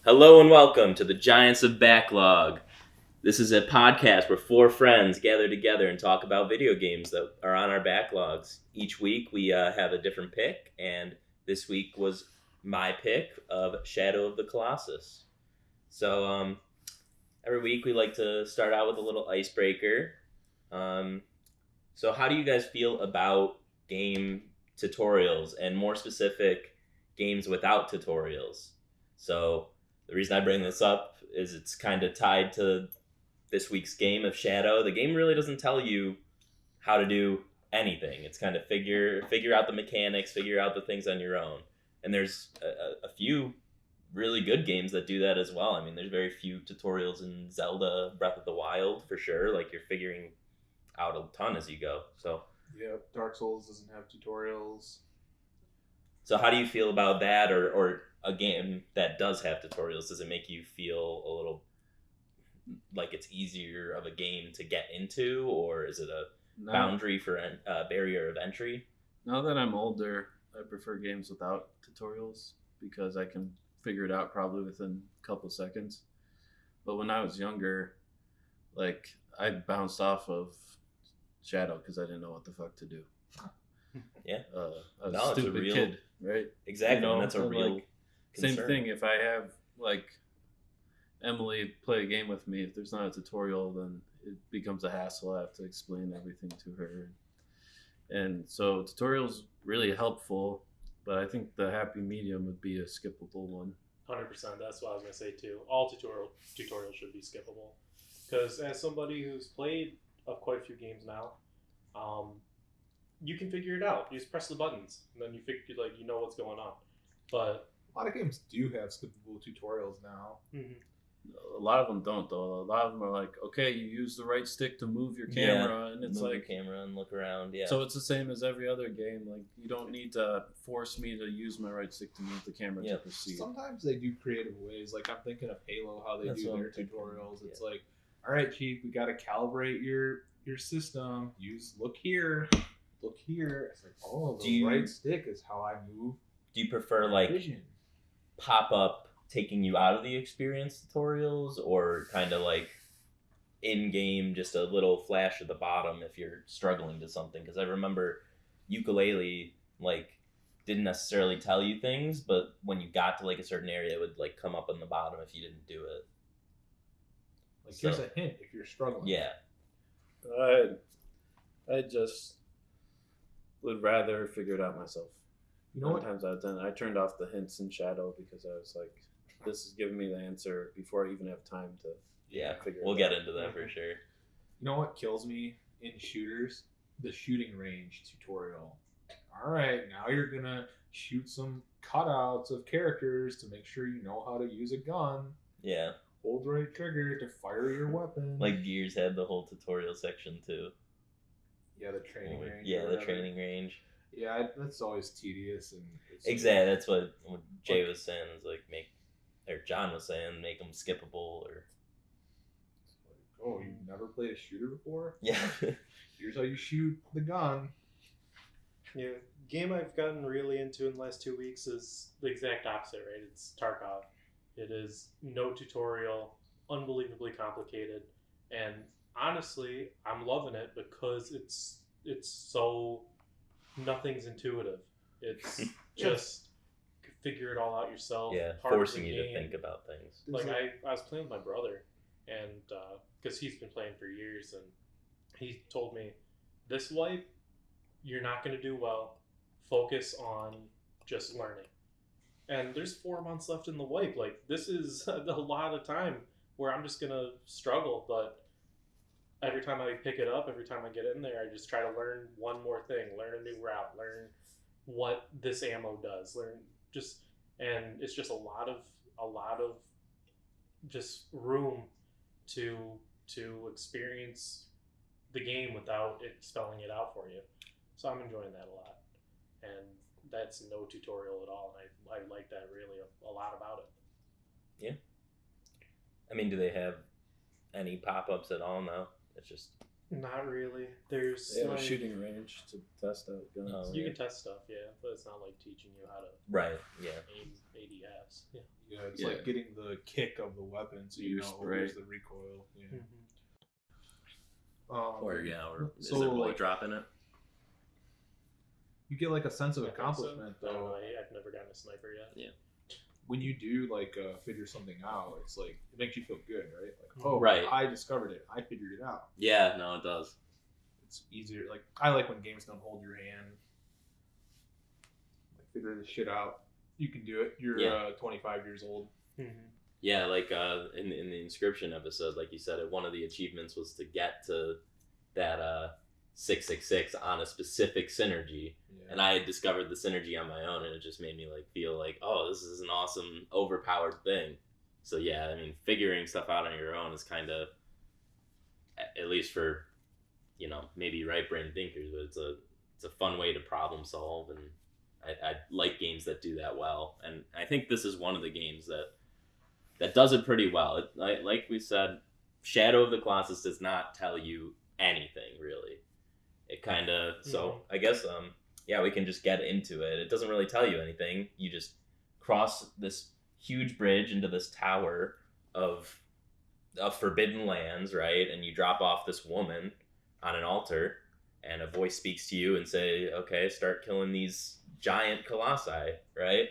Hello and welcome to the Giants of Backlog. This is a podcast where four friends gather together and talk about video games that are on our backlogs. Each week we have a different pick, and this week was my pick of Shadow of the Colossus. So every week we like to start out with a little icebreaker. So how do you guys feel about game tutorials, and more specific, games without tutorials? So the reason I bring this up is it's kind of tied to this week's game of Shadow. The game really doesn't tell you how to do anything. It's kind of figure out the mechanics, figure out the things on your own. And there's a few really good games that do that as well. I mean, there's very few tutorials in Zelda Breath of the Wild, for sure. Like, you're figuring out a ton as you go. So yeah, Dark Souls doesn't have tutorials. So how do you feel about that, or a game that does have tutorials? Does it make you feel a little like it's easier of a game to get into, or is it a boundary for a barrier of entry? Now that I'm older, I prefer games without tutorials because I can figure it out probably within a couple seconds. But when I was younger, like, I bounced off of Shadow because I didn't know what the fuck to do. Yeah, I was a stupid kid, right? Exactly, and that's a real concern. Same thing. If I have like Emily play a game with me, if there's not a tutorial, then it becomes a hassle. I have to explain everything to her, and so tutorials really helpful. But I think the happy medium would be a skippable one. 100%. That's what I was gonna say too. All tutorials should be skippable, because as somebody who's played quite a few games now, you can figure it out. You just press the buttons, and then you know what's going on. But a lot of games do have skippable tutorials now. Mm-hmm. A lot of them don't, though. A lot of them are like, okay, you use the right stick to move your camera, and it's move like your camera and look around. Yeah. So it's the same as every other game. Like, you don't need to force me to use my right stick to move the camera to proceed. Sometimes they do creative ways. Like, I'm thinking of Halo, how they do their tutorials. It's like, all right, Chief, we got to calibrate your system. Look here. It's like, oh, the right stick is how I move. Do you prefer like vision. Pop up taking you out of the experience tutorials, or kind of like in game just a little flash at the bottom if you're struggling to something? Because I remember Ukulele like didn't necessarily tell you things, but when you got to like a certain area, it would like come up on the bottom if you didn't do it. Like, here's a hint if you're struggling. Yeah. I just would rather figure it out myself. You know what? Times I turned off the hints in Shadow because I was like, this is giving me the answer before I even have time to figure it out. We'll get into that for sure. You know what kills me in shooters? The shooting range tutorial. All right, now you're going to shoot some cutouts of characters to make sure you know how to use a gun. Yeah. Hold right trigger to fire your weapon. Like Gears had the whole tutorial section too. Yeah, the training range. Yeah, the training range. Yeah, that's always tedious. And exactly, that's what Jay was saying. Is like John was saying, make them skippable. Or oh, you've never played a shooter before? Yeah. Here's how you shoot the gun. Yeah, game I've gotten really into in the last 2 weeks is the exact opposite, right? It's Tarkov. It is no tutorial, unbelievably complicated, and honestly, I'm loving it because it's so nothing's intuitive. It's just figure it all out yourself. Yeah, forcing you to think about things. Like I was playing with my brother, and because he's been playing for years, and he told me, this wipe, you're not going to do well. Focus on just learning. And there's 4 months left in the wipe. Like, this is a lot of time where I'm just going to struggle, but every time I pick it up, every time I get in there, I just try to learn one more thing, learn a new route, learn what this ammo does, and it's just a lot of just room to experience the game without it spelling it out for you. So I'm enjoying that a lot, and that's no tutorial at all, and I like that really a lot about it. Yeah. I mean, do they have any pop-ups at all? No, it's just Not really. There's They have a like, shooting range to test out guns. Oh, you yeah. can test stuff, yeah, but it's not like teaching you how to right. Yeah. aim ADS. Yeah. Yeah, it's Yeah. like getting the kick of the weapon, so you You know spray. where's the recoil. Yeah. Or is so, there bullet like, drop in it? you get like a sense of I think so. accomplishment I don't know. though I've never gotten a sniper yet. when you do like figure something out. It's like it makes you feel good, right? Like, oh, Right. I discovered it. I figured it out. Yeah. No, it does. It's easier. Like I like when games don't hold your hand. Like figure this shit out. You can do it. You're Yeah. 25 years old. Yeah, like in the inscription episode, like you said, one of the achievements was to get to that 666 on a specific synergy, Yeah. and I had discovered the synergy on my own, and it just made me like feel like, oh, this is an awesome overpowered thing. So yeah, I mean, figuring stuff out on your own is kind of, at least for, maybe right brain thinkers, but it's a fun way to problem solve, and I like games that do that well, and I think this is one of the games that does it pretty well. Like we said, Shadow of the Colossus does not tell you anything really. It kind of so I guess we can just get into it. It doesn't really tell you anything. You just cross this huge bridge into this tower of forbidden lands, right? And you drop off this woman on an altar, and a voice speaks to you and say, "Okay, start killing these giant colossi," right?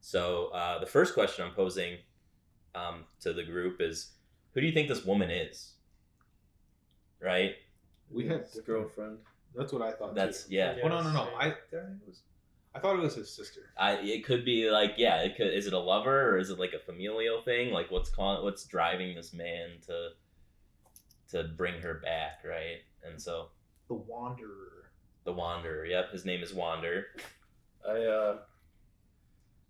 So the first question I'm posing to the group is, who do you think this woman is? Right? We had His different- girlfriend. That's what I thought. That's too. yeah. Oh no. Yes, I thought it was his sister. It could be like it could. Is it a lover or is it like a familial thing? Like what's driving this man to bring her back, right? And so The Wanderer. the Wanderer. Yep, his name is Wander.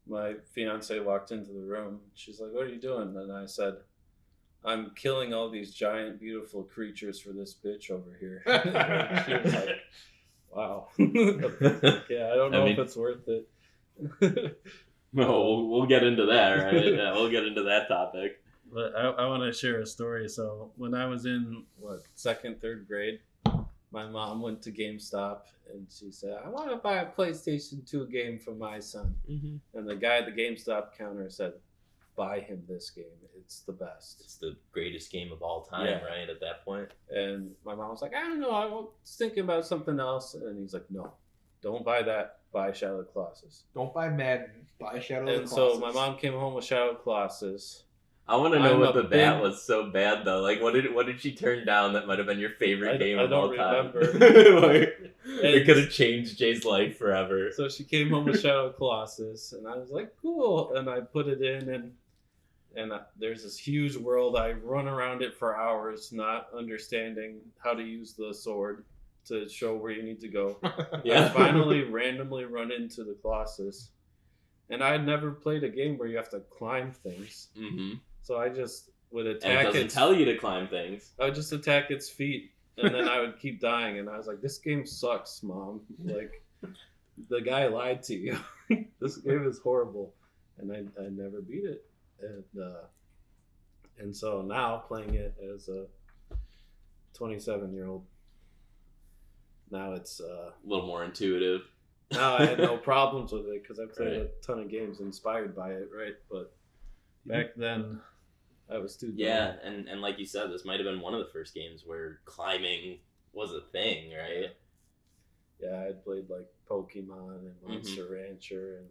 My fiance walked into the room. She's like, "What are you doing?" And I said, "I'm killing all these giant, beautiful creatures for this bitch over here." And she was like, "Wow." Yeah, I don't know if it's worth it. No, we'll get into that, right? Yeah, we'll get into that topic. But I want to share a story. So when I was in second, third grade, my mom went to GameStop and she said, "I want to buy a PlayStation 2 game for my son." Mm-hmm. And the guy at the GameStop counter said, "Buy him this game. It's the best." It's the greatest game of all time, Yeah. right? At that point. And my mom was like, "I don't know. I was thinking about something else." And he's like, "No, don't buy that. Buy Shadow of the Colossus." Don't buy Madden. Buy Shadow of the And Colossus. so my mom came home with Shadow of the Colossus. I want to know I'm what a the bat big- was so bad though. Like, what did she turn down that might have been your favorite game I of all don't time? remember. Like, it could have changed Jay's life forever. So she came home with Shadow of the Colossus, and I was like, "Cool!" And I put it in, and there's this huge world. I run around it for hours, not understanding how to use the sword to show where you need to go. Yeah. I finally randomly run into the Colossus, and I had never played a game where you have to climb things. Mm-hmm. So I just would And it attack doesn't tell you to climb things. I would just attack its feet, and then I would keep dying. And I was like, "This game sucks, Mom. Like, the guy lied to you. This game is horrible." And I never beat it. And so now playing it as a 27-year-old, now it's A little more intuitive. now I had no problems with it because I played Right. a ton of games inspired by it, right? But back then, I was too dumb. Yeah, and like you said, this might have been one of the first games where climbing was a thing, right? Yeah, I had played like Pokemon and Monster Rancher and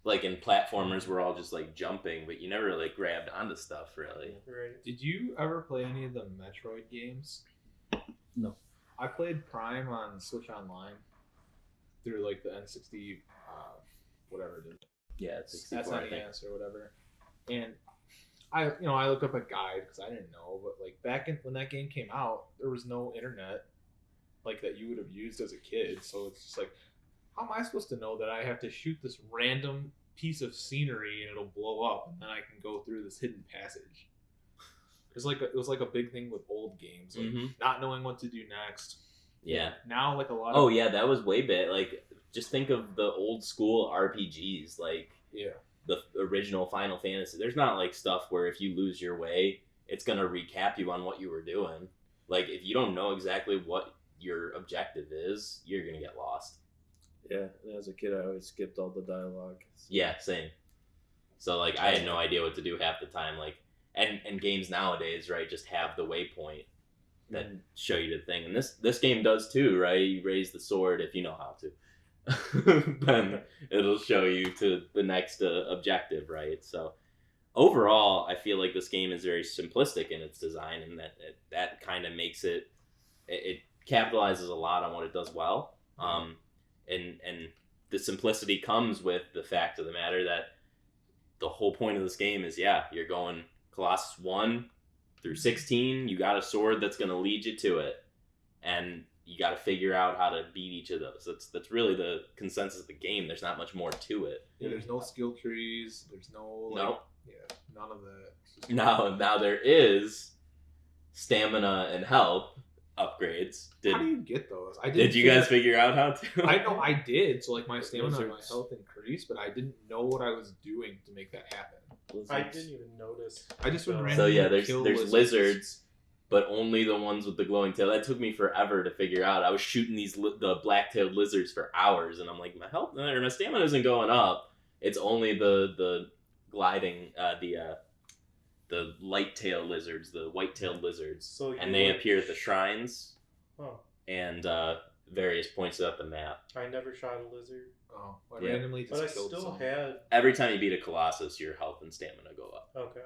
Like in platformers, we're all just like jumping, but you never really grabbed onto stuff, really. Right. Did you ever play any of the Metroid games? No. I played Prime on Switch Online through like the N60, whatever it is, Yeah, it's 64, I think. SNES or whatever. And I looked up a guide because I didn't know, but like back when that game came out, there was no internet like that you would have used as a kid. So it's just like, how am I supposed to know that I have to shoot this random piece of scenery and it'll blow up, and then I can go through this hidden passage. It was like a big thing with old games, like not knowing what to do next. Yeah. Now, like a lot. Oh yeah, that was way big. Like, just think of the old school RPGs, like the original Final Fantasy. There's not like stuff where if you lose your way, it's gonna recap you on what you were doing. Like, if you don't know exactly what your objective is, you're gonna get lost. Yeah, and as a kid, I always skipped all the dialogue. So. Yeah, same. So like, I had no idea what to do half the time. Like, and games nowadays, right, just have the waypoint that show you the thing, and this game does too, right? You raise the sword if you know how to, then it'll show you to the next objective, right? So overall, I feel like this game is very simplistic in its design, and that kind of makes it capitalizes a lot on what it does well. And the simplicity comes with the fact of the matter that the whole point of this game is, you're going Colossus 1 through 16, you got a sword that's going to lead you to it, and you got to figure out how to beat each of those. That's really the consensus of the game. There's not much more to it. Yeah, there's no skill trees. There's no none of that. Now there is stamina and health upgrades. How do you get those? Did you guys figure out how to? I know I did. So like my stamina and my health increased, but I didn't know what I was doing to make that happen. I didn't even notice. I just would randomly So yeah, there's kill lizards, but only the ones with the glowing tail. That took me forever to figure out. I was shooting the black-tailed lizards for hours, and I'm like, my health or my stamina isn't going up. It's only the gliding, the light-tailed lizards, the white-tailed lizards, and they appear at the shrines and various points throughout the map. I never shot a lizard. Oh, I randomly just but I killed still some. had. Every time you beat a Colossus, your health and stamina go up. Okay.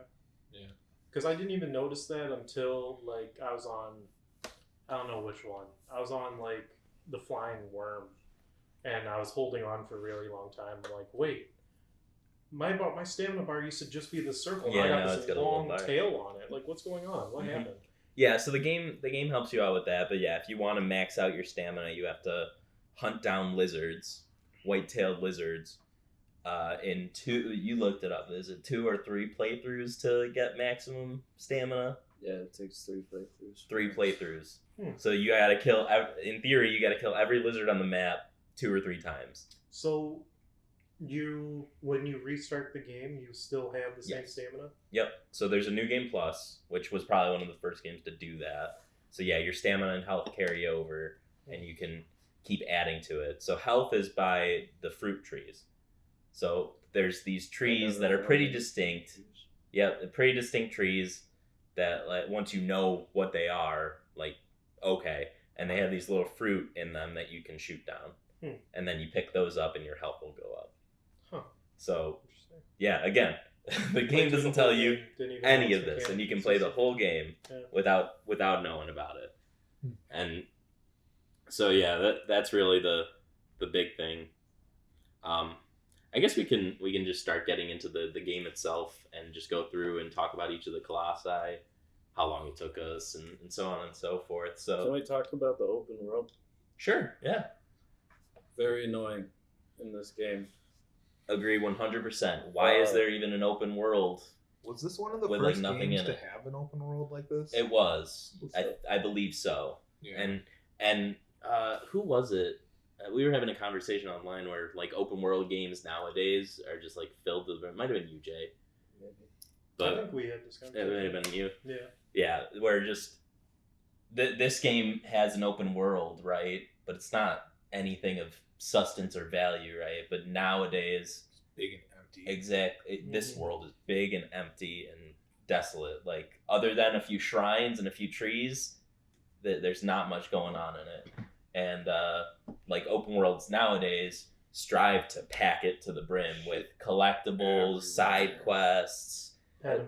Yeah. Because I didn't even notice that until like I was on, I don't know which one. I was on like the flying worm, and I was holding on for a really long time. I'm like, wait, my stamina bar used to just be the circle. Yeah, I got no, this it's got a long little bar. tail on it. Like, what's going on? What happened? Yeah, so the game helps you out with that, but yeah, if you want to max out your stamina, you have to hunt down lizards, white-tailed lizards. In you looked it up. Is it 2 or 3 playthroughs to get maximum stamina? Yeah, it takes 3 playthroughs. 3 playthroughs. So you gotta kill. In theory, you gotta kill every lizard on the map 2 or 3 times. So, when you restart the game, you still have the same stamina? Yep. So there's a New Game Plus, which was probably one of the first games to do that. So yeah, your stamina and health carry over, and you can keep adding to it. So health is by the fruit trees. So there's these trees that are pretty distinct. Yep, pretty distinct trees that, like, once you know what they are, like, okay, and they have these little fruit in them that you can shoot down, and then you pick those up and your health will go up. So yeah, again, the game doesn't tell you any of this, and you can play the whole game without knowing about it. And so yeah, that's really the big thing. I guess we can just start getting into the game itself and just go through and talk about each of the colossi, how long it took us, and so on and so forth. So can we talk about the open world? Sure, yeah. Very annoying in this game. Agree 100%. Why is there even an open world? Was this one of the with, first like, nothing games in to it? have an open world like this? It was. I believe so. Yeah. And who was it? We were having a conversation online where, like, open world games nowadays are just like filled with. It might have been you, Jay. Maybe. But I think we had this it conversation. might have been you. Yeah. Yeah, where just this game has an open world, right? But it's not anything of substance or value, right? But nowadays, It's big and empty. exactly, this world is big and empty and desolate. Like, other than a few shrines and a few trees, there's not much going on in it. And like, open worlds nowadays strive to pack it to the brim with collectibles, side quests,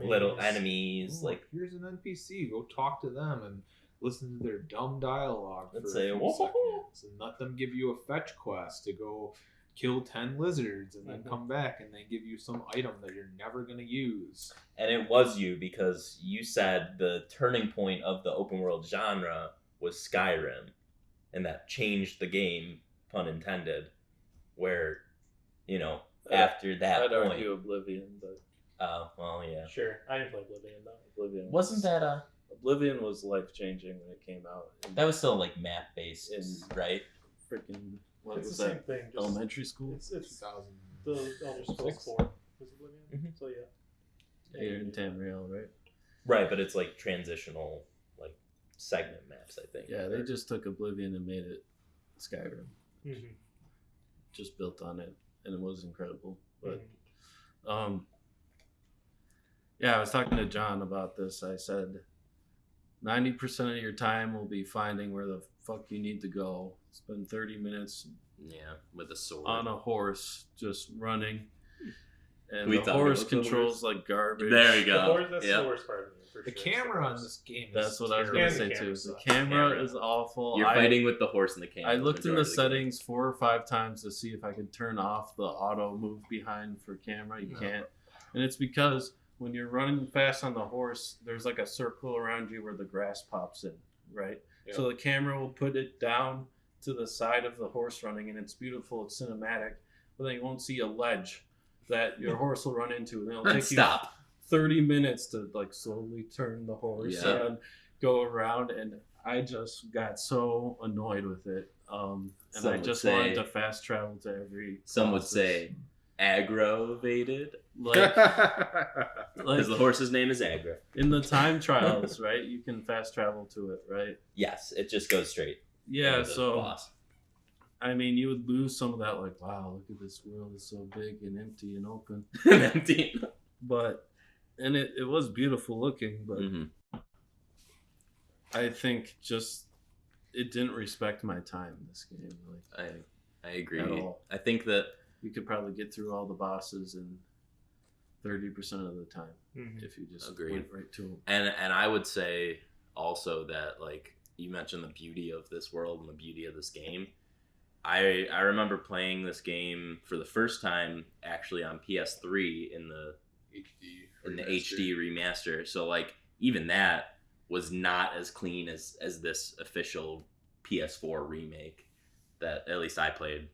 little enemies. Ooh, like, here's an NPC. Go talk to them and listen to their dumb dialogue for Let's a say, few "Whoa." seconds, and let them give you a fetch quest to go kill 10 lizards, and then come back and they give you some item that you're never gonna use. And it was you, because you said the turning point of the open world genre was Skyrim, and that changed the game, pun intended, where, you know, after that I'd point. argue Oblivion, but Oh, well, yeah. Sure, I didn't play Oblivion though. Oblivion Wasn't that Oblivion was life changing when it came out. that was still like map based, right? Freaking what It's was the that? same thing. Just, Elementary school. It's 2000. the Elder Scrolls 4 was Oblivion. Mhm. So yeah. Yeah, you're in Tamriel, right? Right, but it's like transitional, like segment maps, I think. Yeah, they just took Oblivion and made it Skyrim. Mm-hmm. Just built on it, and it was incredible. But Mm-hmm. yeah, I was talking to John about this. I said 90% of your time will be finding where the fuck you need to go. Spend 30 minutes Yeah, with a sword. on a horse just running. And We the talk horse about the controls like garbage. There you go. The horse, that's Yep. the worst part of it, for The sure. camera on this game is That's what I was terrible. going to And say the too. camera The sucks. camera Camera. is awful. You're fighting with the horse and the camera. I looked in the majority of game. settings 4 or 5 times to see if I could turn off the auto move behind for camera. You No. can't. And it's because when you're running fast on the horse, there's like a circle around you where the grass pops in, right? Yeah. So the camera will put it down to the side of the horse running, and it's beautiful, it's cinematic, but then you won't see a ledge that your horse will run into. And it'll take Stop. you 30 minutes to like slowly turn the horse Yeah. and go around, and I just got so annoyed with it. And Some I would just say- wanted to fast travel to every. Some would Colossus. say aggravated, like because the horse's name is Agra. in the time trials, right? You can fast travel to it, right? Yes, it just goes straight. Yeah. into the So boss. I mean, you would lose some of that, like, wow, look at this world, it's so big and empty and open. Empty. But and it was beautiful looking, but hmm I think just it didn't respect my time in this game. Like I agree. At all. I think that you could probably get through all the bosses in 30% of the time Mhm. if you just Agreed. went right to them. and I would say also that, like, you mentioned the beauty of this world and the beauty of this game. I remember playing this game for the first time actually on PS3 in the HD remaster. So like even that was not as clean as this official PS4 remake that at least I played.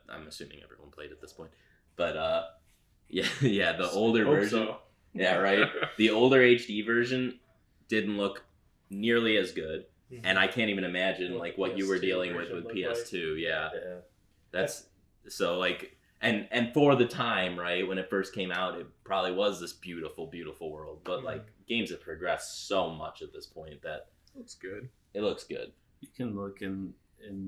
I'm assuming everyone played at this point, but yeah, the older Hope version. so. Yeah, right. The older HD version didn't look nearly as good, Mhm. and I can't even imagine What like what you were PS2 dealing with version looked PS2. Yeah, Yeah. that's so like, and for the time, right, when it first came out, it probably was this beautiful world. But Mhm. like games have progressed so much at this point that Looks good. it looks good. You can look in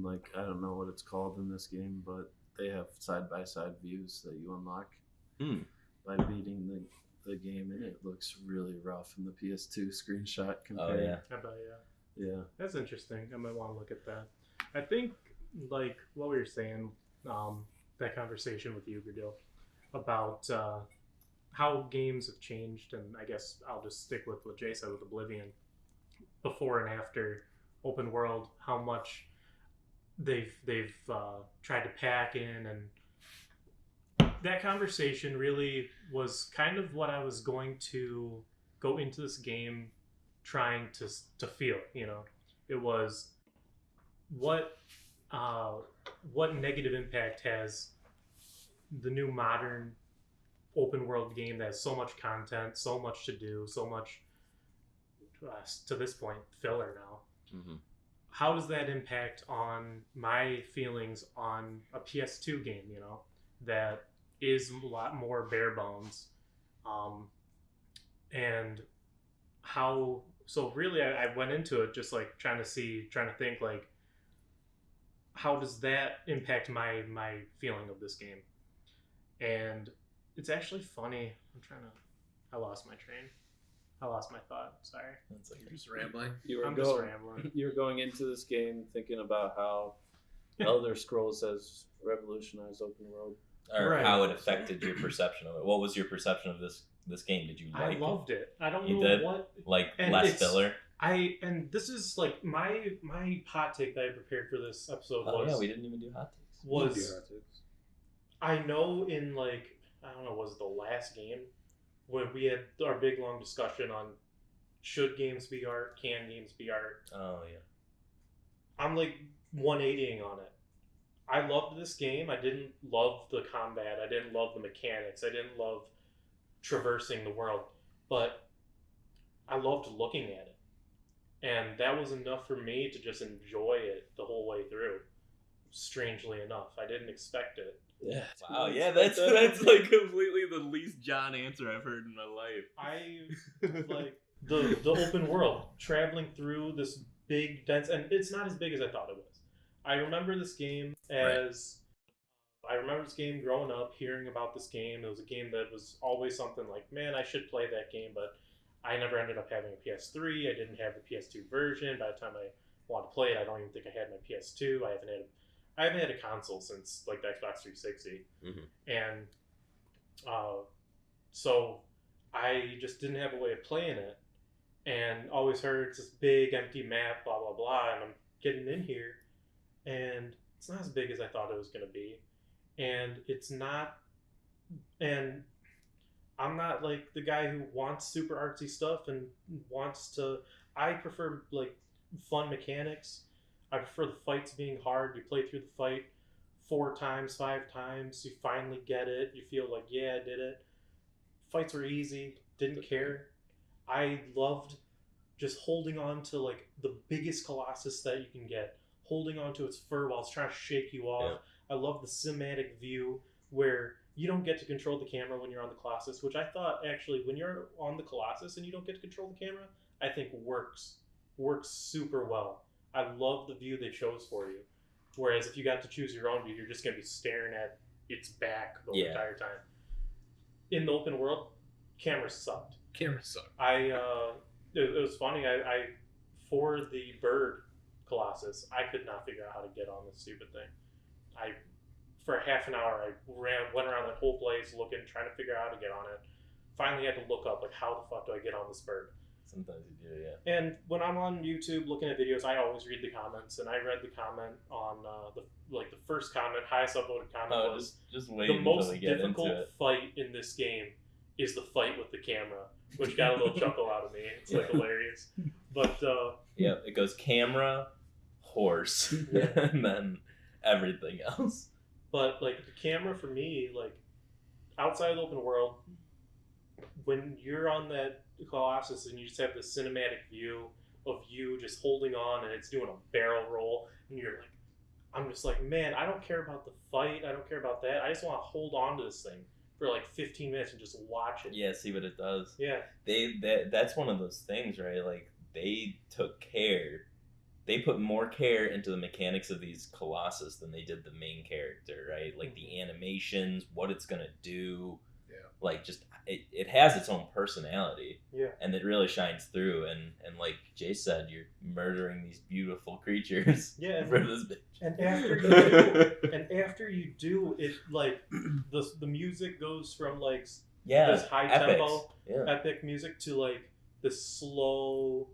like, I don't know what it's called in this game, but they have side by side views that you unlock Hmm. by beating the game, and it looks really rough in the PS2 screenshot Oh compared. yeah. I bet, yeah. Yeah. That's interesting. I might want to look at that. I think, like what we were saying, that conversation with you, Gradil, about how games have changed, and I guess I'll just stick with what Jay said with Oblivion, before and after open world, how much they've tried to pack in, and that conversation really was kind of what I was going to go into this game trying to feel. You know, it was what negative impact has the new modern open world game that has so much content, so much to do, so much to this point filler now. hmm How does that impact on my feelings on a PS2 game, you know, that is a lot more bare bones? And how, so really I went into it just like trying to think like, how does that impact my feeling of this game? And it's actually funny. I lost my train. I lost my thought. Sorry. That's like, You're just rambling. I'm just rambling. You were going into this game thinking about how Elder Scrolls has revolutionized open world. or Right. how it affected your perception of it. What was your perception of this game? Did you I like loved it. I don't You know did? what. like and less it's- filler? And this is like my hot take that I prepared for this episode Oh was yeah, we didn't even do hot takes. was I know in like, I don't know, was it the last game when we had our big long discussion on should games be art, can games be art? Oh yeah. I'm like 180ing on it. I loved this game. I didn't love the combat. I didn't love the mechanics. I didn't love traversing the world, but I loved looking at it, and that was enough for me to just enjoy it the whole way through. Strangely enough, I didn't expect it. Yeah. Wow. Yeah, that's like completely the least John answer I've heard in my life. I like the open world, traveling through this big dense, and it's not as big as I thought it was. I remember this game as I remember this game growing up, hearing about this game. It was a game that was always something like, man, I should play that game, but I never ended up having a PS3. I didn't have the PS2 version. By the time I wanted to play it, I don't even think I had my PS2. I haven't had a console since like the Xbox 360, and so I just didn't have a way of playing it, and always heard it's this big empty map, blah blah blah, and I'm getting in here, and it's not as big as I thought it was going to be, and it's not, and I'm not like the guy who wants super artsy stuff and wants to. I prefer like fun mechanics. I prefer the fights being hard. You play through the fight 4 times, 5 times. You finally get it. You feel like, yeah, I did it. Fights were easy. Didn't care. I loved just holding on to like the biggest Colossus that you can get, holding on to its fur while it's trying to shake you off. Yeah. I love the cinematic view where you don't get to control the camera when you're on the Colossus, which I thought actually when you're on the Colossus and you don't get to control the camera, I think works super well. I love the view they chose for you. Whereas if you got to choose your own view, you're just going to be staring at its back the entire time. In the open world, cameras sucked. It was funny. I for the bird Colossus, I could not figure out how to get on this stupid thing. For half an hour, I went around the whole place looking, trying to figure out how to get on it. Finally, had to look up like, how the fuck do I get on this bird? Sometimes you do, yeah. And when I'm on YouTube looking at videos, I always read the comments, and I read the comment on the first comment, highest upvoted comment was just wait the most difficult fight in this game is the fight with the camera, which got a little chuckle out of me. It's like hilarious, but yeah, it goes camera, horse, and then everything else. But like the camera for me, like outside of the open world, when you're on that Colossus and you just have the cinematic view of you just holding on and it's doing a barrel roll and you're like, I'm just like, man, I don't care about the fight, I don't care about that, I just want to hold on to this thing for like 15 minutes and just watch it. Yeah, see what it does. Yeah. That's one of those things, right? Like they took care. They put more care into the mechanics of these Colossus than they did the main character, right? Like the animations, what it's gonna do. Yeah. Like just it has its own personality. Yeah. And it really shines through. And like Jay said, you're murdering these beautiful creatures. Yeah. For this bitch. And after you do it, like the music goes from like this high tempo, epic music to like this slow,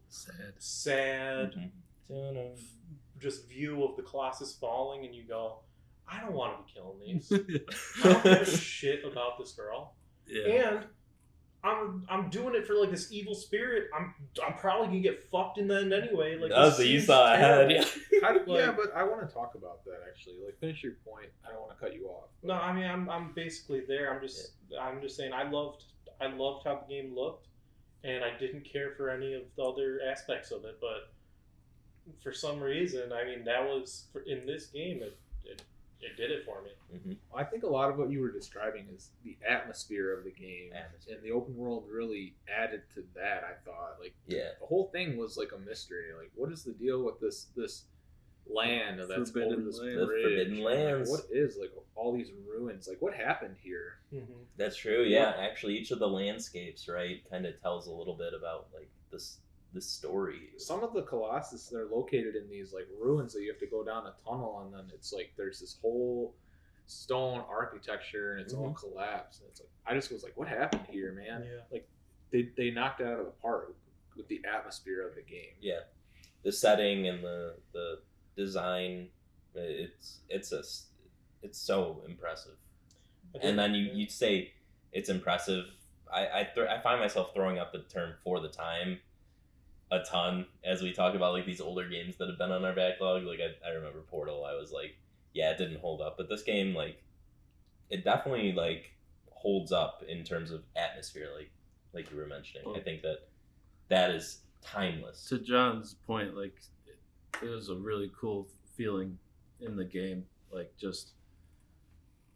sad. Just view of the Colossus falling, and you go, I don't want to be killing these. I don't give a shit about this girl. Yeah. And I'm doing it for like this evil spirit. I'm probably gonna get fucked in the end anyway. Like so you saw ahead. Yeah, but I want to talk about that actually. Like finish your point. I don't want to cut you off. But... No, I mean I'm basically there. I'm just saying I loved how the game looked, and I didn't care for any of the other aspects of it, but. For some reason, I mean, that was in this game. It did it for me. Mm-hmm. I think a lot of what you were describing is the atmosphere of the game, and the open world really added to that. I thought, like, the whole thing was like a mystery. Like, what is the deal with this land that's over this bridge? Forbidden lands. Like, what is like all these ruins? Like, what happened here? Mm-hmm. That's true. Yeah, actually, each of the landscapes, right, kind of tells a little bit about like this story. Some of the Colossus, they're located in these like ruins that you have to go down a tunnel, and then it's like there's this whole stone architecture and it's all collapsed. And it's like I just was like, what happened here, man? Yeah. Like they knocked it out of the park with the atmosphere of the game. Yeah, the setting and the design, it's so impressive. And then you say it's impressive. I find myself throwing up the term for the time a ton as we talk about like these older games that have been on our backlog. Like I remember Portal, I was like it didn't hold up. But this game, like, it definitely like holds up in terms of atmosphere, like you were mentioning. I think that is timeless. To John's point, like it was a really cool feeling in the game, like just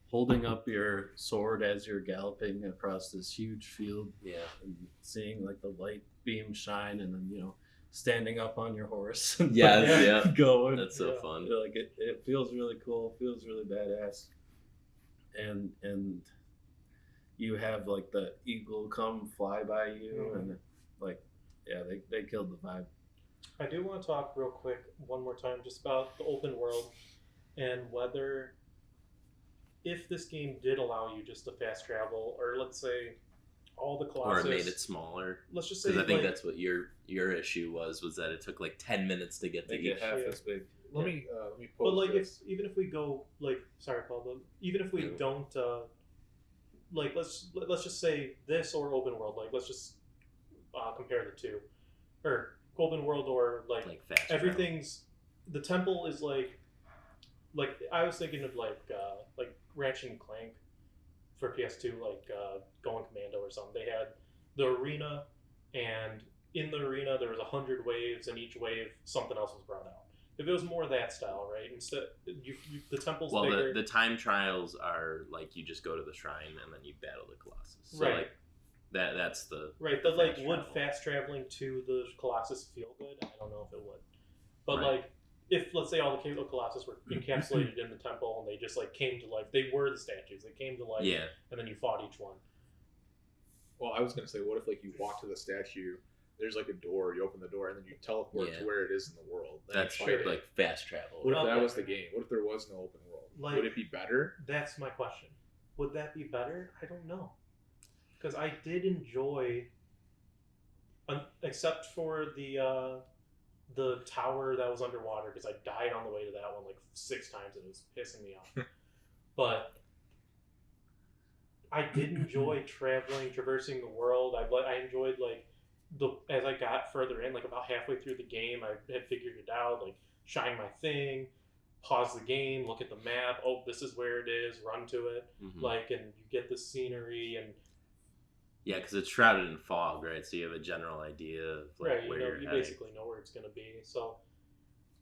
holding up your sword as you're galloping across this huge field, and seeing like the light beam shine, and then standing up on your horse, and going. That's so fun. Like it feels really cool, feels really badass, and you have like the eagle come fly by you, and like they killed the vibe. I do want to talk real quick one more time just about the open world and whether, if this game did allow you just to fast travel, or let's say all the Colossus, or it made it smaller. Let's just say, because I think that's what your issue was that it took like 10 minutes to get to each. Half as big. Let me pose but like this. even if we go like, sorry Paul, but even if we don't like let's just say this or open world, like let's just compare the two, or open world or like fast everything's the temple is like I was thinking of like Ratchet and Clank for PS2, like Going Commando or something. They had the arena, and in the arena there was 100 waves, and each wave something else was brought out. If it was more of that style, right? Instead, the temple's bigger. The time trials are like you just go to the shrine and then you battle the Colossus. So right. Like that's the right. But like, would fast traveling to the Colossus feel good? I don't know if it would. But like, if let's say all the Colossus were encapsulated in the temple and they just like came to life, they were the statues. They came to life, and then you fought each one. Well, I was gonna say, what if like you walk to the statue, there's like a door, you open the door, and then you teleport to where it is in the world. That's like fast travel. What if that was the game? What if there was no open world? Like, would it be better? That's my question. Would that be better? I don't know. Because I did enjoy, except for the tower that was underwater, because I died on the way to that one like 6 times and it was pissing me off. But I did enjoy traversing the world. I enjoyed like as I got further in, like about halfway through the game, I had figured it out. Like shine my thing, pause the game, look at the map. Oh, this is where it is. Run to it. Like, and you get the scenery and. Yeah, because it's shrouded in fog, right? So you have a general idea of like where you're you heading. basically know where it's going to be. So,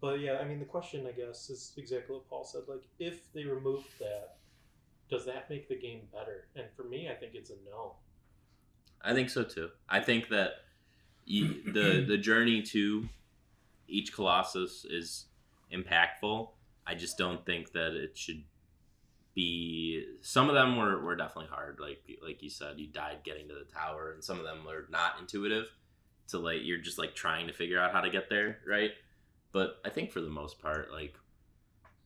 but yeah, I mean, the question, I guess, is exactly what Paul said. Like, if they removed that, does that make the game better? And for me, I think it's a no. I think so too. I think that the journey to each Colossus is impactful. I just don't think that it should be. Some of them were definitely hard, like you said, you died getting to the tower, and some of them are not intuitive. So like you're just like trying to figure out how to get there, right? But I think for the most part, like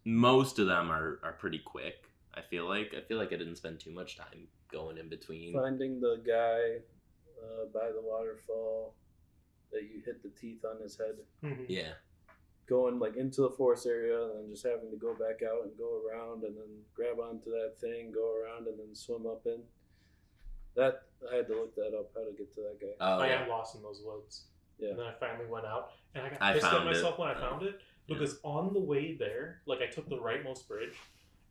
most of them are pretty quick. I feel like I didn't spend too much time going in between. Finding the guy by the waterfall that you hit the teeth on his head. Yeah. Going like into the forest area and then just having to go back out and go around and then grab onto that thing, go around and then swim up in. That I had to look that up, how to get to that guy. I got lost in those woods. Yeah. And then I finally went out and I got pissed at myself when I found it, because on the way there, like I took the rightmost bridge,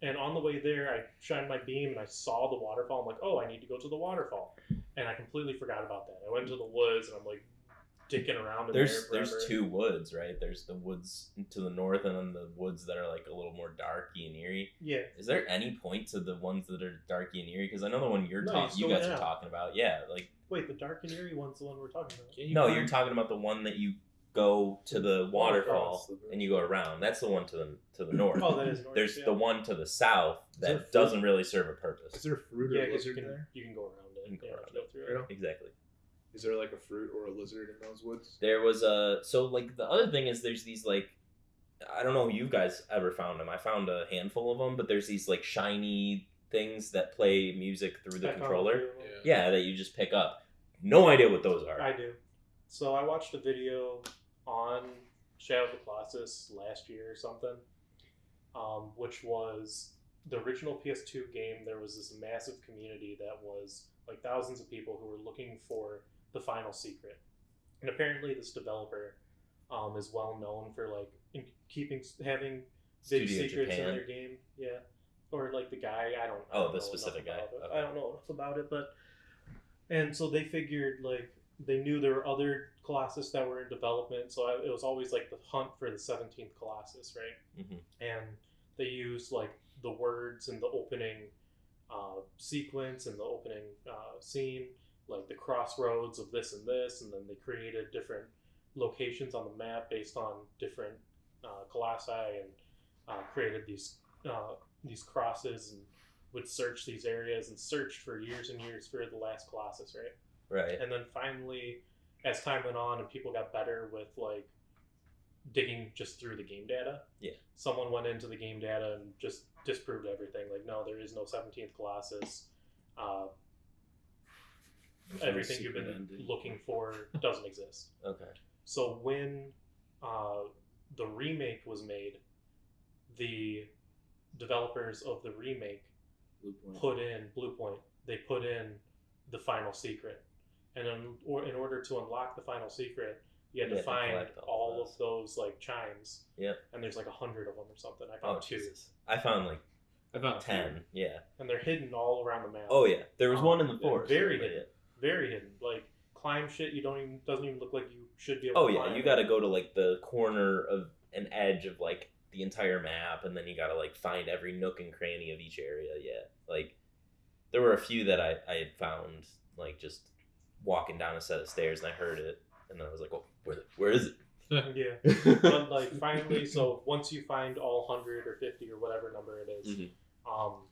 and on the way there I shined my beam and I saw the waterfall. I'm like, oh, I need to go to the waterfall. And I completely forgot about that. I went to the woods and I'm like dicking around in there's 2 woods, right? There's the woods to the north and then the woods that are like a little more darky and eerie. Yeah. Is there any point to the ones that are darky and eerie? Because I know the one you guys are talking about. Yeah, like. Wait, the dark and eerie one's the one we're talking about. You're talking about the one that you go to the waterfall and you go around. That's the one to the north. Oh, that is north. There's the one to the south that doesn't really serve a purpose. Is there fruit or lizard there? You can go around it. You can go through it. Exactly. Is there like a fruit or a lizard in those woods? There was so like the other thing is there's these like, I don't know if you guys ever found them. I found a handful of them, but there's these like shiny things that play music through the controller. Yeah, that you just pick up. No idea what those are. I do. So I watched a video on Shadow of the Colossus last year or something, which was the original PS2 game. There was this massive community that was like thousands of people who were looking for the final secret, and apparently this developer is well known for like having they do Studio secrets in Japan. their game. Yeah, or like the guy. I don't Oh, know the enough specific guy. about it. Okay. I don't know enough about it, but and so they figured like they knew there were other Colossus that were in development, so it was always like the hunt for the 17th Colossus, right? Mhm. And they used like the words in the opening sequence and the opening scene, like the crossroads of this, and then they created different locations on the map based on different colossi, and created these crosses, and would search these areas and search for years and years for the last Colossus, right? Right. And then finally, as time went on and people got better with like digging just through the game data, Yeah. someone went into the game data and just disproved everything. Like, no, there is no 17th Colossus. Everything you've been looking for doesn't exist. Okay. So when the remake was made, the developers of the remake Bluepoint, they put in the final secret. And in order to unlock the final secret, you had to find all of those like chimes. Yep. And there's like 100 of them or something. I found 2. Jesus. I found 10. 2. Yeah. And they're hidden all around the map. Oh yeah. There was one in the forest. Very hidden. Very hidden. Like climb shit. Doesn't even look like you should be able. Oh to yeah. climb. You got to go to like the corner of an edge of like the entire map, and then you got to like find every nook and cranny of each area. Yeah. Like there were a few that I had found like just walking down a set of stairs, and I heard it, and then I was like, "Oh, where is it?" Yeah, but like finally, so once you find all 100 or 50 or whatever number it is,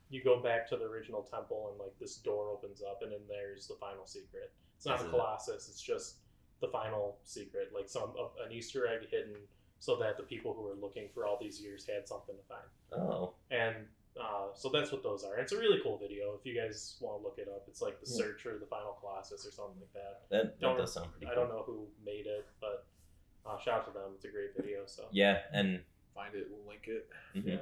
you go back to the original temple, and like this door opens up, and then there's the final secret. It's not a Colossus; it's just the final secret, like an Easter egg hidden, so that the people who were looking for all these years had something to find. Oh. And so that's what those are. And it's a really cool video. If you guys want to look it up, it's like the search for the final Colossus or something like that. That does sound pretty cool. I don't know who made it, but shout out to them. It's a great video. So yeah, and find it, we'll link it. Mm-hmm. Yeah,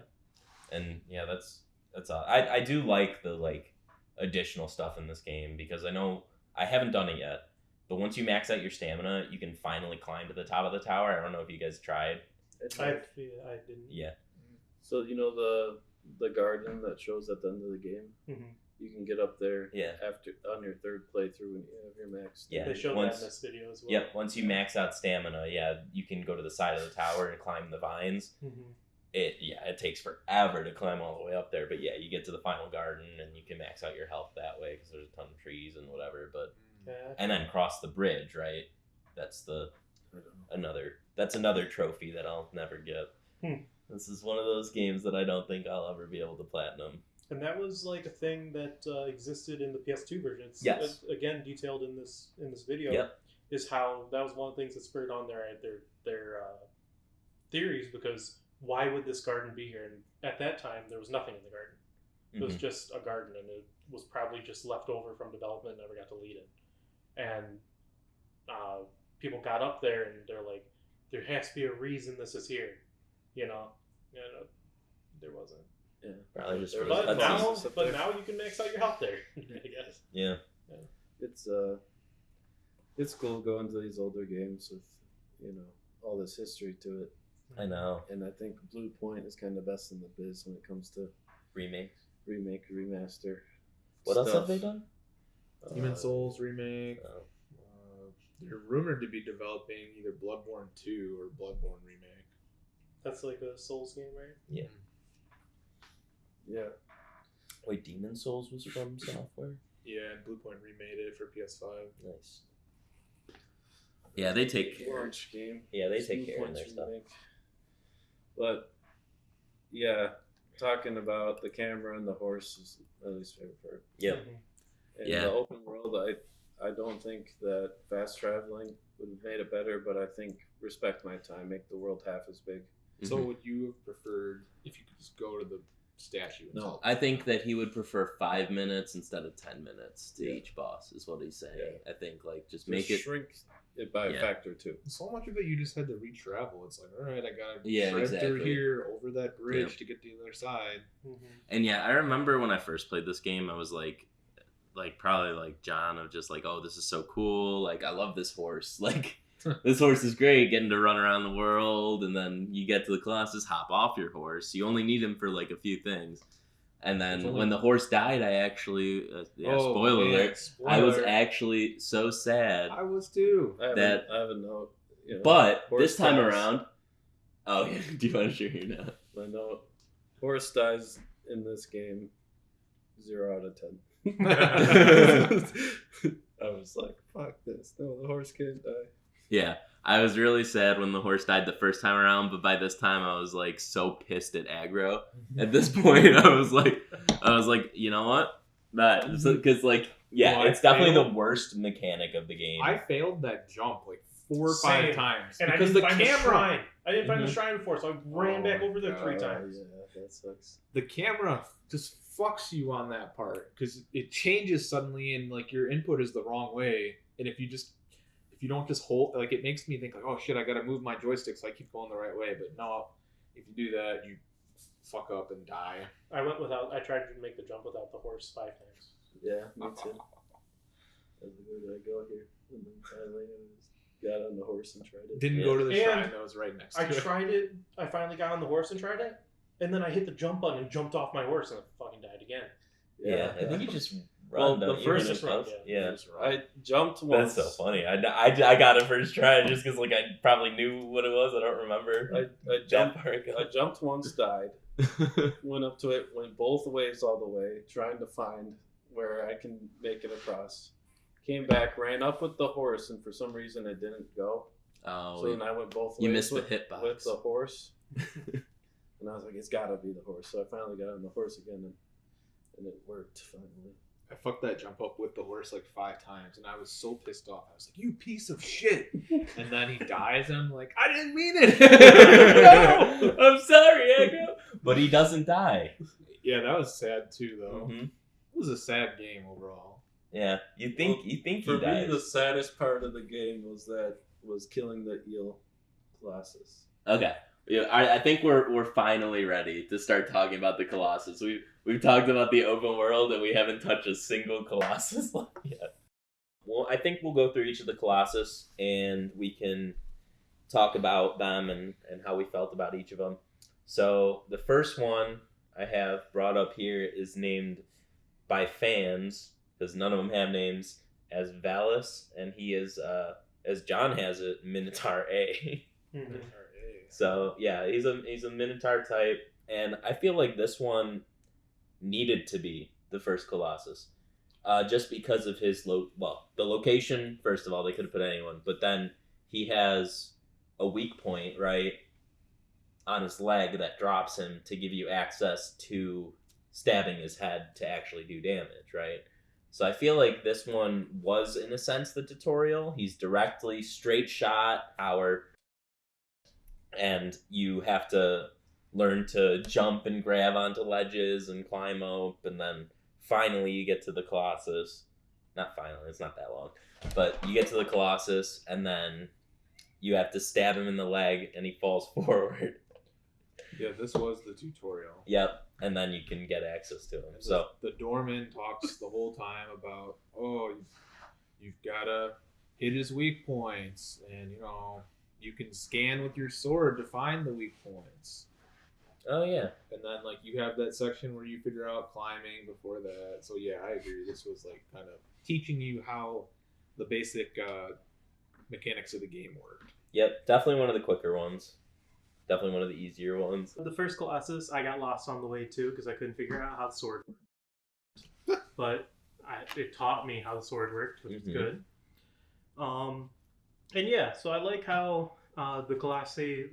and yeah, that's I do like the like additional stuff in this game, because I know I haven't done it yet, but once you max out your stamina, you can finally climb to the top of the tower. I don't know if you guys tried. I didn't. Yeah. So you know the garden that shows at the end of the game. Mm-hmm. You can get up there. Yeah. After on your third playthrough when you have your max. Yeah. They showed that in this video as well. Yep. Once you max out stamina, yeah, you can go to the side of the tower and climb the vines. Mm-hmm. It takes forever to climb all the way up there, but yeah, you get to the final garden and you can max out your health that way because there's a ton of trees and whatever. But and then cross the bridge, right? That's another trophy that I'll never get. This is one of those games that I don't think I'll ever be able to platinum. And that was like a thing that existed in the PS2 version. It's again detailed in this video. Yep. Is how that was one of the things that spurred on their theories, because why would this garden be here? And at that time, there was nothing in the garden. It was just a garden, and it was probably just left over from development, never got to lead it. And people got up there, and they're like, there has to be a reason this is here. You know, there wasn't. Yeah, probably just. But now you can max out your health there, I guess. Yeah. It's cool going to these older games with all this history to it. I know. And I think Blue Point is kind of the best in the biz when it comes to remake, remaster. What else have they done? Demon Souls remake. They're rumored to be developing either Bloodborne 2 or Bloodborne remake. That's like a Souls game, right? Yeah. Yeah. Wait, Demon Souls was from Software? Yeah, and Bluepoint remade it for PS5. Nice. Yeah, they take care. Launch game. Yeah, they take care of their stuff. But yeah, talking about the camera and the horse is my least favorite part. Yep. In the open world, I don't think that fast traveling would have made it better, but I think respect my time, make the world half as big. So would you have preferred if you could just go to the statue? No, I think that he would prefer 5 minutes instead of 10 minutes to each boss, is what he's saying. Yeah. I think just make it shrink it by a factor 2. So much of it you just had to retravel. It's like, all right, I gotta tread through here over that bridge to get to the other side. And yeah, I remember when I first played this game, I was like probably like John, of just like, oh, this is so cool. Like, I love this horse. Like, this horse is great, getting to run around the world, and then you get to the Colossus, hop off your horse. You only need him for like a few things. And then when the horse died, I actually, spoiler alert, I was actually so sad. I was too. I have a note. But this time around, oh yeah, do you want to share your note? My note: horse dies in this game, 0 out of 10. I was like, fuck this. No, the horse can't die. Yeah, I was really sad when the horse died the first time around, but by this time I was like so pissed at aggro. At this point, I was like, you know what? Because it's definitely the worst mechanic of the game. I failed that jump like 4 or 5 times and because I didn't find the shrine. I didn't find the shrine before, so I ran back over there 3 times. Yeah, that sucks. The camera just fucks you on that part because it changes suddenly, and like your input is the wrong way. And if you don't just hold, like, it makes me think like, oh shit, I gotta move my joystick so I keep going the right way. But no, if you do that, you fuck up and die. I tried to make the jump without the horse 5 times. Yeah, me too. Where did I go here? And then finally I just got on the horse and tried it. Didn't go to the shrine that was right next to it. I tried it. I finally got on the horse and tried it. And then I hit the jump button and jumped off my horse and I fucking died again. Yeah, I think you just run. Well, the first run, yeah. I jumped once. That's so funny. I got it first try just because like I probably knew what it was. I don't remember. I jumped once, died. Went up to it, went both ways all the way, trying to find where I can make it across. Came back, ran up with the horse, and for some reason it didn't go. Oh, so then I went both ways. You missed the hitbox with the horse. And I was like, it's gotta be the horse. So I finally got on the horse again, and it worked finally. I fucked that jump up with the horse like 5 times, and I was so pissed off. I was like, "You piece of shit!" And then he dies, and I'm like, "I didn't mean it." No, I'm sorry, Echo. But he doesn't die. Yeah, that was sad too, though. Mm-hmm. It was a sad game overall. Yeah, you think for he dies. me, the saddest part of the game was killing the eel Colossus. Okay. Yeah, I think we're finally ready to start talking about the Colossus. We've talked about the open world and we haven't touched a single Colossus yet. Well, I think we'll go through each of the Colossus and we can talk about them and how we felt about each of them. So the first one I have brought up here is named by fans, because none of them have names, as Valus, and he is, as John has it, Minotaur A. Mm-hmm. So yeah, he's a Minotaur type, and I feel like this one needed to be the first Colossus, just because of his the location. First of all, they could have put anyone, but then he has a weak point right on his leg that drops him to give you access to stabbing his head to actually do damage, right? So I feel like this one was, in a sense, the tutorial. He's directly straight shot power. And you have to learn to jump and grab onto ledges and climb up, and then finally you get to the Colossus. Not finally, it's not that long. But you get to the Colossus, and then you have to stab him in the leg, and he falls forward. Yeah, this was the tutorial. Yep, and then you can get access to him. So the doorman talks the whole time about, you've got to hit his weak points, and, you can scan with your sword to find the weak points. Oh, yeah. And then, like, you have that section where you figure out climbing before that. So, yeah, I agree. This was, like, kind of teaching you how the basic mechanics of the game worked. Yep, definitely one of the quicker ones. Definitely one of the easier ones. The first Colossus, I got lost on the way, too, because I couldn't figure out how the sword worked. But it taught me how the sword worked, which is good. And yeah, so I like how the Colossi,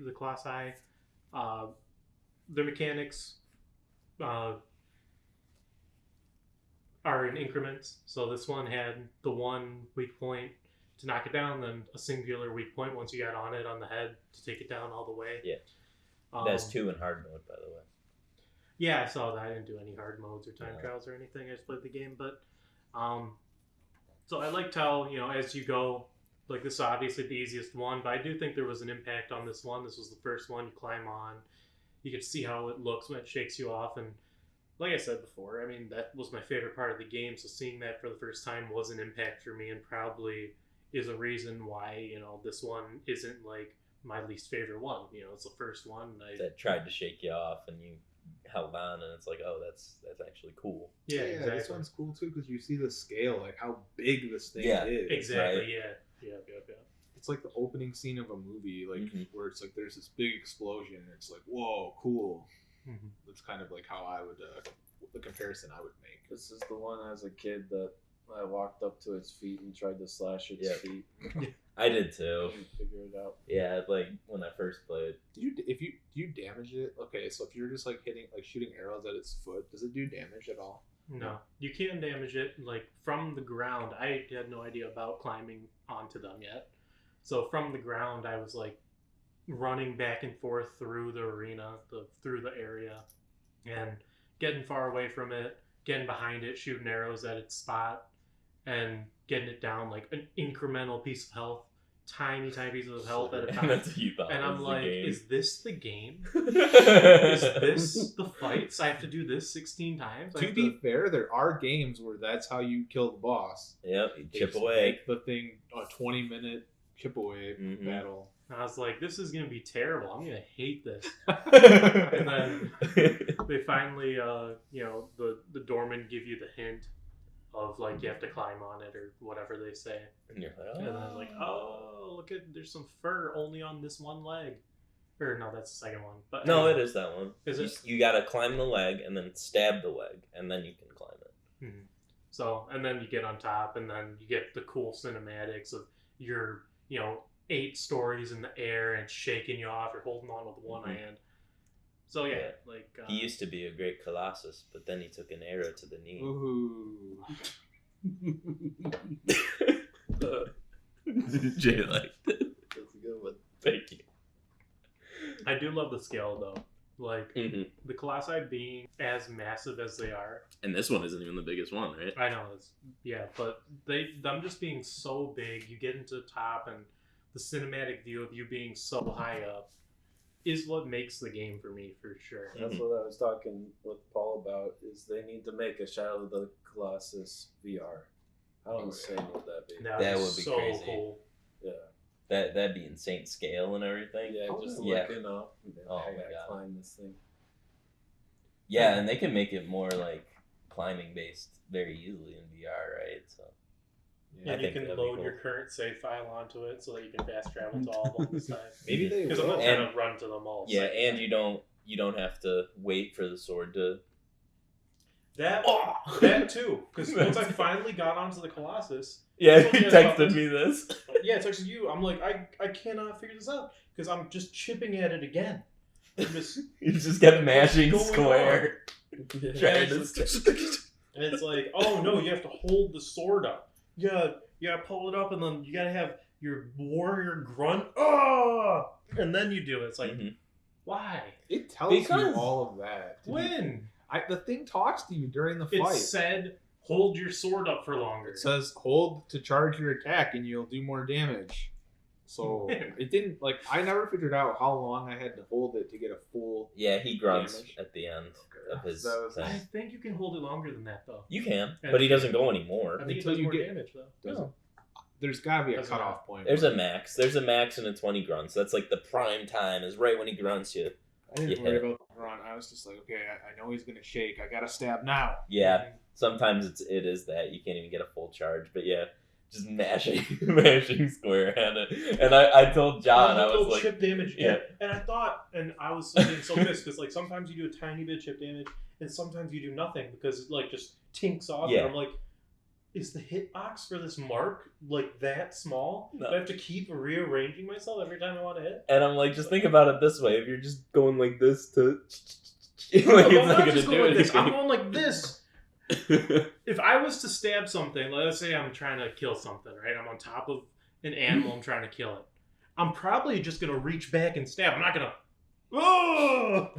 their mechanics are in increments. So this one had the one weak point to knock it down, then a singular weak point once you got on it on the head to take it down all the way. Yeah. That's 2 in hard mode, by the way. Yeah, I saw that. I didn't do any hard modes or time trials or anything. I just played the game. But so I liked how, as you go, like, this is obviously the easiest one, but I do think there was an impact on this one. This was the first one you climb on. You can see how it looks when it shakes you off. And like I said before, I mean, that was my favorite part of the game. So seeing that for the first time was an impact for me and probably is a reason why, you know, this one isn't like my least favorite one. You know, it's the first one that tried to shake you off and you held on, and it's like, oh, that's actually cool. Yeah, exactly. This one's cool too because you see the scale, like how big this thing Yeah, is. Exactly. right? Yeah. It's like the opening scene of a movie, like where it's like there's this big explosion, and it's like, whoa, cool. Mm-hmm. That's kind of like how I would, the comparison I would make. This is the one as a kid that I walked up to its feet and tried to slash its feet. I did too. Couldn't figure it out. Yeah, like when I first played. Do you damage it? Okay, so if you're just like shooting arrows at its foot, does it do damage at all? No, you can damage it like from the ground. I had no idea about climbing onto them yet. So from the ground, I was like running back and forth through the arena, through the area, and getting far away from it, getting behind it, shooting arrows at its spot, and getting it down like an incremental piece of health, tiny pieces of health at a time. That's what you thought And was I'm the like, game. is this the game? Is this the fights? I have to do this 16 times? To be fair, there are games where that's how you kill the boss. Yep, you They chip just away. make the thing a 20-minute chip away battle. I was like, this is going to be terrible. I'm going to hate this. And then they finally, you know, the doormen give you the hint of like you have to climb on it or whatever they say. And you're like, And then I was like, oh, look at, there's some fur only on this one leg. Or no, that's the second one. But no, anyway. it is that one. Is it? You gotta climb the leg and then stab the leg, and then you can climb it. Mm-hmm. So, and then you get on top, and then you get the cool cinematics of your, you know, 8 stories in the air and shaking you off. You're holding on with one hand. So yeah, like he used to be a great Colossus, but then he took an arrow to the knee. Ooh. Jay liked it. That's a good one. Thank you. I do love the scale though. Like Mm-hmm. the Colossi being as massive as they are. And this one isn't even the biggest one, right? I know it's but them just being so big, you get into the top and the cinematic view of you being so high up is what makes the game for me for sure. That's what I was talking with Paul about. Is they need to make a Shadow of the Colossus VR. How insane would that be? That is would be so crazy. cool. Yeah. That'd be insane scale and everything. Yeah, just yeah. looking up. Oh I my gotta God. climb this thing. Yeah, and they can make it more like climbing based very easily in VR, right? So Yeah, I you think can that'd be load cool. your current save file onto it so that you can fast travel to all of them this time. Maybe they Because I'm will. not trying to run to them all. yeah, side. and you don't have to wait for the sword to. That too. Because once I finally got onto the Colossus, Yeah, you you told me about texted this. me this. yeah, it's actually you. I'm like, I cannot figure this out because I'm just chipping at it again. I'm just, You just kept mashing What's going square. Trying and it's like, oh no, you have to hold the sword up. You gotta pull it up, and then you gotta have your warrior grunt. Oh, and then you do it. It's like, Mhm. why? It tells you Because- all of that. When? The thing talks to you during the It fight. said, hold your sword up for longer. It says hold to charge your attack and you'll do more damage. So it didn't I never figured out how long I had to hold it to get a full. Yeah, he grunts Damage. at the end of his That was- thing. I think you can hold it longer than that though. You can, And- but he doesn't go anymore. I think Until it does you more get- damage though. Doesn't- There's gotta be a Doesn't cutoff point. There's a max. There's a max and a 20 grunts. That's like the prime time is right when he grunts you. I didn't Yeah. worry about the run. I was just like, okay, I know he's gonna shake. I gotta stab now. Yeah, sometimes it is that you can't even get a full charge, but yeah, just mashing square at it. And I told John, I was like, chip damage. yeah. And I thought, and I was getting so pissed because like sometimes you do a tiny bit of chip damage, and sometimes you do nothing because it like just tinks off. Yeah. And I'm like, is the hitbox for this mark like that small? No. Do I have to keep rearranging myself every time I want to hit? and I'm like, just think about it this way: if you're just going like this to, like I'm it's not not gonna just do going like this. I'm anything. going like this. If I was to stab something, let's say I'm trying to kill something, right? I'm on top of an animal, I'm trying to kill it. I'm probably just gonna reach back and stab. I'm not gonna. Oh!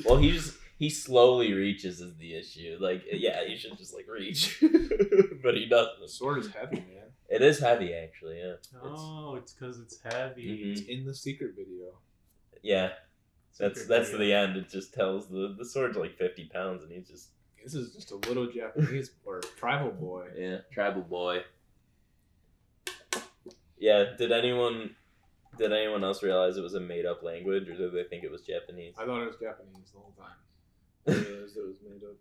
Well, he slowly reaches is the issue. Like, yeah, you should just like reach, but he The doesn't. sword is heavy, man. It is heavy, actually. Yeah. Oh, it's because it's heavy. Mhm. It's in the secret video. Yeah. That's Secret to video. the end. It just tells the sword's like 50 pounds, and he's just This is just a little Japanese or tribal boy. tribal boy. Yeah. Did anyone else realize it was a made up language, or did they think it was Japanese? I thought it was Japanese the whole time. I realized it was made up.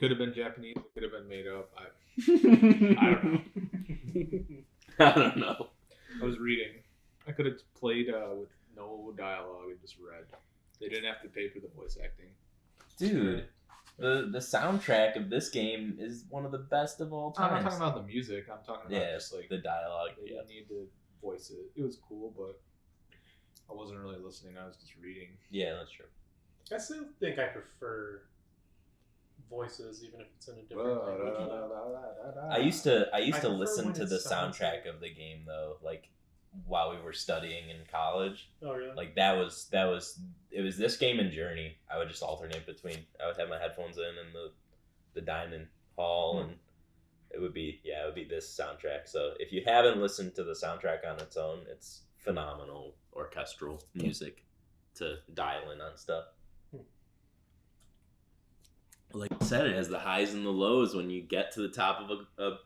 Could have been Japanese. It could have been made up. I don't know. I don't know. I was reading. I could have played with no dialogue and just read. They didn't have to pay for the voice acting. Dude, the soundtrack of this game is one of the best of all time. I'm not talking about the music. I'm talking about just like the dialogue. they didn't need to voice it. It was cool, but I wasn't really listening. I was just reading. Yeah, that's true. I still think I prefer voices, even if it's in a different language. I used to prefer listen when to it the sounds soundtrack like- of the game though, like while we were studying in college. Oh really? Like it was this game and Journey. I would just alternate between. I would have my headphones in the dining hall, and it would be this soundtrack. So if you haven't listened to the soundtrack on its own, it's phenomenal orchestral music to dial in on stuff. Like I said, it has the highs and the lows. When you get to the top of a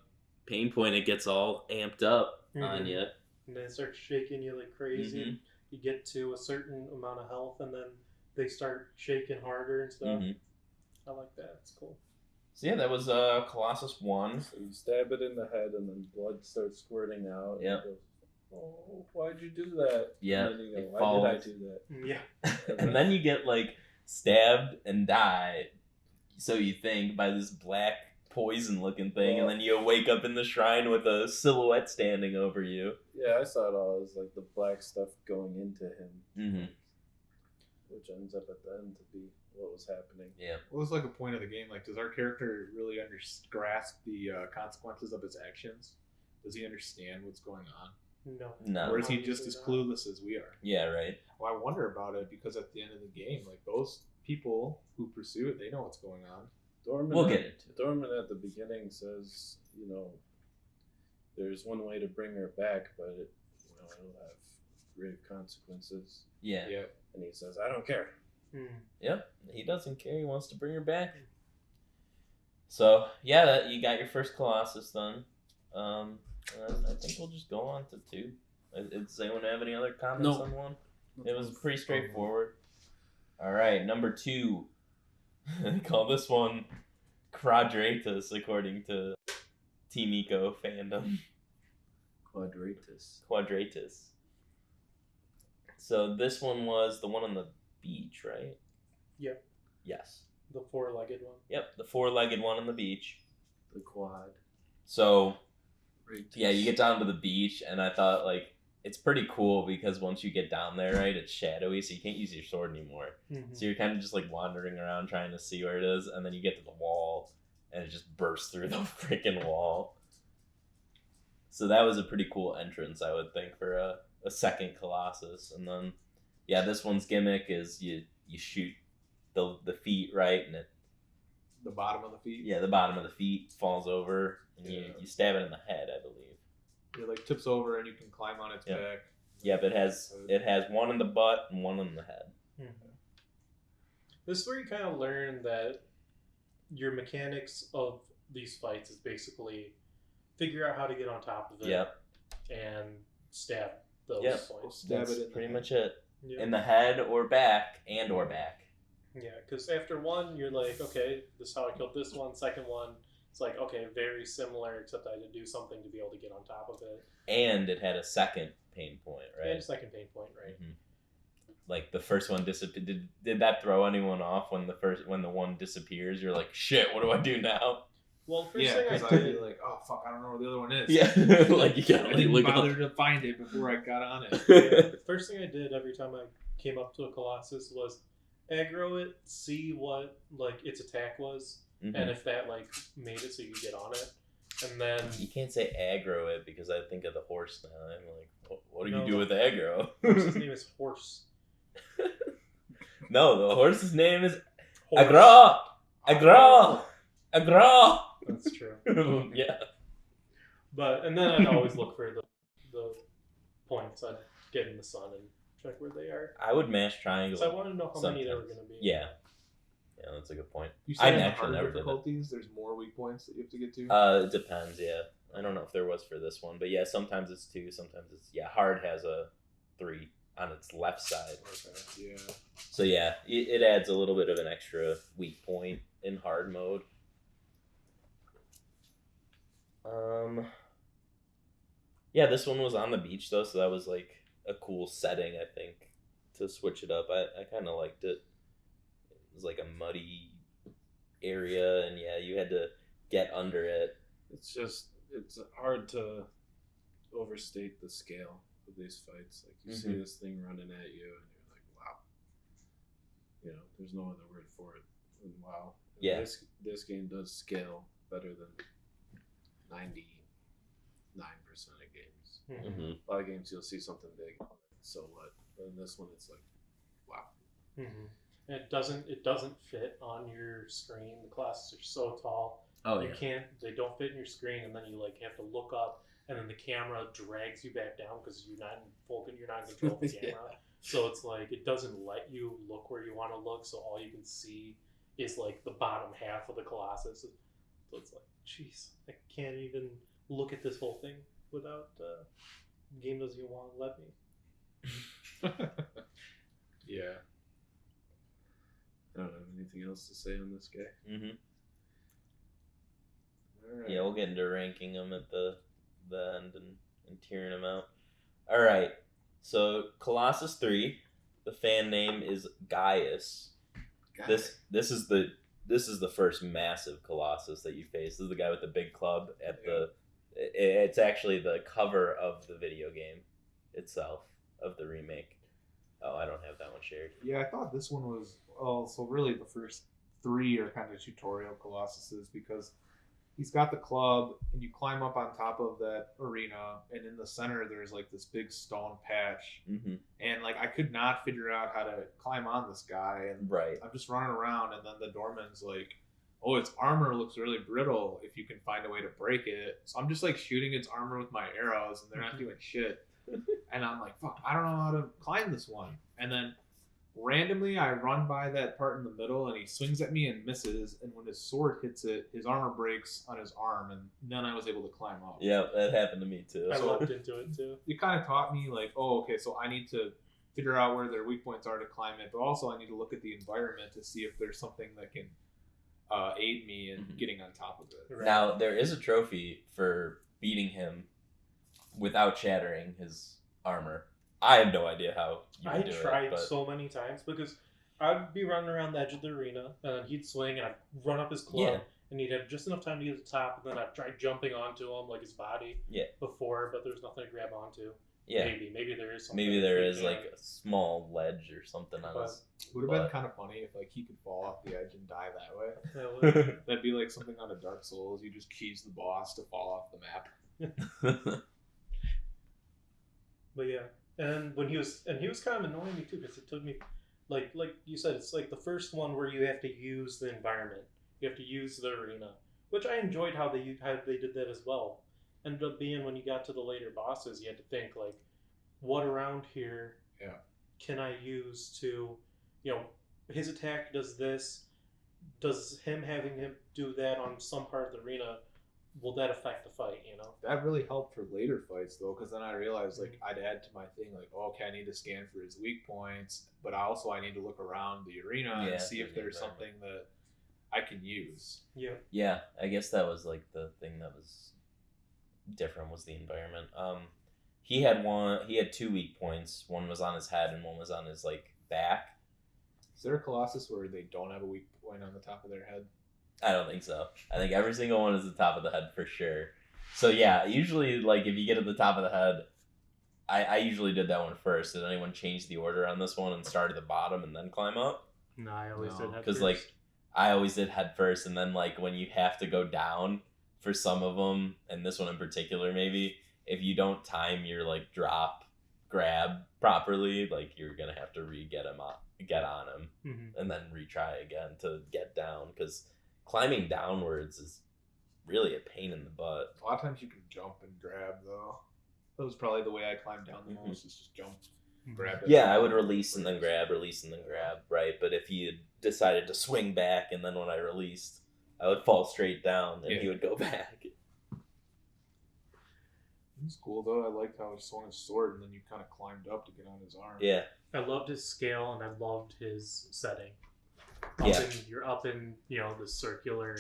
pain point, it gets all amped up on you. And they start shaking you like crazy. Mhm. You get to a certain amount of health, and then they start shaking harder and stuff. Mhm. I like that. It's cool. So yeah, that was Colossus 1. So you stab it in the head, and then blood starts squirting out. Yep. And it goes, oh, why'd you do that? Yeah, And then you go, it why did I falls. do that? Yeah. And then you get like stabbed and die, so you think, by this black poison looking thing, and then you wake up in the shrine with a silhouette standing over you. Yeah, I saw it all as like the black stuff going into him, Mm-hmm. which ends up at the end to be what was happening. Yeah. What was like a point of the game? Like, does our character really grasp the consequences of his actions? Does he understand what's going on? No. Or is he just as clueless as we are? Yeah, right. Well, I wonder about it because at the end of the game, like those people who pursue it, they know what's going on. We'll get into it. Dorman at the beginning says, there's one way to bring her back, but it'll have grave consequences. Yeah. Yeah. And he says, I don't care. Yep. He doesn't care. He wants to bring her back. So yeah, you got your first Colossus done. And I think we'll just go on to 2. Does anyone have any other comments Nope. on 1? It was pretty straightforward. All right, number 2. They call this one Quadratus, according to Team Eco fandom. Quadratus. So this one was the one on the beach, right? Yep. Yes. The 4-legged one. Yep, the 4-legged one on the beach. The quad. So Ratus. yeah, you get down to the beach, and I thought, like, it's pretty cool because once you get down there, right, it's shadowy, so you can't use your sword anymore. So you're kind of just like wandering around trying to see where it is, and then you get to the wall, and it just bursts through the freaking wall. So that was a pretty cool entrance, I would think, for a second Colossus. And then, yeah, this one's gimmick is you shoot the feet, right, and The bottom of the feet. the bottom of the feet falls over, and Yeah. you stab it in the head, I believe. It like tips over and you can climb on its Yep. back. Yep, it has one in the butt and one in the head. This is where you kind of learn that your mechanics of these fights is basically figure out how to get on top of it Yep. and stab those Yep. points. Stab That's it in the pretty head. much it. Yeah. In the head or back, or back. Yeah, because after one, you're like, okay, this is how I killed this one. Second one, it's like, okay, very similar, except I had to do something to be able to get on top of it. And it had a second pain point, right? And second pain point, right? Mhm. Like the first one disappeared. Did that throw anyone off when the one disappears? You're like, shit, what do I do now? Well, first Yeah, thing because I I'd did, be like, oh fuck, I don't know where the other one is. Yeah, like you gotta I like didn't look bother up. to find it before I got on it. the first thing I did every time I came up to a Colossus was aggro it, see what like its attack was, Mhm. and if that like made it so you could get on it, and then You can't say aggro it because I think of the horse now. I'm like, what do No, you do with aggro? horse's name is Horse. No, the horse's name is Horse. aggro. Aggro. Aggro. That's true. Yeah. But and then I'd always look for the points. I'd get in the sun and check where they are. I would mash triangle. So I want to know how many there were sometimes. going to be. Yeah. Yeah, that's a good point. You say I in the actually harder never did it. difficulties, there's more weak points that you have to get to? It depends, yeah. I don't know if there was for this one, but yeah, sometimes it's 2, sometimes it's hard has a 3 on its left side. Okay, yeah. So yeah, it adds a little bit of an extra weak point in hard mode. Yeah, this one was on the beach though, so that was like a cool setting, I think, to switch it up. I kind of liked it. It was like a muddy area, and yeah, you had to get under it. It's hard to overstate the scale of these fights. Like you see this thing running at you, and you're like, wow. You know, there's no other word for it than wow. And Yeah. This game does scale better than 99% of games. Mm-hmm. A lot of games you'll see something big, so what? But in this one, it's like, wow. Mm-hmm. It doesn't fit on your screen. The Colossus are so tall. Oh you can't. They don't fit in your screen, and then you like have to look up, and then the camera drags you back down because you're not in control of the camera. So it's like it doesn't let you look where you want to look. So all you can see is like the bottom half of the Colossus. So it's like, jeez, I can't even look at this whole thing without the game doesn't even want to let me. Yeah. I don't have anything else to say on this guy. Mm-hmm. All right. Yeah, we'll get into ranking them at the end and tearing them out. All right, so Colossus 3, the fan name is Gaius. This is the first massive Colossus that you face. This is the guy with the big club at the. It's actually the cover of the video game itself of the remake. Oh, I don't have that one shared. Yeah, I thought this one was so really the first 3 are kind of tutorial Colossuses because he's got the club and you climb up on top of that arena, and in the center there's like this big stone patch, and like I could not figure out how to climb on this guy, and Right. I'm just running around, and then the doorman's like, oh, its armor looks really brittle if you can find a way to break it. So I'm just like shooting its armor with my arrows, and they're not doing shit. And I'm like, fuck, I don't know how to climb this one. And then randomly I run by that part in the middle, and he swings at me and misses, and when his sword hits it, his armor breaks on his arm, and then I was able to climb up. Yeah, that happened to me too. I looked into it too. It kind of taught me like, oh, okay, so I need to figure out where their weak points are to climb it, but also I need to look at the environment to see if there's something that can aid me in getting on top of it. Right. Now, there is a trophy for beating him without shattering his armor. I have no idea how you would do it. I tried so many times because I'd be running around the edge of the arena, and then he'd swing, and I'd run up his club, and he'd have just enough time to get to the top, and then I'd try jumping onto him, like his body, before, but there's nothing to grab onto. Yeah. Maybe there is something. Maybe there is like a small ledge or something on his. Would have been kind of funny if like he could fall off the edge and die that way. That'd be like something out of Dark Souls. You just keys the boss to fall off the map. But yeah, and he was kind of annoying me too because it took me, like you said, it's like the first one where you have to use the environment, you have to use the arena, which I enjoyed how they did that as well. Ended up being when you got to the later bosses, you had to think like, what around here can I use to, his attack does this, does him having him do that on some part of the arena, will that affect the fight, That really helped for later fights though, because then I realized like I'd add to my thing like, oh, okay, I need to scan for his weak points, but I need to look around the arena and see if there's something that I can use. Yeah, I guess that was like the thing that was different was the environment. He had 2 weak points. One was on his head and one was on his like back. Is there a Colossus where they don't have a weak point on the top of their head? I don't think so. I think every single one is the top of the head for sure. So yeah, usually like if you get at the top of the head, I usually did that one first. Did anyone change the order on this one and start at the bottom and then climb up? No, I always did head first. Because like I always did head first, and then like when you have to go down for some of them, and this one in particular maybe, if you don't time your like grab properly, like you're gonna have to get on him and then retry again to get down, because climbing downwards is really a pain in the butt. A lot of times you can jump and grab though. That was probably the way I climbed down the most, is just jump. grab it. Yeah, I would release and then grab, right? But if he had decided to swing back and then when I released, I would fall straight down and he would go back. It's cool though. I liked how he swung his sword and then you kind of climbed up to get on his arm. Yeah. I loved his scale and I loved his setting. You're up in the circular.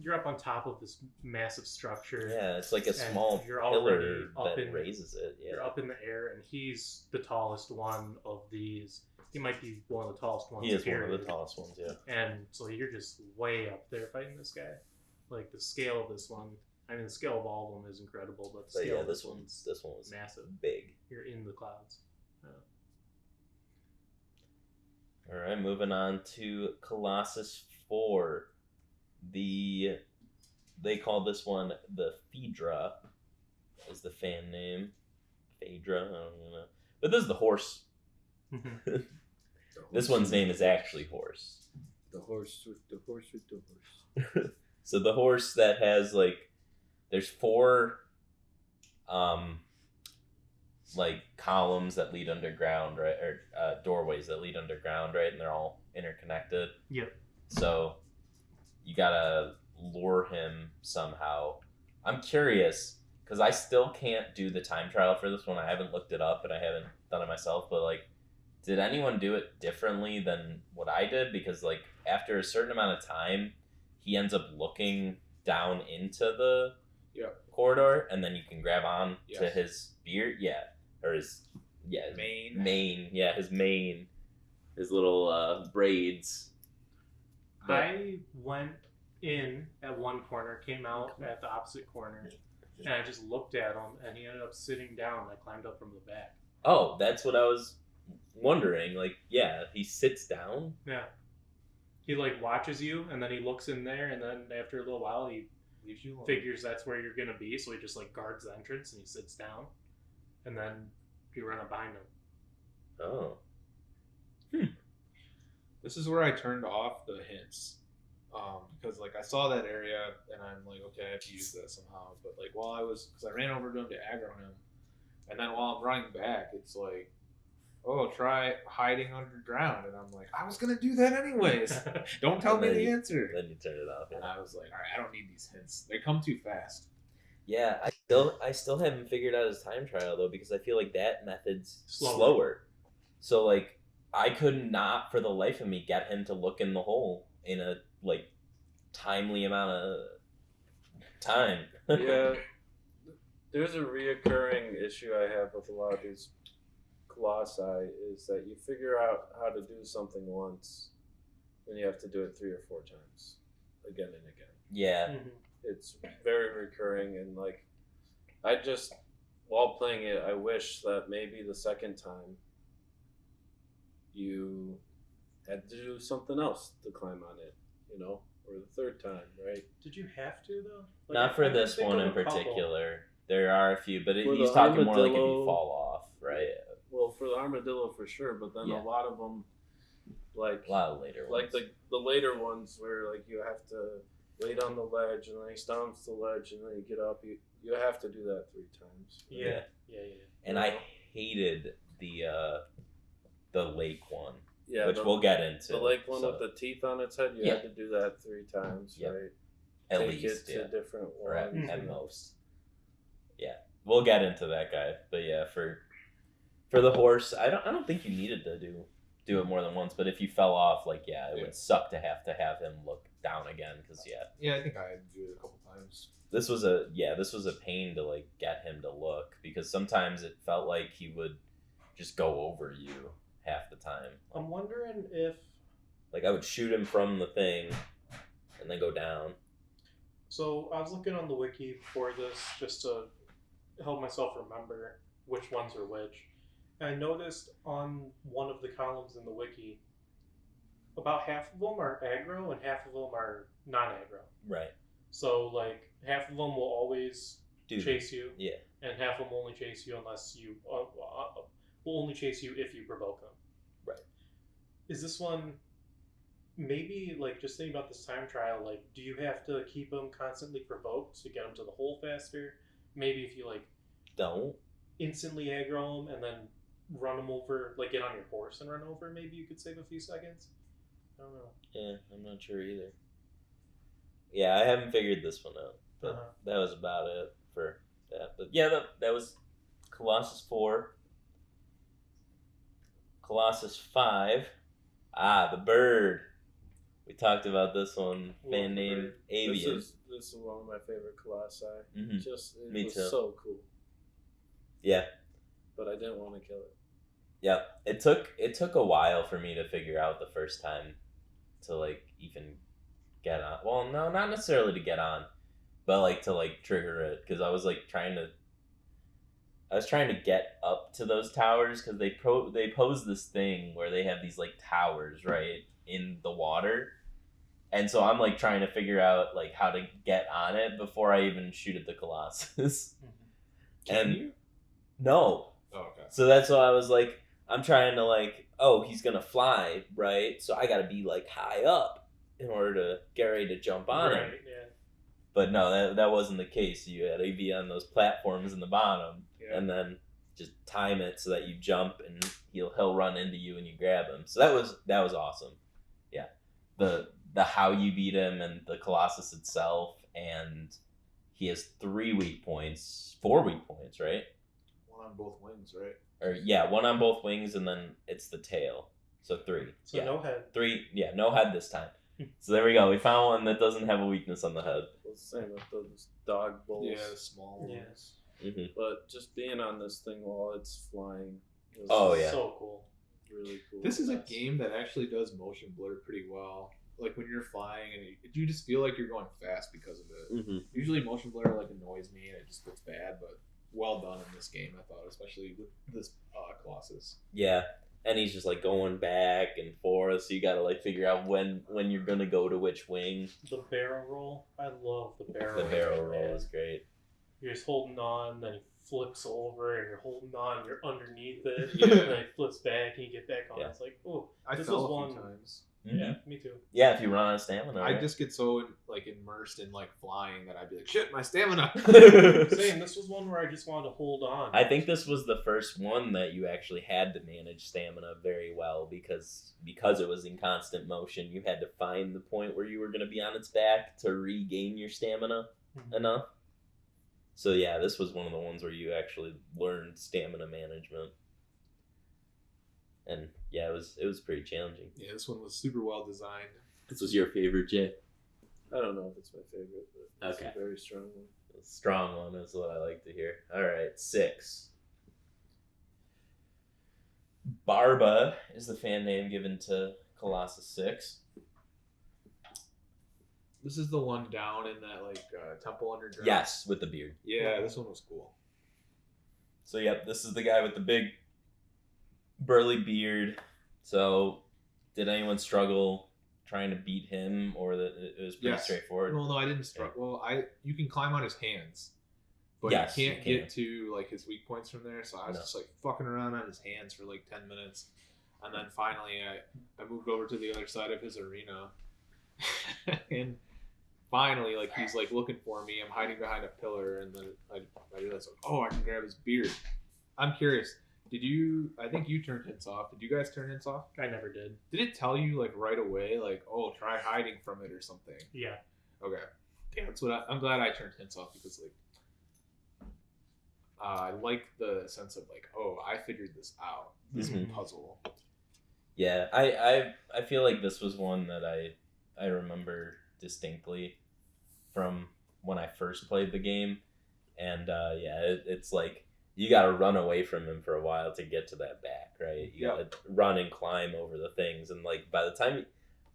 You're up on top of this massive structure. Yeah, it's like a small pillar that raises it. Yeah. You're up in the air, and he's the tallest one of these. He might be one of the tallest ones. He is one of the tallest ones, yeah. And so you're just way up there fighting this guy. Like the scale of this one. I mean, the scale of all of them is incredible, but the scale of this one was massive. Big. You're in the clouds. All right, moving on to Colossus 4. They call this one the Phaedra, is the fan name. Phaedra, I don't know. But this is the horse. This one's name is actually Horse. The horse with the horse with the horse. So the horse that has there's 4 columns that lead underground, right? Or doorways that lead underground, right? And they're all interconnected. Yep. So you gotta lure him somehow. I'm curious because I still can't do the time trial for this one. I haven't looked it up and I haven't done it myself. But did anyone do it differently than what I did? Because after a certain amount of time, he ends up looking down into the corridor, and then you can grab on to his beard, or his mane, his mane, his little braids. I went in at one corner, came out at the opposite corner, and I just looked at him, and he ended up sitting down. I climbed up from the back. Oh, that's what I was wondering. He sits down. Yeah. He watches you, and then he looks in there, and then after a little while, he figures that's where you're gonna be, so he just guards the entrance, and he sits down, and then you run up behind him. Oh. This is where I turned off the hints. Because I saw that area and I'm okay, I have to use that somehow. But because I ran over to him to aggro him, and then while I'm running back, it's try hiding underground, and I'm I was gonna do that anyways. Don't tell me the answer. Then you turn it off. Yeah. And I was all right, I don't need these hints. They come too fast. Yeah, I still haven't figured out his time trial though, because I feel that method's slower. So I could not for the life of me get him to look in the hole in a timely amount of time. Yeah, there's a reoccurring issue I have with a lot of these Colossi is that you figure out how to do something once, then you have to do it 3 or 4 times, again and again. Yeah. Mm-hmm. It's very recurring, and I just, while playing it, I wish that maybe the second time you had to do something else to climb on it, or the third time, right? Did you have to though? Not for this one in particular. There are a few, but he's talking more if you fall off, right? Well, for the armadillo for sure, but then a lot of them, a lot of later ones. the later ones where you have to wait on the ledge and then he stomps the ledge and then you get up. You have to do that 3 times. Right? Yeah. And I hated the lake one. Yeah, which we'll get into. The lake one with the teeth on its head, you had to do that 3 times, right? At Take least, it to different or at ones. most. Yeah, we'll get into that guy, but for the horse, I don't think you needed to do it more than once. But if you fell off, it would suck to have him look down again, because Yeah, I think I had to do it a couple times. This was a pain to get him to look, because sometimes it felt like he would just go over you half the time. I'm wondering if I would shoot him from the thing and then go down. So I was looking on the wiki for this just to help myself remember which ones are which. And I noticed on one of the columns in the wiki, about half of them are aggro and half of them are non-aggro. Right. So half of them will always chase you. Yeah. And half of them only chase you unless you will only chase you if you provoke them. Right. Is this one maybe just thinking about this time trial? Do you have to keep them constantly provoked to get them to the hole faster? Maybe if you don't instantly aggro them and then run them over, like get on your horse and run over, maybe you could save a few seconds. I don't know. Yeah, I'm not sure either. Yeah, I haven't figured this one out, but that was about it for that. But yeah, that was Colossus 4. Colossus 5. The bird. We talked about this one. Fan name Avian. This is one of my favorite Colossi. Mm-hmm. It was so cool. Yeah. But I didn't want to kill it. Yeah. It took a while for me to figure out the first time to like even get on. Well, no, not necessarily to get on, but like to like trigger it, because I was trying to get up to those towers, because they pose this thing where they have these like towers right in the water, and so I'm like trying to figure out like how to get on it before I even shoot at the Colossus. Can you? No. Oh, okay. So that's why I was like, I'm trying to like, oh, he's gonna fly, right? So I gotta be like high up in order to get ready to jump on him. Yeah. But no, that wasn't the case. You had to be on those platforms in the bottom, and then just time it so that you jump and he'll run into you and you grab him. So that was awesome. Yeah, the how you beat him and the Colossus itself, and he has 4 weak points, right? One on both wings, right? Or yeah, one on both wings, and then it's the tail. So 3. So no head. 3. Yeah, no head this time. So there we go. We found one that doesn't have a weakness on the head. Well, same with those dog bulls. Yeah, the small ones. Mm-hmm. But just being on this thing while it's flying was so cool. Really cool. This is a game that actually does motion blur pretty well. Like when you're flying and you just feel like you're going fast because of it. Mm-hmm. Usually motion blur like annoys me and it just looks bad, but well done in this game, I thought, especially with this Colossus. Yeah, and he's just like going back and forth, so you gotta like figure out when you're gonna go to which wing. The barrel roll, I love the barrel roll. The barrel roll is great. You're just holding on, then he flips over, and you're holding on, you're underneath it, Yeah. and then he flips back, and you get back on. Yeah. It's like, oh, I this fell was a few one times. Mm-hmm. Yeah, me too. Yeah, if you run out of stamina. I right? just get so like immersed in like flying that I'd be like, shit, my stamina. Same. This was one where I just wanted to hold on. I think this was the first one that you actually had to manage stamina very well, because it was in constant motion. You had to find the point where you were going to be on its back to regain your stamina enough. So yeah, this was one of the ones where you actually learned stamina management. And yeah, it was pretty challenging. Yeah, this one was super well designed. This was your favorite, Jay? I don't know if it's my favorite, but it's Okay. a very strong one. A strong one is what I like to hear. All right, 6. Barba is the fan name given to Colossus 6. This is the one down in that like temple underground. Yes, with the beard. Yeah, this one was cool. So yep, this is the guy with the big burly beard. So did anyone struggle trying to beat him, or that it was pretty straightforward? Well, no, I didn't struggle. Well, you can climb on his hands, but Yes, you can't you get to like his weak points from there. So I was just like fucking around on his hands for like 10 minutes, and then finally I moved over to the other side of his arena, and finally like he's like looking for me. I'm hiding behind a pillar, and then I realized, oh, I can grab his beard. I'm curious. I think you turned hints off. Did you guys turn hints off? I never did. Did it tell you like right away, like, oh, try hiding from it or something? Yeah. Okay. Yeah, that's what I'm glad I turned hints off, because like I like the sense of like, oh, I figured this out. This puzzle. Yeah, I feel like this was one that I remember distinctly from when I first played the game, and it's like you got to run away from him for a while to get to that back, right? You got to run and climb over the things, and like by the time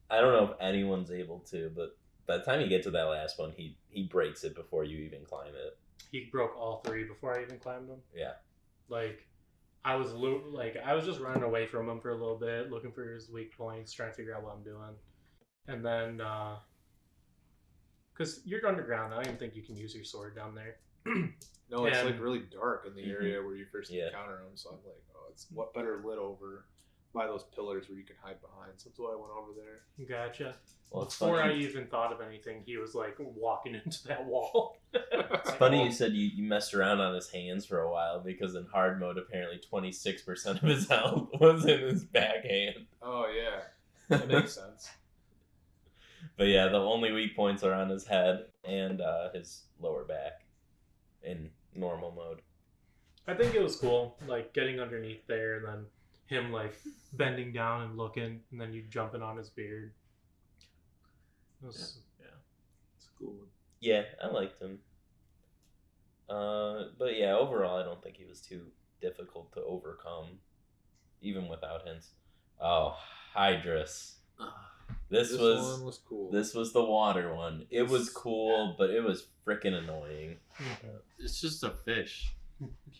I don't know if anyone's able to, but by the time you get to that last one, he breaks it before you even climb it. He broke all 3 before I even climbed them. Yeah. Like I was just running away from him for a little bit, looking for his weak points, trying to figure out what I'm doing, and then because you're underground, I don't even think you can use your sword down there. No, it's like really dark in the area where you first Yeah. encounter him. So I'm like, oh, it's what better lit over by those pillars where you can hide behind. So that's why I went over there. Gotcha. Well, it's Before funny. I even thought of anything, he was like walking into that wall. It's funny you said you messed around on his hands for a while because in hard mode, apparently 26% of his health was in his backhand. Oh, yeah. That makes sense. But yeah, the only weak points are on his head and his lower back in normal mode. I think it was cool, like getting underneath there and then him like bending down and looking, and then you jumping on his beard. It was, It's a cool one. Yeah, I liked him. But yeah, overall, I don't think he was too difficult to overcome, even without hints. Oh, Hydrus. This one was cool. This was the water one. It was cool, but it was freaking annoying. It's just a fish.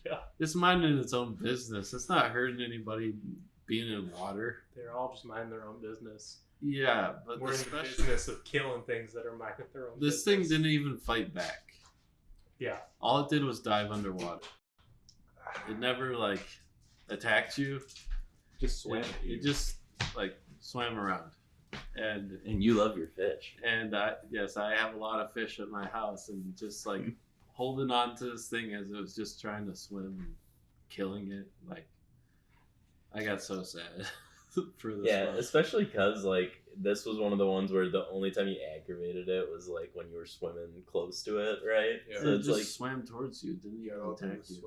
Yeah, It's minding its own business. It's not hurting anybody being in water. they're all just minding their own business. Yeah, but We're in the business of killing things that are minding their own this business. thing didn't even fight back. Yeah. All it did was dive underwater. It never like attacked you. Just swam. It just like swam around. And you love your fish. I have a lot of fish at my house, and just like holding on to this thing as it was just trying to swim and killing it. Like, I got so sad for this Yeah, one. especially because like this was one of the ones where the only time you aggravated it was like when you were swimming close to it, right? Yeah. So It it's just like swam towards you, didn't even attack you.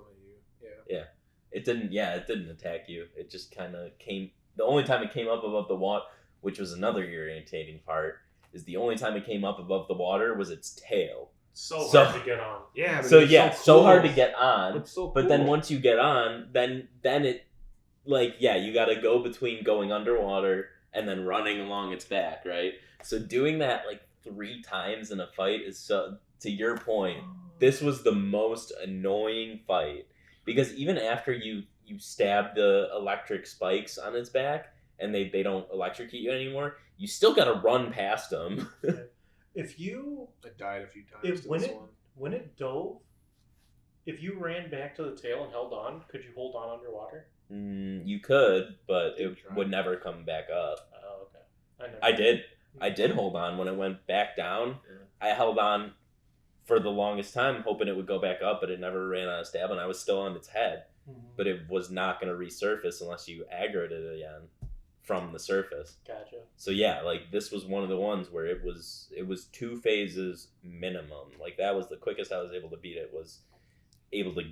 Yeah. it didn't attack you. It just kind of came. The only time it came up above the water, which was another irritating part, is the only time it came up above the water was its tail. So So- hard to get on. Yeah. But So it's yeah, so so cool. hard to get on. It's so But then cool. once you get on, then it, like, yeah, you got to go between going underwater and then running along its back, right? So doing that like 3 times in a fight is so. To your point, this was the most annoying fight because even after you stab the electric spikes on its back and they don't electrocute you anymore, you still got to run past them. If you I died a few times. If to when this it one. when it dove, if you ran back to the tail and held on, could you hold on underwater? You could, but Did it try. would never come back up. Oh, okay. I did hold on when it went back down. Yeah. I held on for the longest time, hoping it would go back up, but it never ran on a stab, and I was still on its head. Mhm. But it was not going to resurface unless you aggroed it again from the surface. Gotcha. So yeah, like this was one of the ones where it was 2 phases minimum. Like that was the quickest I was able to beat it. Was able to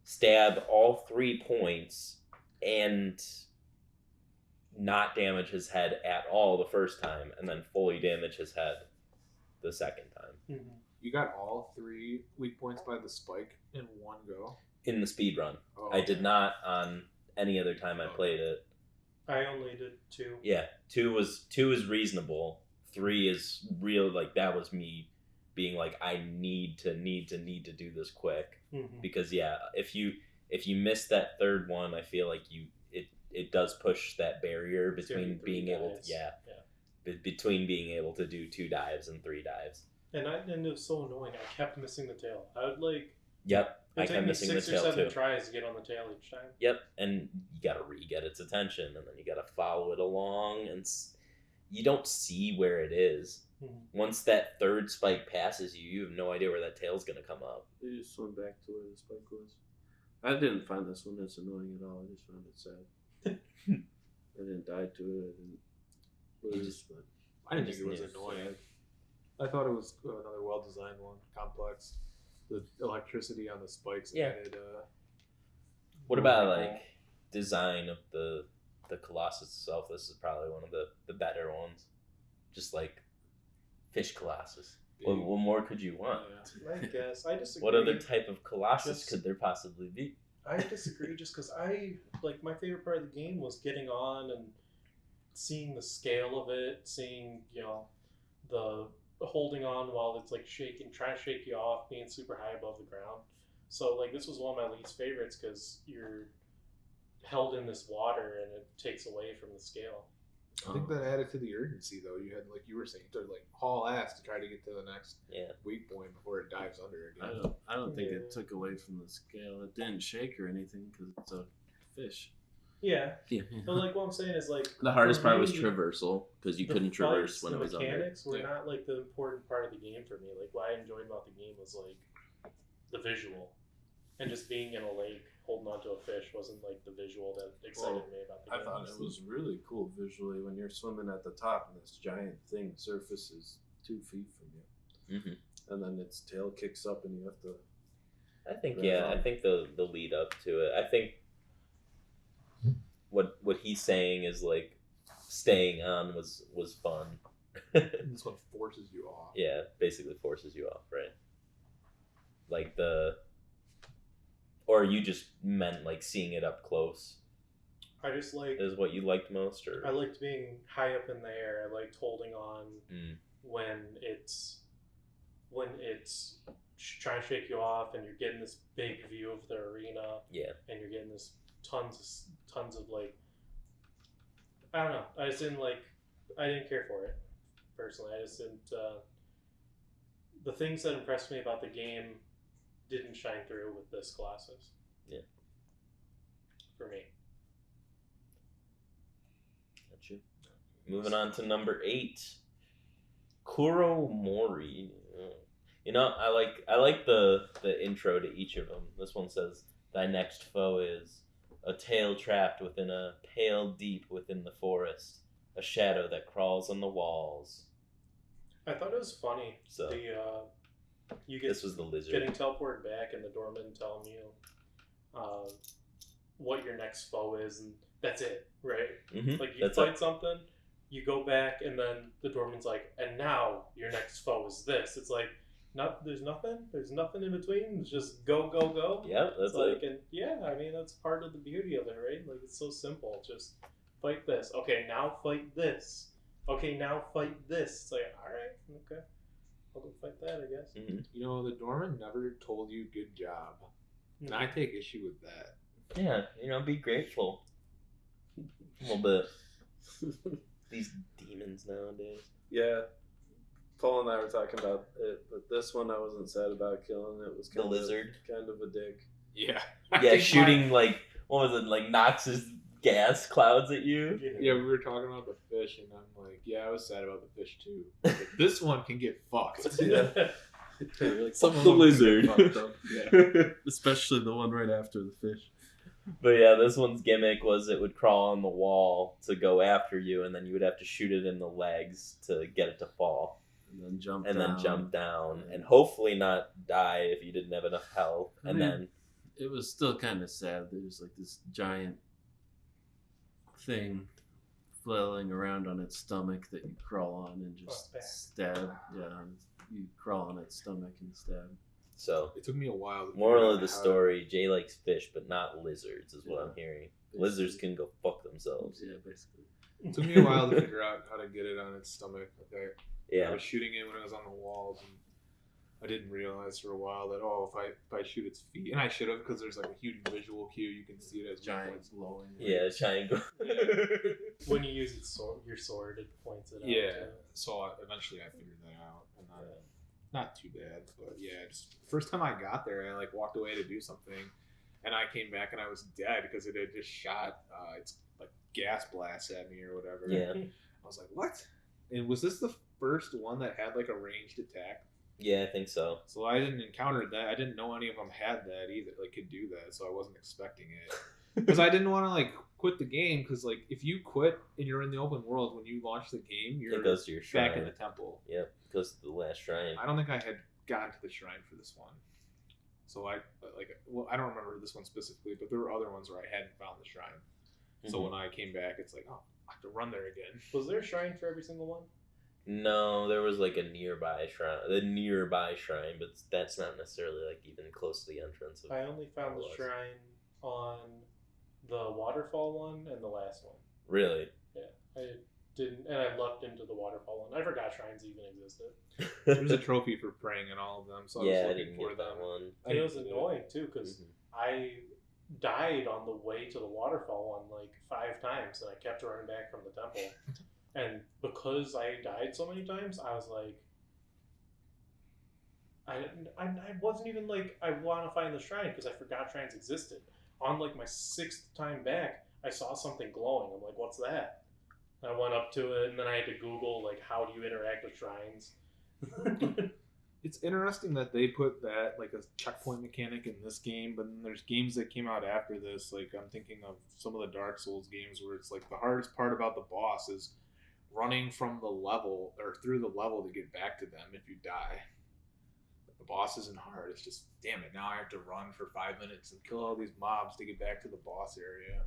stab all 3 points and not damage his head at all the first time, and then fully damage his head the second time. Mm-hmm. You got all 3 weak points by the spike in one go. In the speed run. Oh, I did not on any other time I played it. I only did 2. Yeah, 2 is reasonable. 3 is real. Like that was me being like, I need to do this quick Mm-hmm. because yeah, if you miss that third one, I feel like it does push that barrier It's gonna between be 3 being able to dives. between being able to do 2 dives and 3 dives. And it was so annoying. I kept missing the tail. I would like. Yep, I It took kept me missing the 6 or tail 7 too. tries to get on the tail each time. Yep, and you gotta get its attention, and then you gotta follow it along, and you don't see where it is. Mm-hmm. Once that third spike passes you, you have no idea where that tail's gonna come up. They just swim back to where the spike was. I didn't find this one as annoying at all. I just found it sad. I didn't die to it. I didn't lose, but I didn't think Just it was needs annoying. I thought it was another well-designed one, complex. The electricity on the spikes Yeah. added. What about like design of the Colossus itself? This is probably one of the better ones. Just like fish Colossus. What more could you want? Yeah. I guess I disagree. What other type of Colossus Just- could there possibly be? I disagree just because my favorite part of the game was getting on and seeing the scale of it, seeing, the holding on while it's like shaking, trying to shake you off, being super high above the ground. So like this was one of my least favorites because you're held in this water and it takes away from the scale. I think that added to the urgency, though. You had, like you were saying, to like haul ass to try to get to the next Yeah. weak point before it dives under again. I don't think it Yeah. took away from the scale. It didn't shake or anything because it's a fish. Yeah, Yeah. but like what I'm saying is like The hardest for part was me, traversal because you the couldn't traverse fights, when the it was under. mechanics were Yeah. not like the important part of the game for me. Like what I enjoyed about the game was like the visual, and just being in a lake holding onto a fish wasn't like the visual that excited me about the I game. thought it was really cool visually when you're swimming at the top and this giant thing surfaces 2 feet from you, and then its tail kicks up and you have to. I think I think the lead up to it. I think what he's saying is like staying on was fun. This one forces you off. Yeah, basically forces you off, right? Like or you just meant like seeing it up close. I just like is what you liked most, or I liked being high up in the air. I liked holding on when it's trying to shake you off, and you're getting this big view of the arena. Yeah, and you're getting this tons of like, I don't know. I just didn't like. I didn't care for it personally. I just didn't. The things that impressed me about the game didn't shine through with this Colossus. Yeah. For me. Got you. Moving on to number 8, Kuro Mori. You know, I like the intro to each of them. This one says, "Thy next foe is a tail trapped within a pale deep within the forest, a shadow that crawls on the walls." I thought it was funny. So you get this was the lizard getting teleported back, and the doorman telling you what your next foe is, and that's it, right? Like you fight something, you go back, and then the doorman's like, "And now your next foe is this." It's like, there's nothing in between. It's just go. Yeah, that's like, and yeah, I mean that's part of the beauty of it, right? Like it's so simple. Just fight this. Okay, now fight this. Okay, now fight this. It's like, all right, okay, I'll go fight that, I guess. You know, the doorman never told you good job, and I take issue with that. Yeah, you know, be grateful a little bit. These demons nowadays. Yeah. Paul and I were talking about it, but this one I wasn't sad about killing. It was the lizard, kind of a dick. Yeah. Yeah, shooting like what was it? Like knocks gas clouds at you. Yeah, we were talking about the fish, and I'm like, yeah, I was sad about the fish too. But this one can get fucked. Yeah. Like, some of the them lizard. get fucked up. Yeah. Especially the one right after the fish. But yeah, this one's gimmick was it would crawl on the wall to go after you, and then you would have to shoot it in the legs to get it to fall. And then jump down, and hopefully not die if you didn't have enough health. Then it was still kind of sad. There's like this giant thing flailing around on its stomach that you crawl on and just stab. Yeah, you crawl on its stomach and stab. So it took me a while. Moral of the story: Jay likes fish, but not lizards, is what I'm hearing. Basically. Lizards can go fuck themselves. Yeah, basically. It took me a while to figure out how to get it on its stomach. Okay. Yeah. I was shooting it when it was on the walls, and I didn't realize for a while that if I shoot its feet, and I should have, because there's like a huge visual cue, you can see it as giant glowing. Yeah, giant. When you use your sword, it points it out. Yeah. So eventually I figured that out, and not too bad, but yeah, just first time I got there, I like walked away to do something, and I came back and I was dead because it had just shot its like gas blasts at me or whatever. Yeah. I was like, what? And was this the first one that had like a ranged attack? Yeah, I think so. So I didn't encounter that. I didn't know any of them had that either, like could do that. So I wasn't expecting it because I didn't want to like quit the game, because like if you quit and you're in the open world when you launch the game, you're it goes to your shrine. back in the temple. Yep, it goes to the last shrine. I don't think I had gotten to the shrine for this one. So I don't remember this one specifically, but there were other ones where I hadn't found the shrine. So when I came back, it's like, oh, I have to run there again. Was there a shrine for every single one? No, there was like a nearby shrine, but that's not necessarily like even close to the entrance. I only found the shrine on the waterfall one and the last one. Really? Yeah, I didn't, and I leapt into the waterfall one. I forgot shrines even existed. There's a trophy for praying in all of them, so I was looking for that one. And it was annoying too, because I died on the way to the waterfall one like 5 times, and I kept running back from the temple. And because I died so many times, I was like, I wasn't even like, I want to find the shrine because I forgot shrines existed. On like my 6th time back, I saw something glowing. I'm like, what's that? I went up to it, and then I had to Google like, how do you interact with shrines? It's interesting that they put that like a checkpoint mechanic in this game, but then there's games that came out after this. Like I'm thinking of some of the Dark Souls games where it's like the hardest part about the boss is running from the level or through the level to get back to them if you die. But the boss isn't hard. It's just damn it. Now I have to run for 5 minutes and kill all these mobs to get back to the boss area.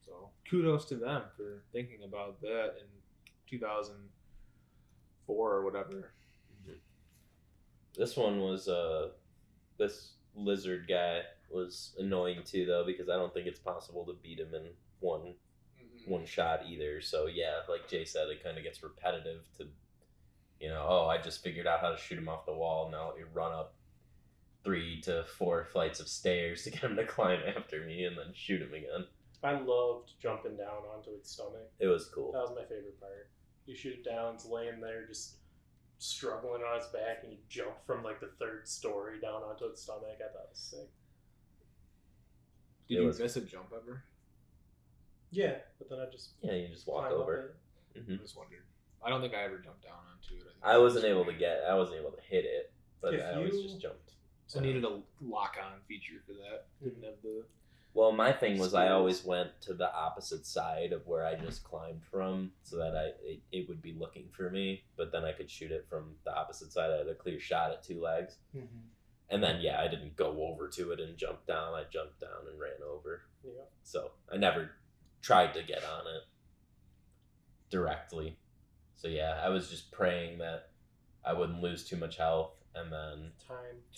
So kudos to them for thinking about that in 2004 or whatever. This one was this lizard guy was annoying too though, because I don't think it's possible to beat him in one shot either. So yeah, like Jay said, it kind of gets repetitive to, I just figured out how to shoot him off the wall. Now let me run up 3 to 4 flights of stairs to get him to climb after me and then shoot him again. I loved jumping down onto its stomach. It was cool. That was my favorite part. You shoot it down, it's laying there just struggling on its back, and you jump from like the 3rd story down onto its stomach. I thought it was sick. Did you miss a jump ever? Yeah, but then I just you just walk climb up over. it. I just wondered. I don't think I ever jumped down onto it. I wasn't able to hit it, but If I always you- just jumped. So I needed a lock-on feature for that. Didn't have the. Well, my thing was I always went to the opposite side of where I just climbed from, so that it would be looking for me. But then I could shoot it from the opposite side. I had a clear shot at 2 legs, and then I didn't go over to it and jump down. I jumped down and ran over. Yeah. So I never tried to get on it directly. So yeah, I was just praying that I wouldn't lose too much health. And then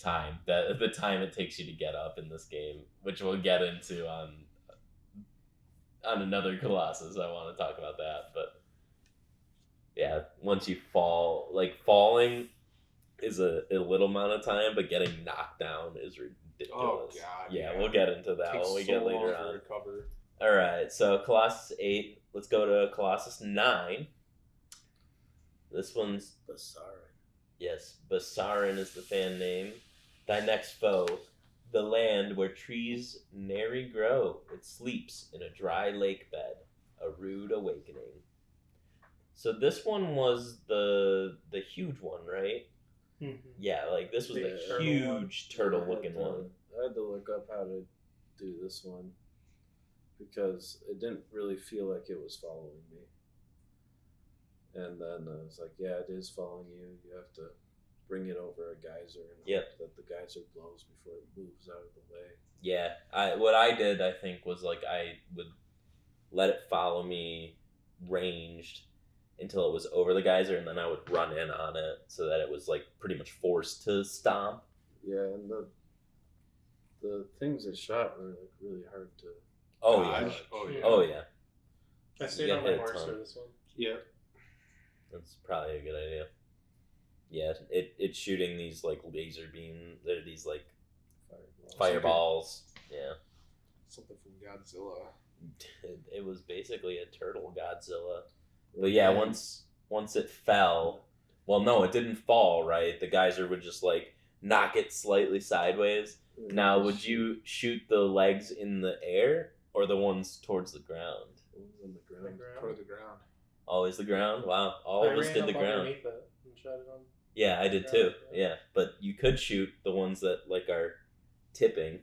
time, the time it takes you to get up in this game, which we'll get into on another Colossus. I want to talk about that, but yeah, once you fall, like falling is a little amount of time, but getting knocked down is ridiculous. Oh god. Yeah, we'll get into that when we get later on. Recover. All right, so Colossus 8. Let's go to Colossus 9. This one's Basarin. Yes, Basarin is the fan name. Thy next foe, the land where trees nary grow. It sleeps in a dry lake bed, a rude awakening. So this one was the huge one, right? Yeah, like this was the huge turtle-looking one. I had to look up how to do this one because it didn't really feel like it was following me. And then I was like, yeah, it is following you. You have to bring it over a geyser and hope that the geyser blows before it moves out of the way. Yeah, what I did, I think, was like I would let it follow me ranged until it was over the geyser, and then I would run in on it so that it was like pretty much forced to stomp. Yeah, and the things it shot were like really hard to. Oh Dodge. yeah. Oh yeah. I stayed You on get my hit a horse ton. for this one. Yeah. That's probably a good idea. Yeah, it's shooting these like laser beam. They're these like fireballs. Yeah. Something from Godzilla. It was basically a turtle Godzilla. But yeah, once it fell, well, no, it didn't fall. Right, the geyser would just like knock it slightly sideways. Now, would you shoot the legs in the air or the ones towards the ground? On the ground. Toward the ground. Always the ground. Wow, all of us did the ground. Underneath it and shot it on. Yeah, I did too. Yeah, but you could shoot the ones that like are tipping,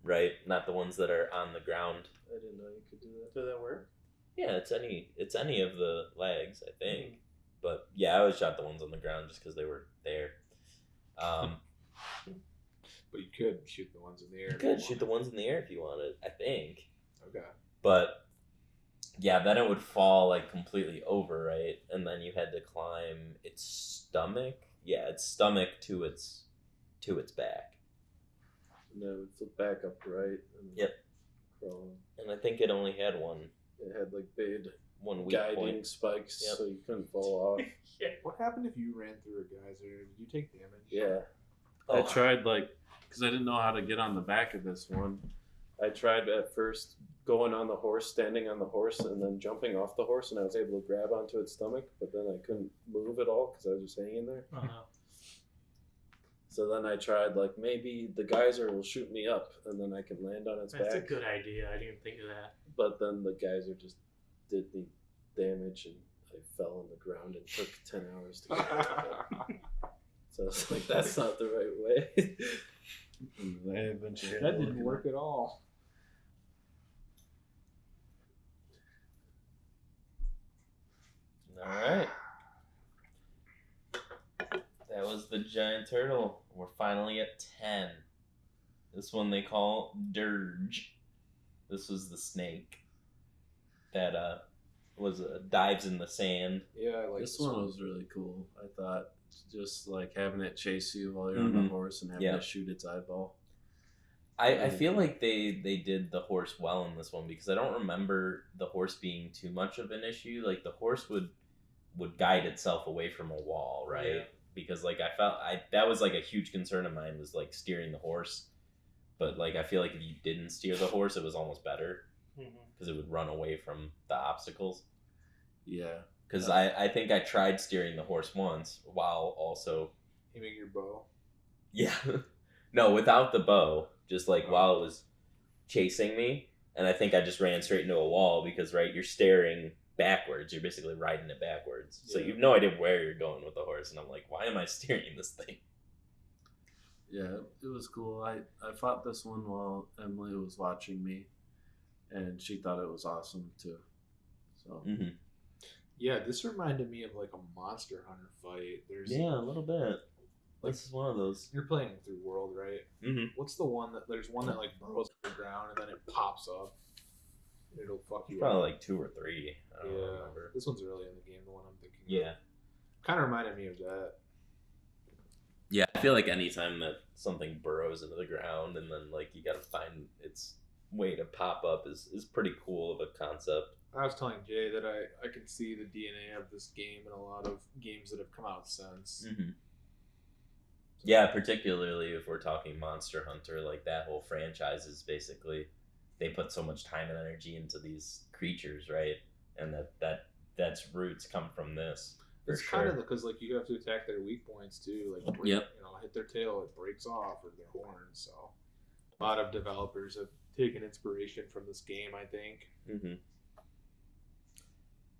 right? Not the ones that are on the ground. I didn't know you could do that. Did that work? Yeah, it's any of the legs, I think. But yeah, I always shot the ones on the ground just because they were there. But you could shoot the ones in the air. You could shoot the ones in the air if you wanted, I think. Okay. But yeah, then it would fall like completely over, right? And then you had to climb its stomach. Yeah, its stomach to its back. And then it would flip back upright. And Yep. Crawl. And I think it only had one It had like big weak guiding point. spikes, Yep. so you couldn't fall off. Yeah. What happened if you ran through a geyser? Did you take damage? Yeah. Oh. I tried because I didn't know how to get on the back of this one. I tried at first going on the horse, standing on the horse, and then jumping off the horse, and I was able to grab onto its stomach, but then I couldn't move at all because I was just hanging there. So then I tried maybe the geyser will shoot me up, and then I can land on its That's back. a good idea. I didn't think of that. But then the geyser just did me damage, and I fell on the ground and took 10 hours to get out of it. So I was like, that's not the right way. And then I eventually had to That didn't look work at all. All right. That was the giant turtle. We're finally at 10. This one they call Dirge. This was the snake that dives in the sand. Yeah, I like This one was really cool. I thought just like having it chase you while you're on Mhm. the horse and having Yeah. it shoot its eyeball. I feel like they did the horse well in this one because I don't remember the horse being too much of an issue. Like the horse would guide itself away from a wall, right? Yeah. Because like I felt that was like a huge concern of mine was like steering the horse. But like I feel like if you didn't steer the horse, it was almost better because it would run away from the obstacles. Yeah. Because I think I tried steering the horse once while also aiming your bow. yeah no without the bow, just like while it was chasing me, and I think I just ran straight into a wall because right you're staring backwards, you're basically riding it backwards, so Yeah. you have no idea where you're going with the horse, and I'm like, why am I steering this thing? Yeah, it was cool. I fought this one while Emily was watching me, and she thought it was awesome too. So Mm-hmm. Yeah, this reminded me of like a Monster Hunter fight. There's Yeah, a little bit. This is one of those. You're playing through World, right? Mm-hmm. What's the one that there's one that like burrows to the ground and then it pops up. And it'll fuck you Probably up. like 2 or 3. I don't remember. This one's early in the game, the one I'm thinking. Yeah. Kind of reminded me of that. Yeah, I feel like anytime that something burrows into the ground and then like you gotta find its way to pop up is pretty cool of a concept. I was telling Jay that I can see the DNA of this game in a lot of games that have come out since. Mm-hmm. Yeah, particularly if we're talking Monster Hunter, like that whole franchise is basically they put so much time and energy into these creatures, right? And that's roots come from this. It's kind of because like you have to attack their weak points too. Like Yep. Hit their tail, it breaks off, or their horns. So a lot of developers have taken inspiration from this game, I think. Mm-hmm.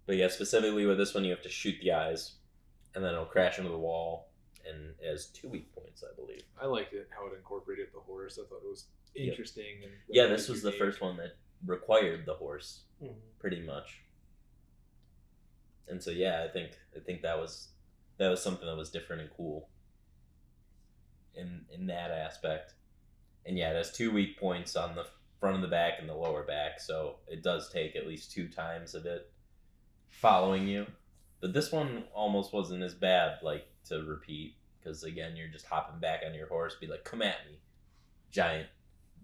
But yeah, specifically with this one, you have to shoot the eyes, and then it'll crash into the wall, and it has 2 weak points, I believe. I liked it how it incorporated the horse. I thought it was interesting. Yep. And Yeah, this was the first one that required the horse, pretty much. And so yeah, I think that was something that was different and cool in that aspect. And yeah, it has 2 weak points on the front of the back and the lower back, so it does take at least 2 times of it following you. But this one almost wasn't as bad, like, to repeat, because again, you're just hopping back on your horse, be like, come at me, giant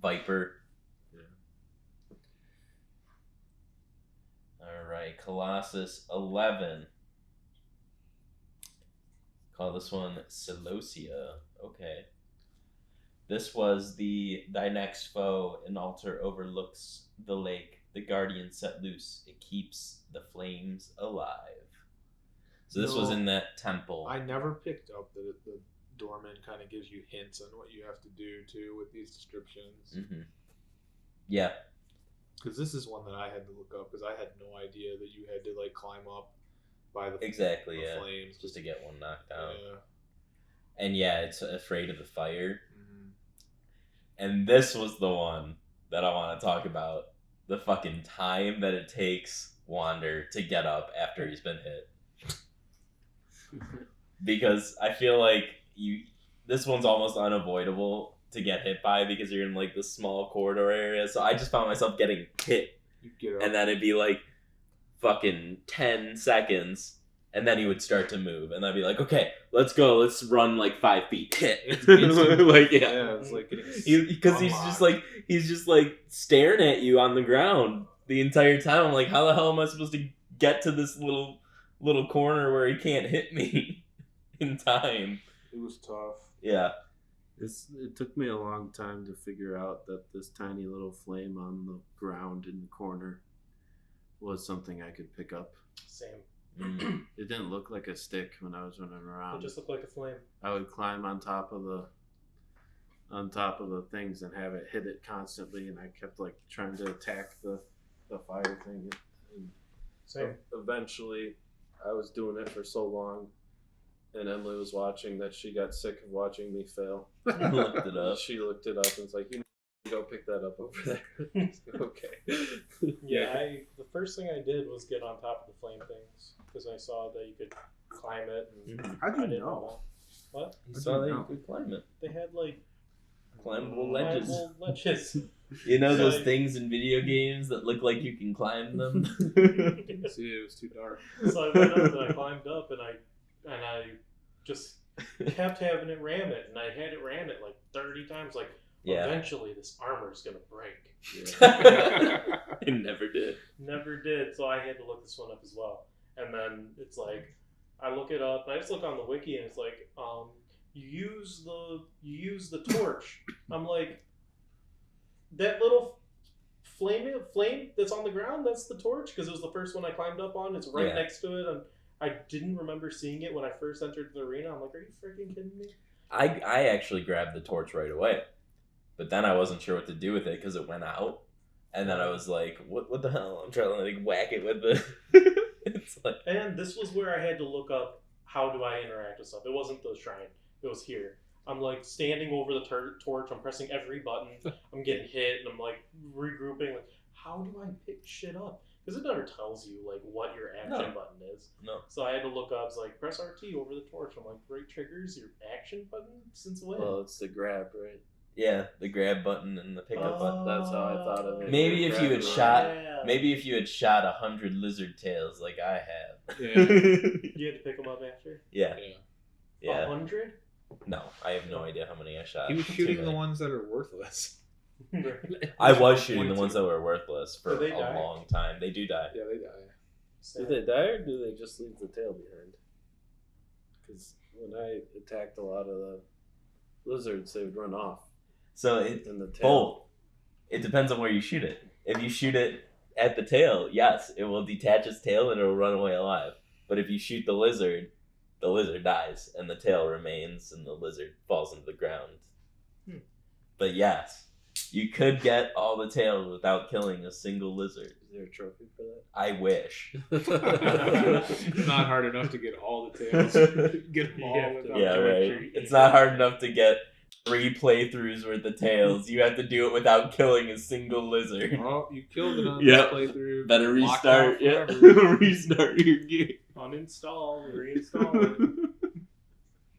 viper. yeah. All right, Colossus 11. Call this one Celosia. Okay. This was thy next foe, an altar overlooks the lake. The guardian set loose, it keeps the flames alive. So this was in that temple. I never picked up that the doorman kind of gives you hints on what you have to do too with these descriptions. Mm-hmm. Yeah. Because this is one that I had to look up because I had no idea that you had to like climb up by the flames just to get one knocked down. Yeah. And yeah, it's afraid of the fire. Mm-hmm. And this was the one that I want to talk about. The fucking time that it takes Wander to get up after he's been hit. Because I feel like this one's almost unavoidable to get hit by because you're in like this small corridor area. So I just found myself getting hit. You get up. And then it'd be like fucking 10 seconds. And then he would start to move, and I'd be like, "Okay, let's go. Let's run like 5 feet." It's like yeah, it's like getting because he's just like staring at you on the ground the entire time. I'm like, how the hell am I supposed to get to this little corner where he can't hit me in time? It was tough. Yeah, It took me a long time to figure out that this tiny little flame on the ground in the corner was something I could pick up. Same. It didn't look like a stick when I was running around. It just looked like a flame. I would climb on top of the things and have it hit it constantly, and I kept like trying to attack the fire thing. And Same. eventually, I was doing it for so long and Emily was watching that she got sick of watching me fail. Looked it up. She looked it up and was like, you go pick that up over there. Okay. Yeah, the first thing I did was get on top of the flame things because I saw that you could climb it. And How'd I you didn't know? What? You saw that you could climb it. They had like Climbable ledges. climbable ledges. You know those Like- things in video games that look like you can climb them? See, it was too dark. So I went up and I climbed up and I just kept having it ram it, and I had it ram it like 30 times. Like Yeah. eventually this armor's gonna break. It never did. Never did, so I had to look this one up as well. And then it's like I look it up, and I just look on the wiki, and it's like, you use the torch. I'm like, that little flame that's on the ground, that's the torch, because it was the first one I climbed up on. It's right Yeah. next to it, and I didn't remember seeing it when I first entered the arena. I'm like, are you freaking kidding me? I actually grabbed the torch right away, but then I wasn't sure what to do with it because it went out, and then I was like, "What the hell?" I'm trying to like whack it with the. It's like And this was where I had to look up how do I interact with stuff. It wasn't the shrine. It was here. I'm like standing over the torch. I'm pressing every button. I'm getting hit, and I'm like regrouping. Like, how do I pick shit up? Because it never tells you like what your action No. button is. no. So I had to look up. It's like press RT over the torch. I'm like, right triggers your action button since when? Well, it's the grab, right? Yeah, the grab button and the pickup button. That's how I thought of it. Maybe if you had Grab shot- Yeah. Maybe if you had shot 100 lizard tails like I have. Yeah. You had to pick them up after. Yeah. Yeah. 100. No, I have no idea how many I shot. He was Too shooting the many. ones that are worthless. I was shooting the ones that were worthless for Do they a die? long time. They do die. Yeah, they die. Do they die or do they just leave the tail behind? Because when I attacked a lot of the lizards, they would run off. So it And the tail. both. It depends on where you shoot it. If you shoot it at the tail, yes, it will detach its tail and it will run away alive. But if you shoot the lizard dies and the tail remains and the lizard falls into the ground. But yes, you could get all the tails without killing a single lizard. Is there a trophy for I wish. that? Not hard enough to get all the tails. Get them all Yeah, without Yeah, torture. right. It's not hard enough to get 3 playthroughs worth of tails. You have to do it without killing a single lizard. Oh, you killed it on Yep. this playthrough. Better Locked restart. off Yeah, forever. restart your game. Uninstall, reinstall.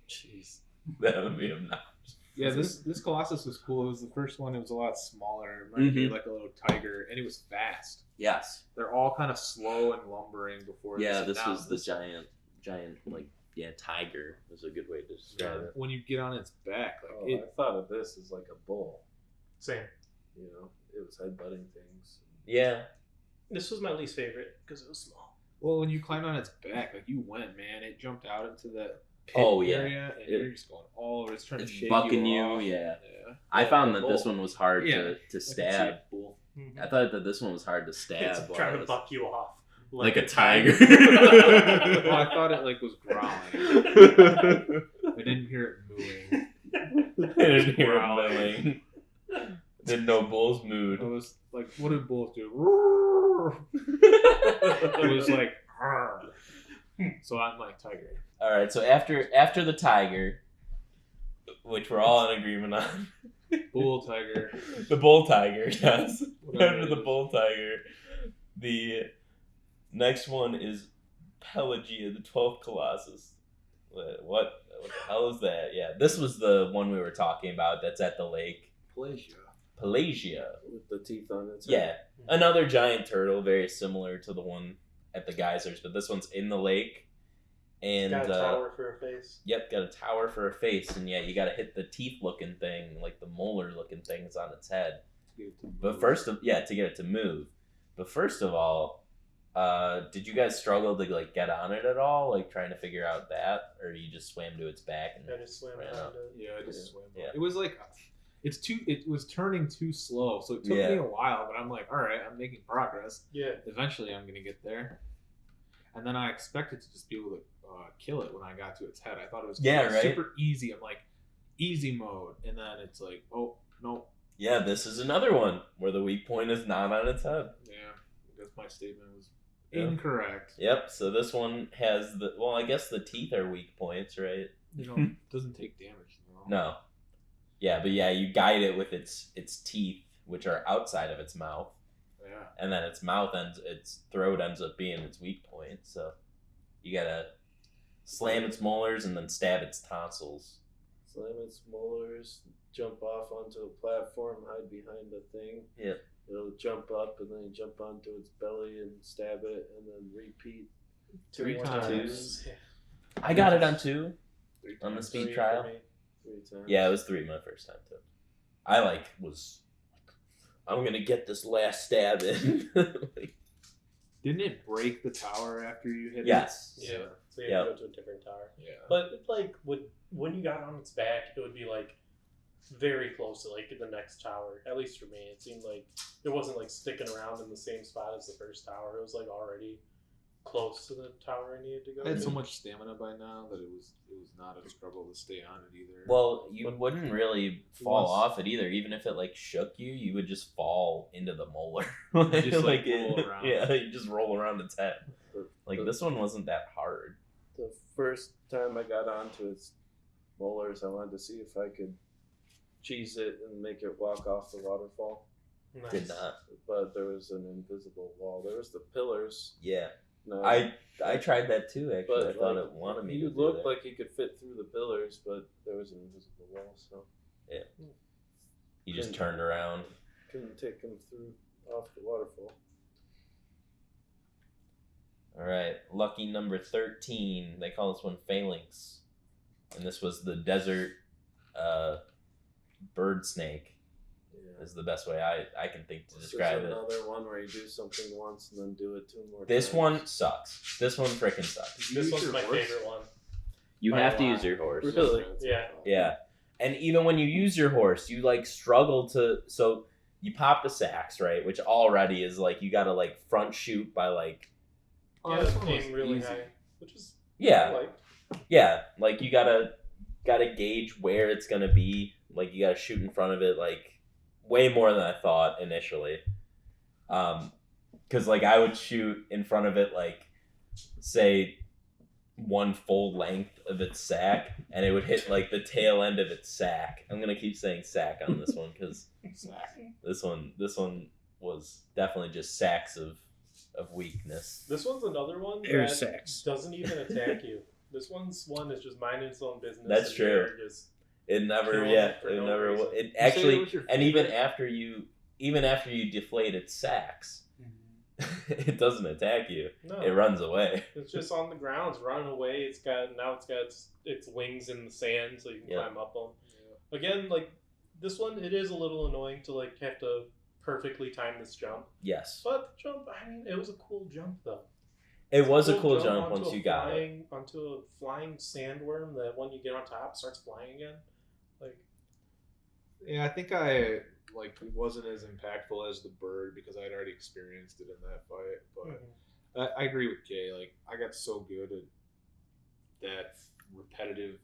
Jeez. That would be obnoxious. Yeah, this Colossus was cool. It was the first one. It was a lot smaller. It reminded me of like a little tiger, and it was fast. Yes. They're all kind of slow and lumbering before. they Yeah, sit this down. was the giant, like, tiger is a good way to describe it. When you get on its back, like Oh, it. I thought of this as like a bull. Same. You know, it was headbutting things. Yeah. This was my least favorite because it was small. Well, when you climbed on its back, like you went, man, it jumped out into that pit Oh, yeah. area, and It- you're just going all over. It's trying It's to shake bucking you you, off. yeah. Yeah. I found that bull. this one was hard Yeah, to I can see stab. a bull. I thought that this one was hard to stab. It's while trying it to was- buck you off. like a tiger. Well, I thought it like was growling. I didn't hear it mooing. I didn't hear it Growling. mooing. Didn't know bull's It mood. was like, what did bulls do? It was like, "Arr." So I'm like tiger. All right, so after the tiger, which we're all in agreement on, Bull, tiger. the bull tiger, yes. Whatever After it the is. bull tiger, the next one is Pelagia, the 12th Colossus. What the hell is that? Yeah, this was the one we were talking about. That's at the lake. Pelagia. With the teeth on it. Yeah, another giant turtle, very similar to the one at the geysers, but this one's in the lake. And Got a tower for a face. Yep, got a tower for a face, and yeah, you got to hit the teeth-looking thing, like the molar-looking things on its head. But to get it to move. But first of all, did you guys struggle to like get on it at all, like trying to figure out that, or you just swam to its back and I just swam ran around up? it. Yeah, I just swam. Yeah. It was like, it was turning too slow, so it took Yeah. me a while. But I'm like, all right, I'm making progress. Yeah. Eventually, I'm gonna get there. And then I expected to just be able to kill it when I got to its head. I thought it was Yeah, gonna be right? super easy. I'm like, easy mode, and then it's like, oh no, Yeah, this is another one where the weak point is not on its head. yeah. I guess my statement was Incorrect. Yep. So this one has I guess the teeth are weak points, right? Doesn't take damage though. No. Yeah, but yeah, you guide it with its teeth, which are outside of its mouth. Yeah. And then its throat ends up being its weak point. So you gotta slam its molars and then stab its tonsils. Slam its molars, jump off onto a platform, hide behind the thing. Yeah. It'll jump up and then jump onto its belly and stab it and then repeat 3 times. Yeah. I got it on 2 3 on the times. speed 3 trial. for me. 3 times. Yeah, it was 3 my first time too. I I'm gonna get this last stab in. Didn't it break the tower after you hit Yes. Yeah. So you have to go to a different tower. it? Yeah. But it, like when you got on its back, it would be like very close to like the next tower. At least for me, it seemed like it wasn't like sticking around in the same spot as the first tower. It was like already close to the tower I needed to go. I had to. so much stamina by now that it was not a struggle to stay on it either. Well, you wouldn't really fall Once- off it either. Even if it like shook you, you would just fall into the molar. Just, like, roll around. Yeah, you just roll around its head. Like The- this one wasn't that hard. The first time I got onto its molars, I wanted to see if I could cheese it and make it walk off the waterfall. Nice. Did not. But there was an invisible wall. There was the pillars. Yeah, No, I tried that too. Actually, I but thought like, it wanted me he to do looked that. like he could fit through the pillars, but there was an invisible wall, so He just turned around. couldn't take him through off the waterfall. All right, lucky number 13. They call this one Phalanx, and this was the desert bird snake. Yeah. Is the best way I can think to This is describe it. another one where you do something once and then do it 2 more This times. one sucks. This one freaking sucks. This Use one's your my horse? favorite one. You By have a to lot. use your horse. Really? Yeah. Yeah. And even when you use your horse, you like struggle to. So you pop the sacks, right? Which already is like you got to like front shoot by like. Yeah, this it one was came really easy. high, which is Yeah. like Yeah. Like you gotta gauge where it's gonna be. Like you gotta shoot in front of it. Like way more than I thought initially. Because like I would shoot in front of it like say one full length of its sack, and it would hit like the tail end of its sack. I'm gonna keep saying sack on this one because this one was definitely just sacks of weakness. this one's another one Air that sex. doesn't even attack you. This one is just minding its own business. That's and true. you're Just, It never, Killing yeah, it for it no never. reason. It You say actually, it was your and even favorite? after you deflate its sacks, it doesn't attack you. no, It runs away. it's just on the ground, it's running away. It's got its wings in the sand, so you can Yeah. climb up them. Again, like this one, it is a little annoying to like have to perfectly time this jump. Yes, But the jump, I mean, it was a cool jump though. it was a cool jump onto once a you got it. onto a flying sandworm that when you get on top starts flying again. Like Yeah, I think it wasn't as impactful as the bird because I'd already experienced it in that fight. But I agree with Jay. Like I got so good at that repetitive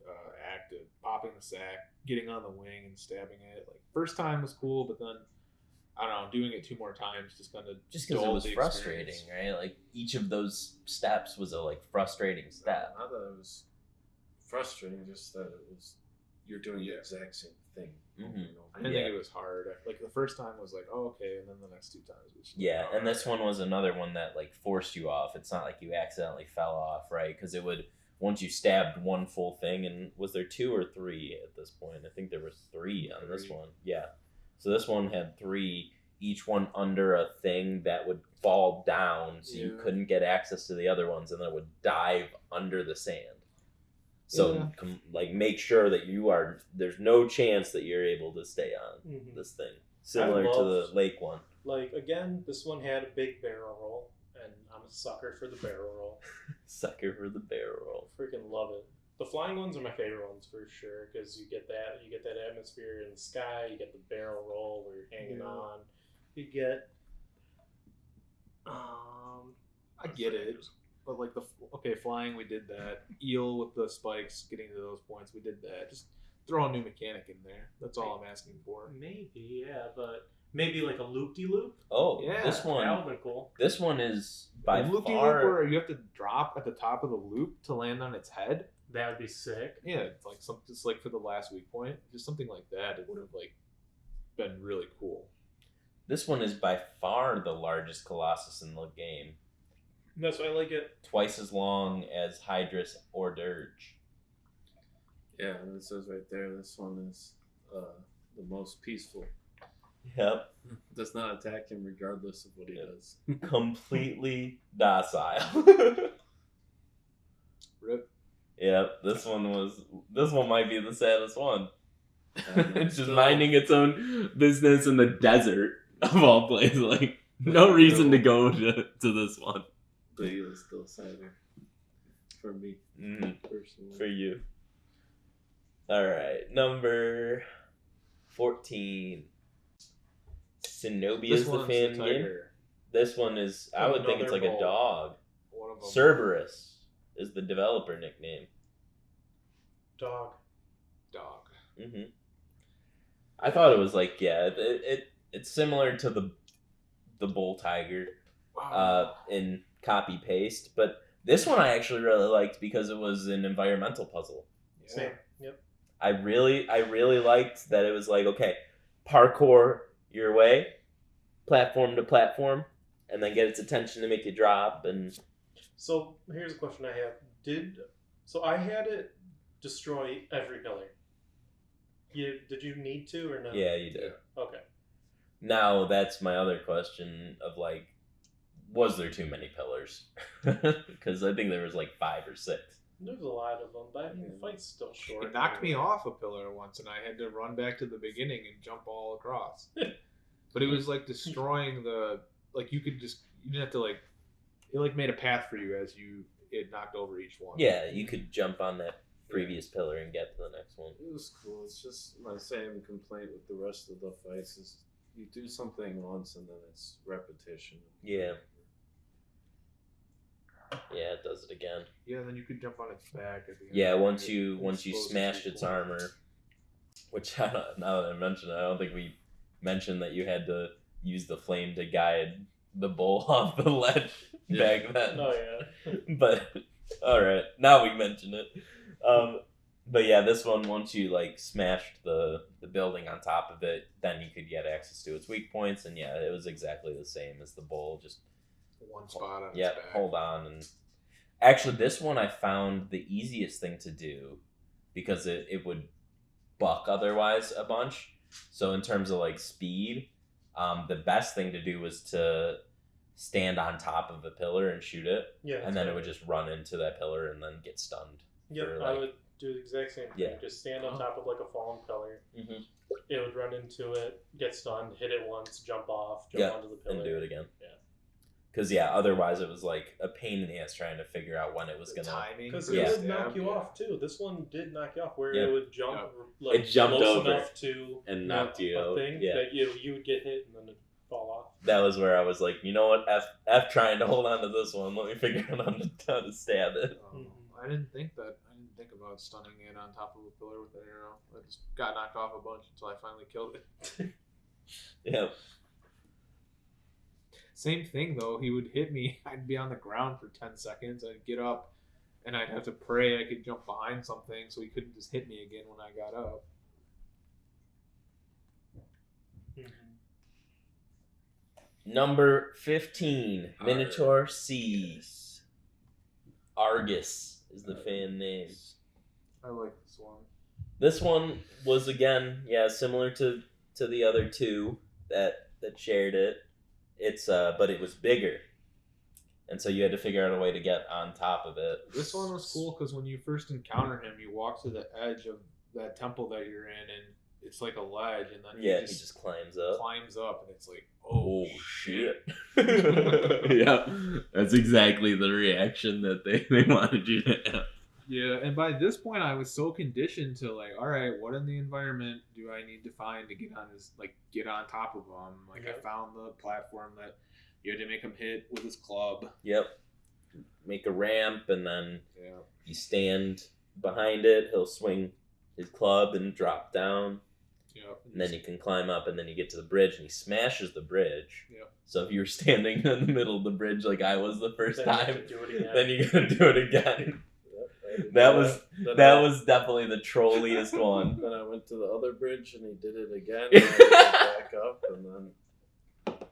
act of popping the sack, getting on the wing, and stabbing it. Like first time was cool, but then I don't know, doing it 2 more times just kind of Just because it was frustrating, right? Like each of those steps was a like frustrating step. Not that it was frustrating, just that it was you're doing the exact same thing. over Mhm. and over. I didn't Yeah. think it was hard. Like the first time was like, oh okay, and then the next 2 times was just Yeah, like, and this alright. one was another one that like forced you off. It's not like you accidentally fell off, right? Because it would once you stabbed one full thing, and was there 2 or 3 at this point? I think there was 3 on this 3. one. Yeah, so this one had 3, each one under a thing that would fall down, so you Yeah. couldn't get access to the other ones, and then it would dive under the sand. So Yeah. like make sure that there's no chance that you're able to stay on Mhm. this thing. Similar to the loved- lake one. Like again, this one had a big barrel roll, and I'm a sucker for the barrel roll. Sucker for the barrel roll. Freaking love it. The flying ones are my favorite ones for sure because you get that atmosphere in the sky. You get the barrel roll where you're hanging Yeah. on. You get I get it, but like flying, we did that. Eel with the spikes, getting to those points, we did that. Just throw a new mechanic in there. That's all I'm asking for. maybe, yeah, but maybe like a loop-de-loop. Oh, Yeah, this That one. would have been cool. This one is by loop far. where you have to drop at the top of the loop to land on its head. That would be sick. Yeah, it's like just like for the last weak point, just something like that. It would have like been really cool. This one is by far the largest Colossus in the game. That's why I like it. Twice as long as Hydrus or Dirge. Yeah, and it says right there, this one is the most peaceful. Yep. Does not attack him regardless of what he does. Completely docile. Rip. Yep. This one might be the saddest one. It's just Still- minding its own business in the desert of all places. Like no reason to go to this one. But he was still sadder. For me, personally. For you. Alright. Number 14. Zenobia is the one's fan game. tiger. This one is, I would think it's like a Another dog. One of them. Cerberus is the developer nickname. Dog. Dog. Mm-hmm. I thought it was like, yeah, it's similar to the bull tiger in copy paste, but this one I actually really liked because it was an environmental puzzle. Yeah. Same. Yep. I really liked that it was like, okay, parkour your way, platform to platform, and then get its attention to make you drop. And So here's a question I have. So I had it destroy every pillar. Did you need to or no? yeah, you did. Okay. Now that's my other question of like, was there too many pillars? Because I think there was like 5 or 6. There's a lot of them, but I mean, the fight's still short. It knocked me off a pillar once, and I had to run back to the beginning and jump all across. But it was like destroying the you didn't have to like it like made a path for you as it knocked over each one. Yeah, you could jump on that previous pillar and get to the next one. It was cool. It's just my same complaint with the rest of the fights is you do something once and then it's repetition. Yeah. Yeah, it does it again. Yeah, then you could jump on its back at the end. Yeah, once you Exposes smashed your its point. armor, which now that I mentioned it, I don't think we mentioned that you had to use the flame to guide the bull off the ledge back then. Oh yeah. But all right, now we mention it. But yeah, this one, once you like smashed the building on top of it, then you could get access to its weak points, and yeah, it was exactly the same as the bull. Just One spot on its yeah, back. hold on. And actually, this one I found the easiest thing to do because it would buck otherwise a bunch. So in terms of like speed, the best thing to do was to stand on top of a pillar and shoot it, Yeah. and then it would just run into that pillar and then get stunned. Yep, for, I like- would do the exact same thing. Yeah. Just stand on top of like a fallen pillar. Mm-hmm. It would run into it, get stunned, hit it once, jump off, jump Yeah, onto the pillar. And do it again. Yeah. Because yeah, otherwise it was like a pain in the ass trying to figure out when it was The gonna. timing. Because for it Yeah. the would knock stab, you yeah. off too. This one did knock you off, where Yeah. it would jump Yeah. like It jumped close over enough to and knocked you a out. thing Yeah. that you would get hit and then it'd fall off. That was where I was like, you know what, F trying to hold on to this one. Let me figure out how to stab it. I didn't think about stunning it on top of a pillar with an arrow. I just got knocked off a bunch until I finally killed it. Yeah. Same thing though. He would hit me. I'd be on the ground for 10 seconds. I'd get up, and I'd have to pray I could jump behind something so he couldn't just hit me again when I got up. Number 15, Minotaur Seas. Argus is the fan name. I like this one. This one was again, yeah, similar to the other two that shared it. It's but it was bigger, and so you had to figure out a way to get on top of it. This one was cool because when you first encounter him, you walk to the edge of that temple that you're in, and it's like a ledge, and then Yeah, he he just climbs up. climbs up, and it's like, Oh shit! Yeah, that's exactly the reaction that they wanted you to have. Yeah, and by this point, I was so conditioned to like, all right, what in the environment do I need to find to get on top of him? Like, Yeah. I found the platform that you had to make him hit with his club. Yep. Make a ramp, and then Yeah, you stand behind it. He'll swing his club and drop down. Yep. And then you can climb up, and then you get to the bridge, and he smashes the bridge. Yep. So if you were standing in the middle of the bridge like I was the first Then you have time, to do it again. then you gotta do it again. Yep, That was definitely the trolliest one. Then I went to the other bridge and he did it again. And I had to get back up, and then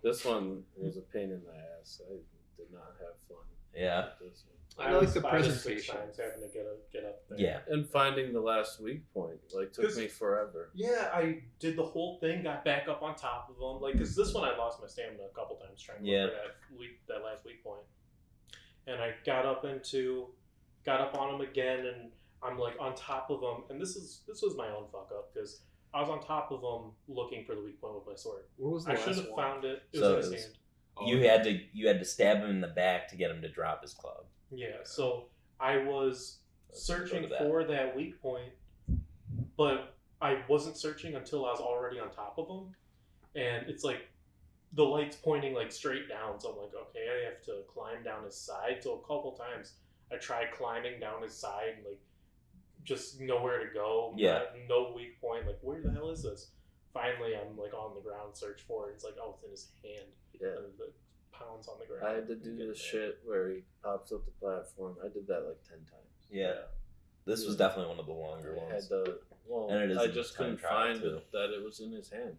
this one was a pain in the ass. I did not have fun. Yeah. with this one. I like the 5 or 6 presentation. times having to get up there. Yeah. And finding the last weak point took me forever. Yeah, I did the whole thing, got back up on top of them. Because this one I lost my stamina a couple times trying to look for that last weak point. And I got up on them again, and I'm like on top of them. And this was my own fuck up, because I was on top of them looking for the weak point with my sword. Where was the I last should have one? found it. It So was in it his was- hand. Oh, You had to stab him in the back to get him to drop his club. Yeah, so I was searching go to that. for that weak point, but I wasn't searching until I was already on top of him, and it's like the light's pointing like straight down. So I'm like, okay, I have to climb down his side. So a couple times I tried climbing down his side, like just nowhere to go. Yeah. No weak point. Like, where the hell is this? Finally, I'm like on the ground, search for it. It's like, oh, it's in his hand. Yeah. And the pounds on the ground. I had to do Get this there. shit where he pops up the platform. I did that like 10 times. Yeah. This was definitely one of the longer I ones. had to, And it is I a just time couldn't trial, find too. it, that it was in his hand.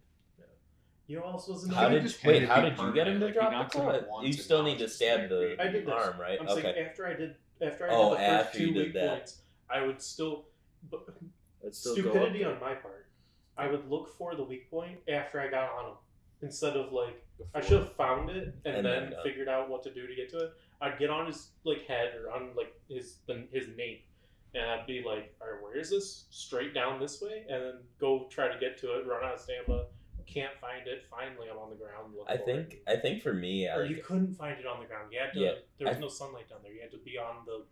You also was in the How He did just had to how be did you get him to permanent, like, he drop the knocks him club? up once You and still now need it's to just stab back the there. I did that. arm, right? I'm Okay. saying after I did Oh, the first after you 2 did weak that. points, I would still I'd still stupidity go up on my part. I would look for the weak point after I got on him instead of like I should have found it and And then then figured out what to do to get to it. I'd get on his like head or on like his nape, and I'd be like, "All right, where is this? Straight down this way," and then go try to get to it. Run out of stamina, can't find it. Finally, I'm on the ground. Look I for think it. for me, Or you couldn't find it on the ground. You had to. Yeah, There was no sunlight down there. You had to be on the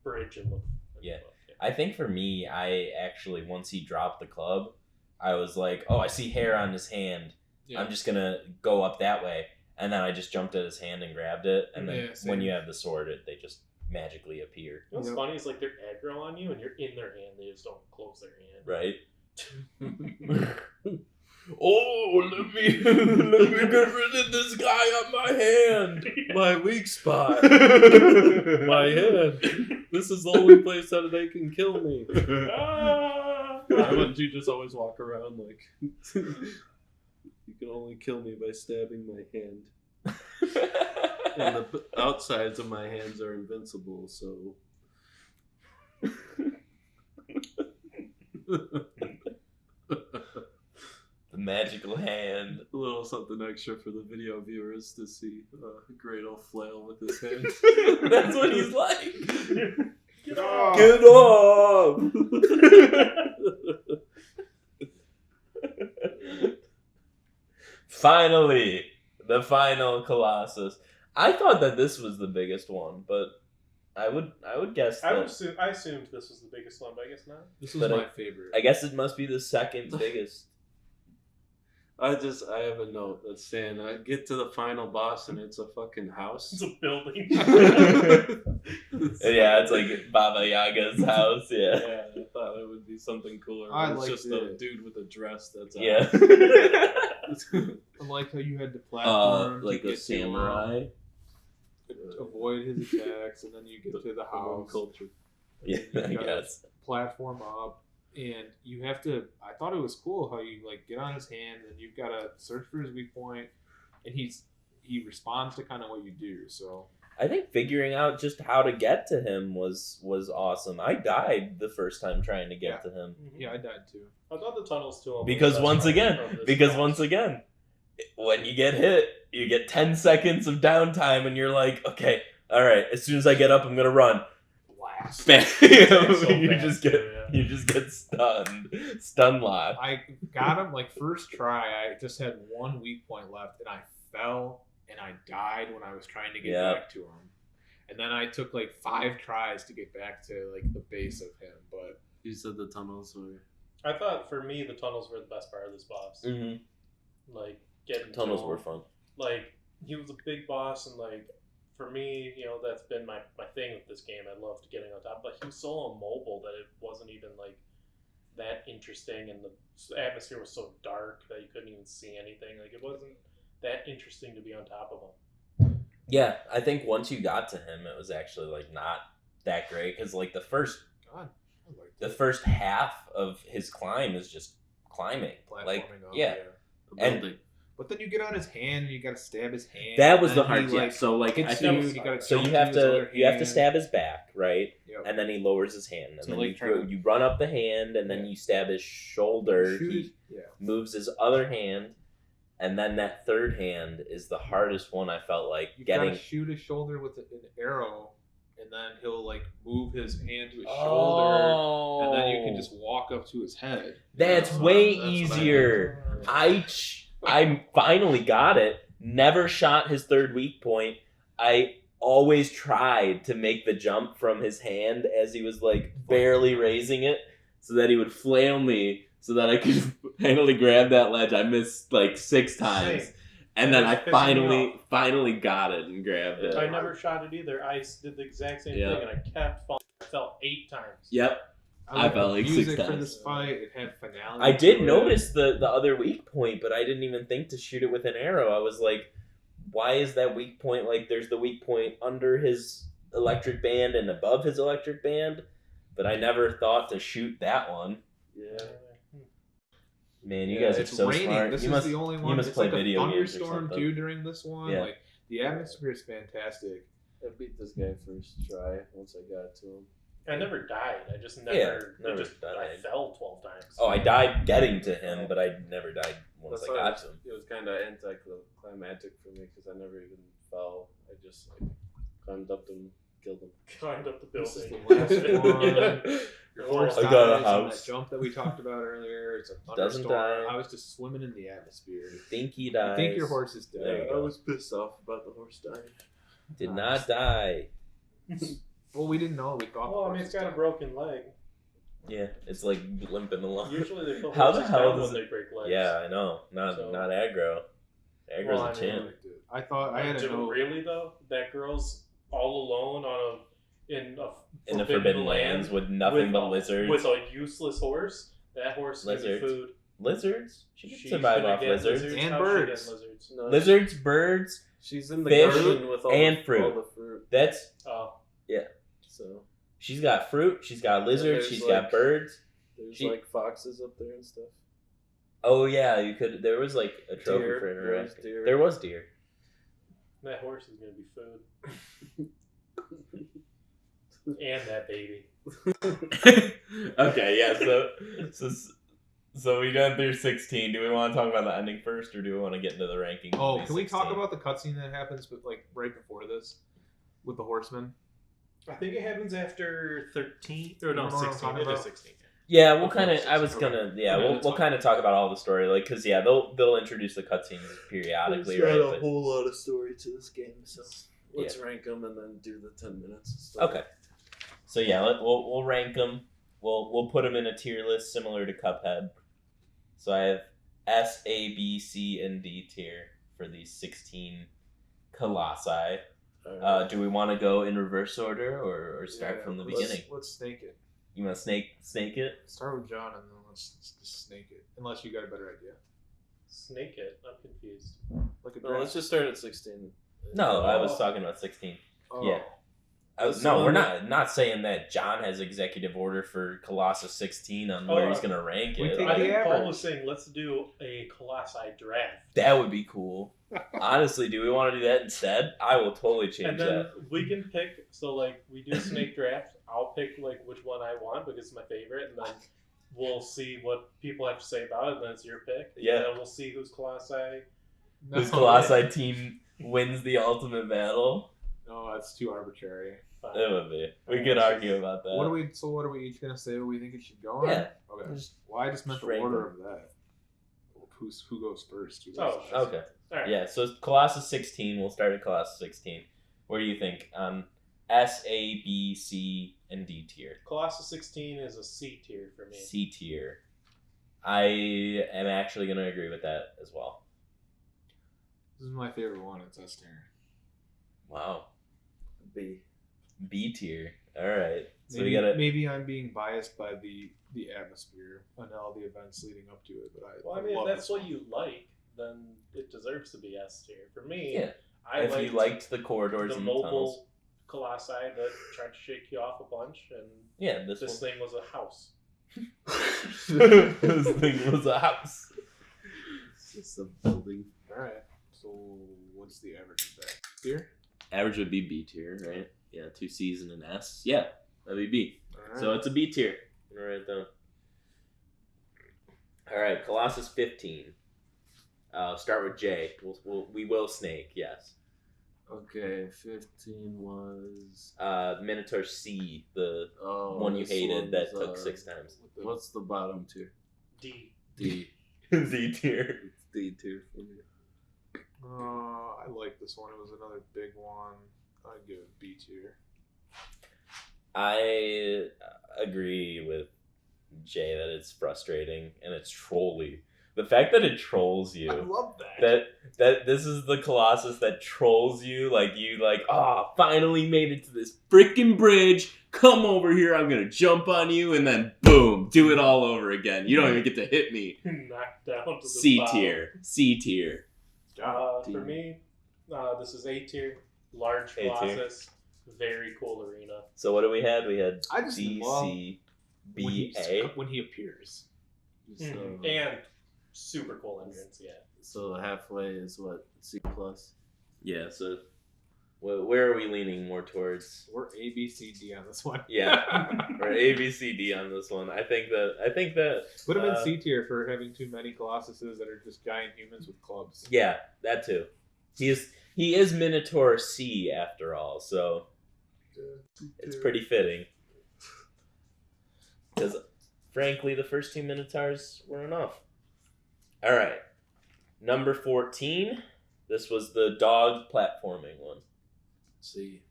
bridge and look. Yeah. I think for me, I actually once he dropped the club, I was like, oh, I see hair on his hand. Yeah. I'm just gonna go up that way, and then I just jumped at his hand and grabbed it, and then Yeah, same. when you have the sword, they just magically appear. You know what's Yep. funny is like they're aggro on you and you're in their hand. They just don't close their hand. Right? Oh, let me get rid of this guy on my hand. my weak spot. My head. This is the only place that they can kill me. Ah! Why wouldn't you just always walk around like you can only kill me by stabbing my hand? And the outsides of my hands are invincible, so The magical hand. a little something extra for the video viewers to see a great old flail with his hand. That's what he's like. Get off! Get off! Finally, the final Colossus. I thought that this was the biggest one, but I would guess I that. assumed this was the biggest one, but I guess not. This was But my favorite. I guess it must be the second biggest. I have a note that's saying I get to the final boss and it's a fucking house. It's a building. Yeah, it's like Baba Yaga's house. Yeah, Yeah, I thought it would be something cooler. I It's liked just a it. dude with a dress that's out. yeah. I like how you had the platform Like to a get samurai. to avoid his attacks, and then you get to the The one house. culture. Yeah, You I gotta guess. Platform up, and you have to. I thought it was cool how you like get on his hand, and you've got to search for his weak point, and he responds to kind of what you do. So I think figuring out just how to get to him was awesome. I died the first time trying to get to him yeah, I died too. I thought the tunnels to him. because once again, when you get hit, you get 10 seconds of downtime, and you're like, okay, all right. As soon as I get up, I'm gonna run. Blast. Bam! So you fast, just get yeah. you just get stun locked. I got him like first try. I just had one weak point left, and I fell and I died when I was trying to get Yeah. back to him. And then I took like 5 tries to get back to like the base of him, but You said the tunnels were. I thought for me the tunnels were the best part of this boss. Mm-hmm. Like getting Tunnels to were him. fun. Like he was a big boss, and like for me, you know, that's been my thing with this game. I loved getting on top, but he was so immobile that it wasn't even like that interesting, and the atmosphere was so dark that you couldn't even see anything. Like, it wasn't that interesting to be on top of him. Yeah, I think once you got to him, it was actually like not that great because like the first half of his climb is just climbing, like Platforming up, yeah. Building. And but then you get on his hand and you gotta stab his hand. that was and the then hard. he, Yeah, so like I hits think you gotta so. jump You have his other to hand. stab his back, right? Yep. And then he lowers his hand, and So, then like, you run up the hand, and then you stab his shoulder. He moves his other hand, and then that third hand is the hardest one. I felt like You getting. gotta shoot his shoulder with an arrow, and then he'll like move his hand to his shoulder, and then you can just walk up to his head. That's So way that's what I easier. I finally got it. Never shot his third weak point. I always tried to make the jump from his hand as he was like barely raising it, so that he would flail me, so that I could finally grab that ledge. I missed like 6 times. Same. And then That I was pissing me finally got it and grabbed it. I never shot it either. I did the exact same Yeah. thing, and I kept falling. I fell 8 times. Yep. I felt like 6 music for times. this fight. It had finale. I did to it. notice the other weak point, but I didn't even think to shoot it with an arrow. I was like, why is that weak point? Like, there's the weak point under his electric band and above his electric band, but I never thought to shoot that one. Yeah. Man, you guys are it's so raining. smart. This you is must, the only one. You must it's play like video a games or thunderstorm something. too during this one. Yeah. Like the atmosphere is fantastic. I beat this guy first try once I got to him. I never died. I just never. never I just died. I fell 12 times. Oh, I died getting to him, but I never died once I got to him. It was kind of anticlimactic for me because I never even fell. I just like climbed up and killed him. Climbed up the This is building. the last one. Your horse I dies got a in house. that jump that we talked about earlier. It's a Doesn't thunderstorm. die. I was just swimming in the atmosphere. Think he I dies. think your horse is There you dead. go. I was pissed off about the horse dying. Did not die. Well, we didn't know. We thought. Well, the I mean, horse it's got a was dead. broken leg. Yeah, it's like limping along. Usually they put How the horses hell down does when it- they break legs. Yeah, I know. Not So- aggro. Aggro's Well, a I champ. mean, I thought I had to know. Really though, that girl's all alone on In the Forbidden Lands with nothing but lizards. with a useless horse. That horse needs Lizards. food. Lizards? She can She's survive gonna off get lizards. And How's she birds. getting lizards? No, Lizards, birds. She's in the fish, garden with all and the, fruit. all the fruit. That's Oh, So she's got fruit. She's got lizards. there's She's like- got birds. there's She- like foxes up there and stuff. Oh yeah, you could. There was like a trophy Deer. for There was interacting. deer. There was deer. that horse is gonna be food. And that baby. Okay, yeah. So we got through 16. Do we want to talk about the ending first, or do we want to get into the rankings? of Oh, these can we talk 16? about the cutscene that happens, but like right before this, with the horseman? I think it happens after 13 or no, You know what I'm 16. talking It is about? 16. Yeah, we'll Before kind of. I 16, was gonna. Yeah, Okay, we'll that's kind of talk about all the story, like, because yeah, they'll introduce the cutscenes periodically, right? But- whole lot of story to this game, so let's rank them and then do the 10 minutes. And stuff. Okay. So yeah, we'll rank them. We'll put them in a tier list similar to Cuphead. So I have S, A, B, C, and D tier for these 16 Colossi. Alright. Do we want to go in reverse order or start Yeah, from the let's- beginning? Let's snake it. You want to snake it? Start with John and then let's just snake it. Unless you got a better idea. Snake it. I'm confused. Like a No, let's just start at 16. No, I was talking about 16. Oh. Yeah. No, we're not saying that John has executive order for Colossus 16 on where he's gonna rank We it. take I Like, think Paul average. was saying let's do a Colossi draft. that would be cool. Honestly, do we want to do that instead? I will totally change And then that. we can pick, so like we do snake draft. I'll pick like which one I want because it's my favorite, and then we'll see what people have to say about it. And then it's your pick. Yeah. And then we'll see who's Colossi. No, Whose Colossi team wins the ultimate battle? No, that's too arbitrary. Fine. It would be. We could argue about that. What are we each gonna say what we think it should go on? Yeah. Okay. Just Well, I just meant the rank order of that. Who goes first? Who goes Oh, last? Okay. All right. Yeah, so Colossus 16. We'll start at Colossus 16. What do you think? S, A, B, C, and D tier. Colossus 16 is a C tier for me. C tier. I am actually going to agree with that as well. This is my favorite one. It's S tier. Wow. B. B tier. All right. So Maybe, we gotta. maybe I'm being biased by the atmosphere and all the events leading up to it, but Well, I mean, if that's what you like, then it deserves to be S tier. For me, Yeah. I If you liked the corridors the and the tunnels. mobile Colossi that tried to shake you off a bunch, and Yeah, this thing was a house. This thing was a house. It's just a building. All right. So what's the average of that tier? Average would be B tier, right? Yeah, 2 C's and an S. Yeah, that'd be B. All right. So it's a B tier. All right, then. All right, Colossus 15. Start with J. We will snake. Yes. Okay, 15 was Minotaur C, the oh, one you this hated that one's, took 6 times. What's the bottom tier? D. D. D tier. It's D tier for me. I like this one. It was another big one. I'd give it B tier. I agree with Jay that it's frustrating and it's trolly. The fact that it trolls you. I love that. That this is the Colossus that trolls you, finally made it to this freaking bridge. Come over here, I'm gonna jump on you, and then boom, do it all over again. You don't even get to hit me. Knocked down to the C bottom. tier. C tier. For me, this is A tier. Large A tier. Colossus. Very cool arena. So what do we had? We had I just D, love C, B, A. when he appears. So, And super cool entrance, yeah. so halfway is what? C plus? Yeah, so where are we leaning more towards? We're A, B, C, D on this one. Yeah, or A, B, C, D on this one. I think that Would have been C tier for having too many Colossuses that are just giant humans with clubs. Yeah, that too. He is Minotaur C after all, so it's pretty fitting. Because frankly, the first 2 Minotaurs were enough. All right, number 14. This was the dog platforming one. C.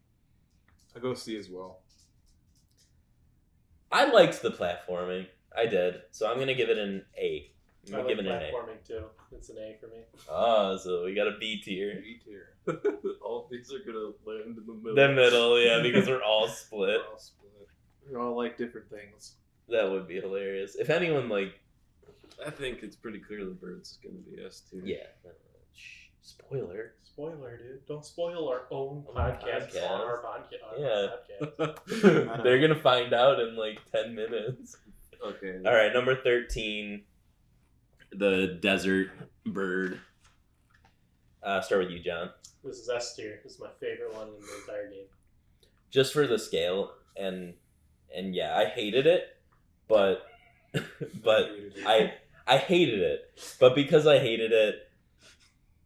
I go C as well. I liked the platforming. I did, so I'm gonna give it an A. I I'm like giving it an A. platforming too. It's an A for me. Oh, so we got a B tier. B tier. All these are gonna land in the middle. The middle, yeah, because we're all split. We're all split. We all like different things. That would be hilarious. If anyone I think it's pretty clear the bird's gonna be S tier. yeah. Spoiler. Spoiler, dude. Don't spoil our own On our podcast podcast. on our podcast. Yeah. Podcast. They're gonna find out in 10 minutes. Okay. All right, number 13, the desert bird. Start with you, John. This is S tier. This is my favorite one in the entire game. Just for the scale, and yeah, I hated it, but I hated it, but because I hated it,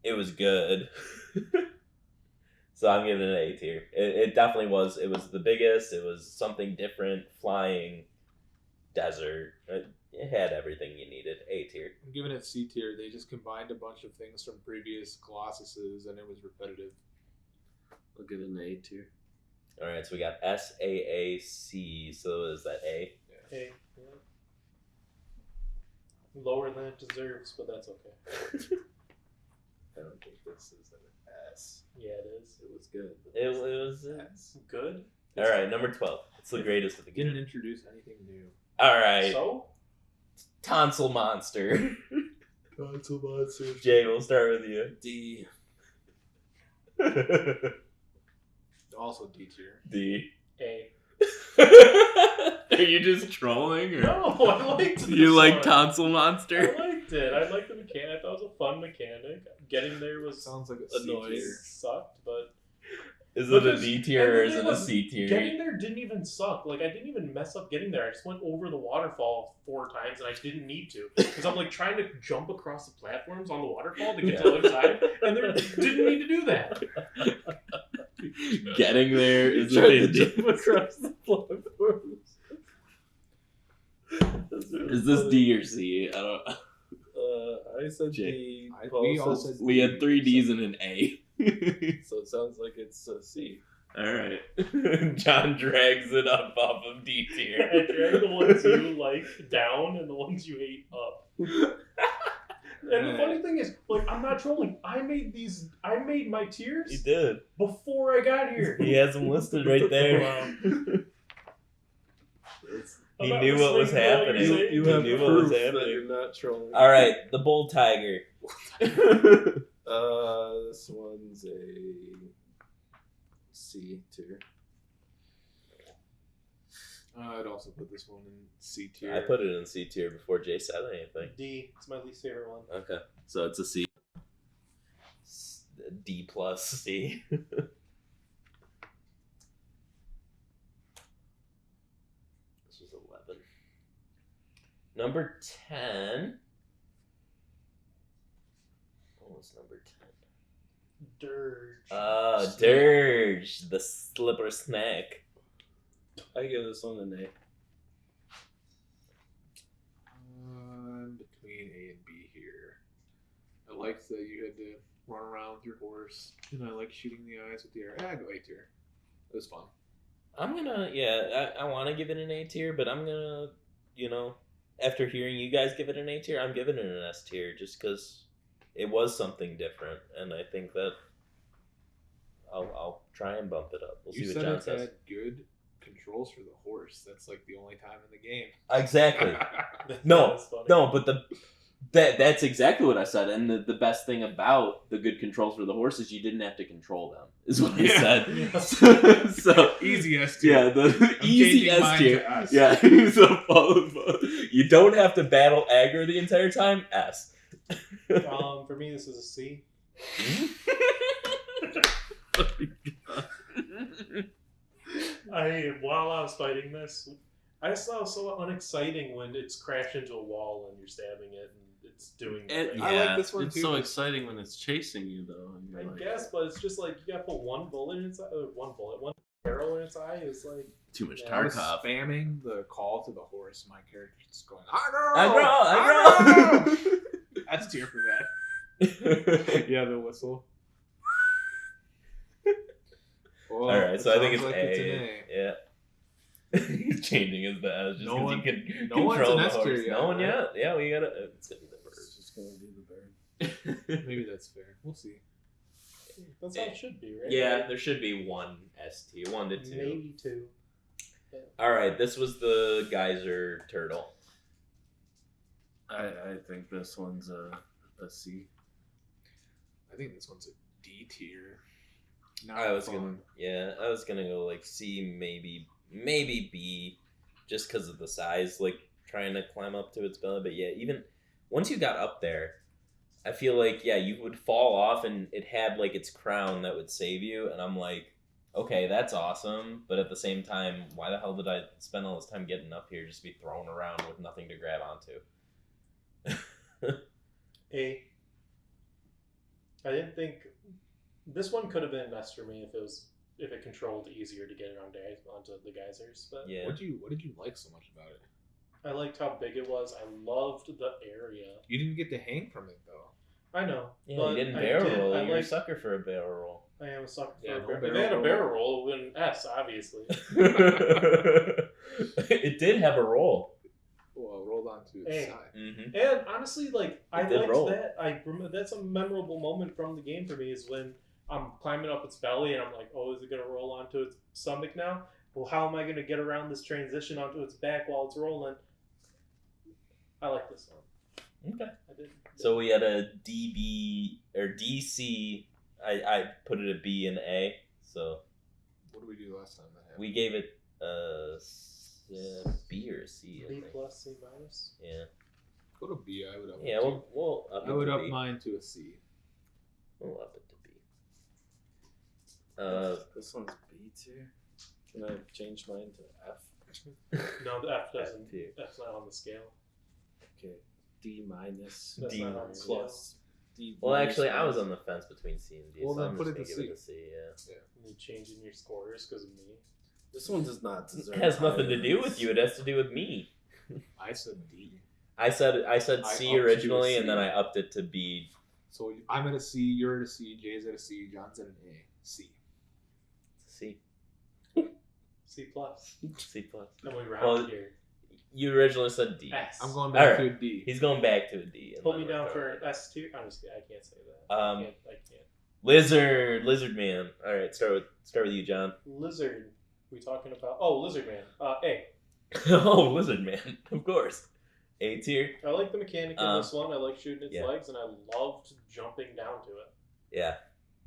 it was good. So I'm giving it an A tier. It definitely was. It was the biggest. It was something different. Flying, desert. It had everything you needed. A tier. I'm giving it C tier. They just combined a bunch of things from previous Colossuses, and it was repetitive. I'll give it an A tier. All right, so we got S, A, A, C. So is that A? A. Yeah. Lower than it deserves, but that's okay. I don't think this is an S. Yeah, it is. It was good. It was. It's good. All right, number 12. It's the greatest of the game. Didn't introduce anything new. All right, So? tonsil monster. Tonsil monster. Jay, we'll start with you. D. Also D tier. D. A. Are you just trolling? Or? No, I liked this You like one. tonsil I monster? liked it. I liked the mechanic. I thought it was a fun mechanic. Getting there was Sounds like a C Annoying. tier. sucked, but Is it a Because- D tier or and is the it thing a was, C tier? getting there didn't even suck. Like, I didn't even mess up getting there. I just went over the waterfall 4 times, and I didn't need to. Because I'm, trying to jump across the platforms on the waterfall to get to the other side, and there didn't need to do that. Getting there is a Trying to big jump deal. across the platforms. Is this D or C? I don't. I said Jay. D. We Paul all says said We had D. 3 D's and an A. So it sounds like it's C. All right. John drags it up off of D I tier. dragged the ones you like down and the ones you hate up. And the funny thing is, I'm not trolling. I made my He tiers did. before I got here. He has them listed right there. Wow. He knew what was happening. You He have knew what was proof that happening. you're not trolling. All right, the bull tiger. This one's a C tier. I'd also put this one in C tier. I put it in C tier before Jay said anything. D. It's my least favorite one. Okay, so it's a C. D plus C. This was 11. Number 10. What was number 10? Dirge. Dirge, the slipper snack. I give this one an A. I'm between A and B here. I liked that you had to run around with your horse, and I like shooting the eyes with the arrow. I go A tier. It was fun. I'm gonna, I want to give it an A tier, but I'm gonna, after hearing you guys give it an A tier, I'm giving it an S tier just because it was something different, and I think that I'll try and bump it up. We'll You see what said John it says. had good controls for the horse. That's like the only time in the game. Exactly. That No, is funny. no, but that's exactly what I said. And the best thing about the good controls for the horse is you didn't have to control them, is what I Yeah. said. so Easy S tier. yeah, the easy changing S mine tier. to S. Yeah, so you don't have to battle aggro the entire time. S. For me, this is a C. While I was fighting this, I just thought it was so unexciting when it's crashed into a wall and you're stabbing it and it's doing the thing. I like this one It's too. so exciting when it's chasing you, though. And I you're like, guess, but it's just like you gotta put one arrow in its eye. It's like Too much Yeah, I was Tarkov. spamming the call to the horse. My character's just going, I grow. That's tier for that. Yeah, the whistle. Well, All right, it so I think sounds it's like A. it's an A. Yeah. He's changing his the S just No because one- he can no one's control an the S tier horse. yet, No one right? yet. Yeah, we gotta. It's gonna be the bird. it's just gonna be the bird. Maybe that's fair. We'll see. that's how it should be, right? Yeah, there should be one S tier, 1 to 2. Maybe 2. All right, this was the geyser turtle. I think this one's a C. I think this one's a D tier. Not I was fun. gonna go like C, maybe B, just because of the size, like trying to climb up to its belly. But yeah, even once you got up there, I feel like you would fall off, and it had like its crown that would save you, and I'm like, okay, that's awesome. But at the same time, why the hell did I spend all this time getting up here just to be thrown around with nothing to grab onto? A. I didn't think this one could have been an S for me if it controlled easier to get onto the geysers. But Yeah. What did you like so much about it? I liked how big it was. I loved the area. You didn't get to hang from it though. I know. Yeah, but you didn't I barrel did. roll. I You're a liked- sucker for a barrel roll. I am a sucker for Yeah, a no barrel. If barrel they had a roll. barrel roll, it would have been S, obviously. It did have a roll. Well, rolled onto its Hey. side. Mm-hmm. And honestly, like I did liked roll. that. I remember that's a memorable moment from the game for me is when I'm climbing up its belly and I'm like, oh, is it gonna roll onto its stomach now? Well, how am I gonna get around this transition onto its back while it's rolling? I like this one. Okay. I did. So we had a DB or DC. I put it a B and A. So What did we do last time that happened? we gave it B or C. I B think. plus, C minus. Yeah. Go to B. I would up. Yeah. it to- We'll up it I would to up B. mine to a C. We'll up it to B. This one's B tier. Can I change mine to F? No, the F doesn't. F tier. F's not on the scale. Okay, D minus. That's D not on the scale. plus. D Well, minus actually, I was minus. on the fence between C and D. Well, so then I'm put just it to gonna give C. it a C. You changing your scores because of me. This one does not Yeah. deserve. It has nothing to higher do than with this. you. It has to do with me. I said D. I said I C upped to a originally, C. and then I upped it to B. So I'm at a C. You're at a C. Jay's at a C. John's at an A. C. C. C plus. C plus. And we round Well, here. You originally said D. S. I'm going back All to a D. He's going back to a D. and Put then me we're down going for S tier. I'm just kidding. I can't say that. Um, I can't. Lizard Man. All right, start with you, John. Lizard. We talking about? Oh, Lizard Man. A. Oh, Lizard Man, of course. A tier. I like the mechanic in this one. I like shooting its legs, and I loved jumping down to it. Yeah,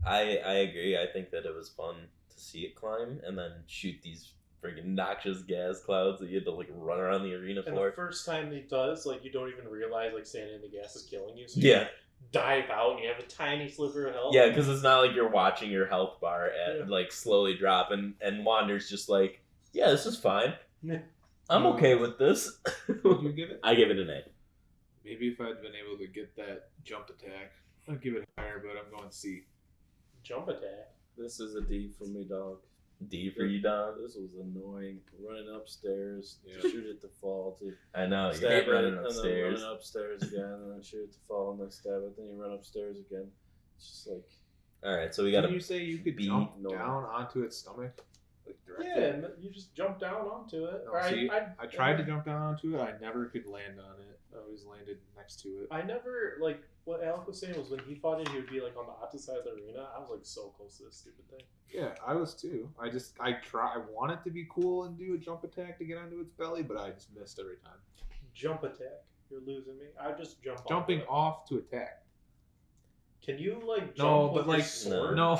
I agree. I think that it was fun to see it climb and then shoot these freaking noxious gas clouds that you had to like run around the arena And for. the first time he does, like, you don't even realize like standing in the gas is killing you. So Yeah. dive out and you have a tiny sliver of health. Yeah, because it's not like you're watching your health bar at like slowly drop, and Wander's just like, yeah, this is fine. Yeah. I'm okay with this. What do you give it? I give it an A. Maybe if I'd been able to get that jump attack, I'd give it higher, but I'm going C. Jump attack. This is a D for me, dog. D for you, Don. This was annoying. Running upstairs, Yeah. to shoot it to fall, to I know you stab hate it, running and then upstairs. running upstairs again, and then shoot it to fall, and then stab it, then you run upstairs again. It's just like All right, so we got Didn't to you say you could B. jump No. down onto its stomach? Like directly? Yeah, and you just jump down onto it. No, Or see, I tried to jump down onto it. I never could land on it. I always landed next to it. I never, like, what Alec was saying was when he fought it, he would be, like, on the opposite side of the arena. I was, like, so close to this stupid thing. Yeah, I was too. I wanted to be cool and do a jump attack to get onto its belly, but I just missed every time. Jump attack. You're losing me. I just jump Jumping onto it. off to attack. Can you, like, jump No, with but your like sword? no,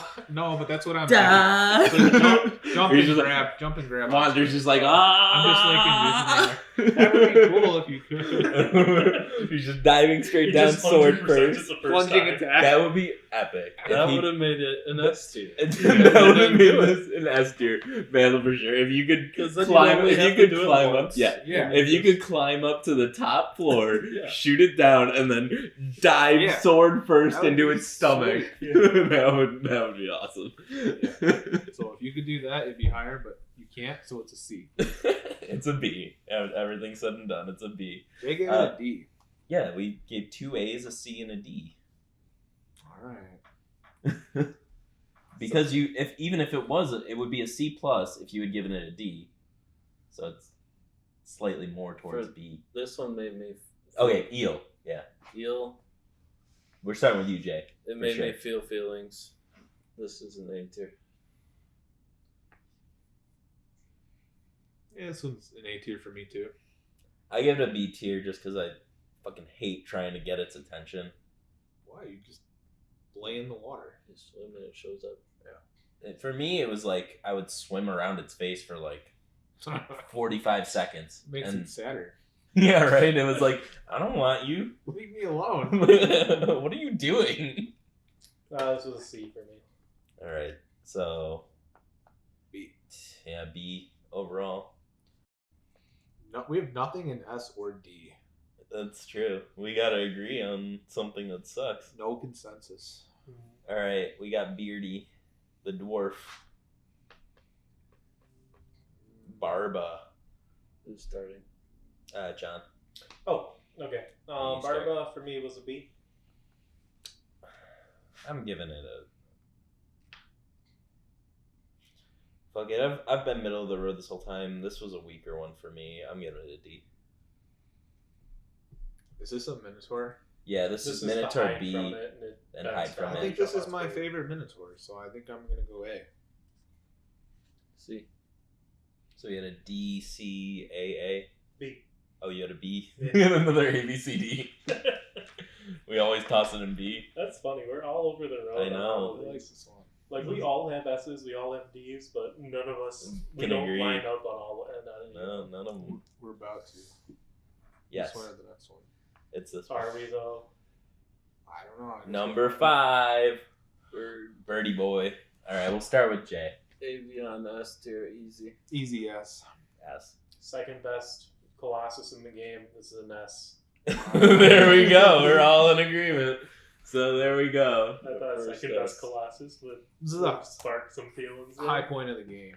but that's what I'm Da! thinking. So jump He's and just like- grab, jump and grab. Wander's just like, ah! I'm just like envisioning that would be cool if you could. He's just diving straight You down just sword 100% first. it's the first Plunging time. attack. That would be epic. that If would have made it an S tier. that would have made this an S tier, man, for sure. If you could 'Cause then you climb, only if have you to could do it climb up, once. yeah. Yeah. If you could climb up to the top floor, Yeah. shoot it down, and then dive Yeah. sword first That would into be its stomach, sweet. that would be awesome. So if you could do that, it'd be higher, but you can't, so it's a C. It's a B. Everything said and done, it's a B. They gave it Uh, a D. Yeah, we gave 2 A's, a C, and a D. All right. Because even if it was, it would be a C plus if you had given it a D. So it's slightly more towards For- B. This one made me Okay, eel. Yeah, feel. we're starting with you, Jay. It For made me sure. feel feelings. This is an A tier. Yeah, this one's an A tier for me too. I give it a B tier just because I fucking hate trying to get its attention. Why? You just lay in the water. You swim and it shows up. For me, it was like I would swim around its face for like 45 seconds. Makes and it sadder. yeah, right. It was like, I don't want you. Leave me alone. What are you doing? This was a C for me. All right, so B. yeah, B overall. No, we have nothing in S or D. That's true. We gotta agree on something that sucks. No consensus. All right, we got Beardy, the dwarf. Barba, Who's starting? John. Oh, okay. You start. Barba for me was a B. I'm giving it a. Fuck it. I've been middle of the road this whole time. This was a weaker one for me. I'm giving it a D. Is this a Minotaur? Yeah, this is the Minotaur hide B. from it, and that's hide from I it. think this is my favorite Minotaur, so I think I'm gonna go A. C. So we had a D, C, A, A. B. Oh, you had a B. Yeah. We had another A, B, C, D. We always toss it in B. That's funny. We're all over the road. I know. on all of I like these. this one. Like, we all have S's, we all have D's, but none of us we Can don't agree. line up on all and on any No, of them. none of them. We're about to. Yes, This one or the next one? it's this one. Are we though? I don't know. Number 5. Birdie boy. All right, we'll start with Jay. Avion S tier, easy. Easy S. Yes. Second best Colossus in the game. This is an S. There we go. We're all in agreement. So there we go. I thought First second best S. Colossus would Zuck. spark some feelings. there. High point of the game.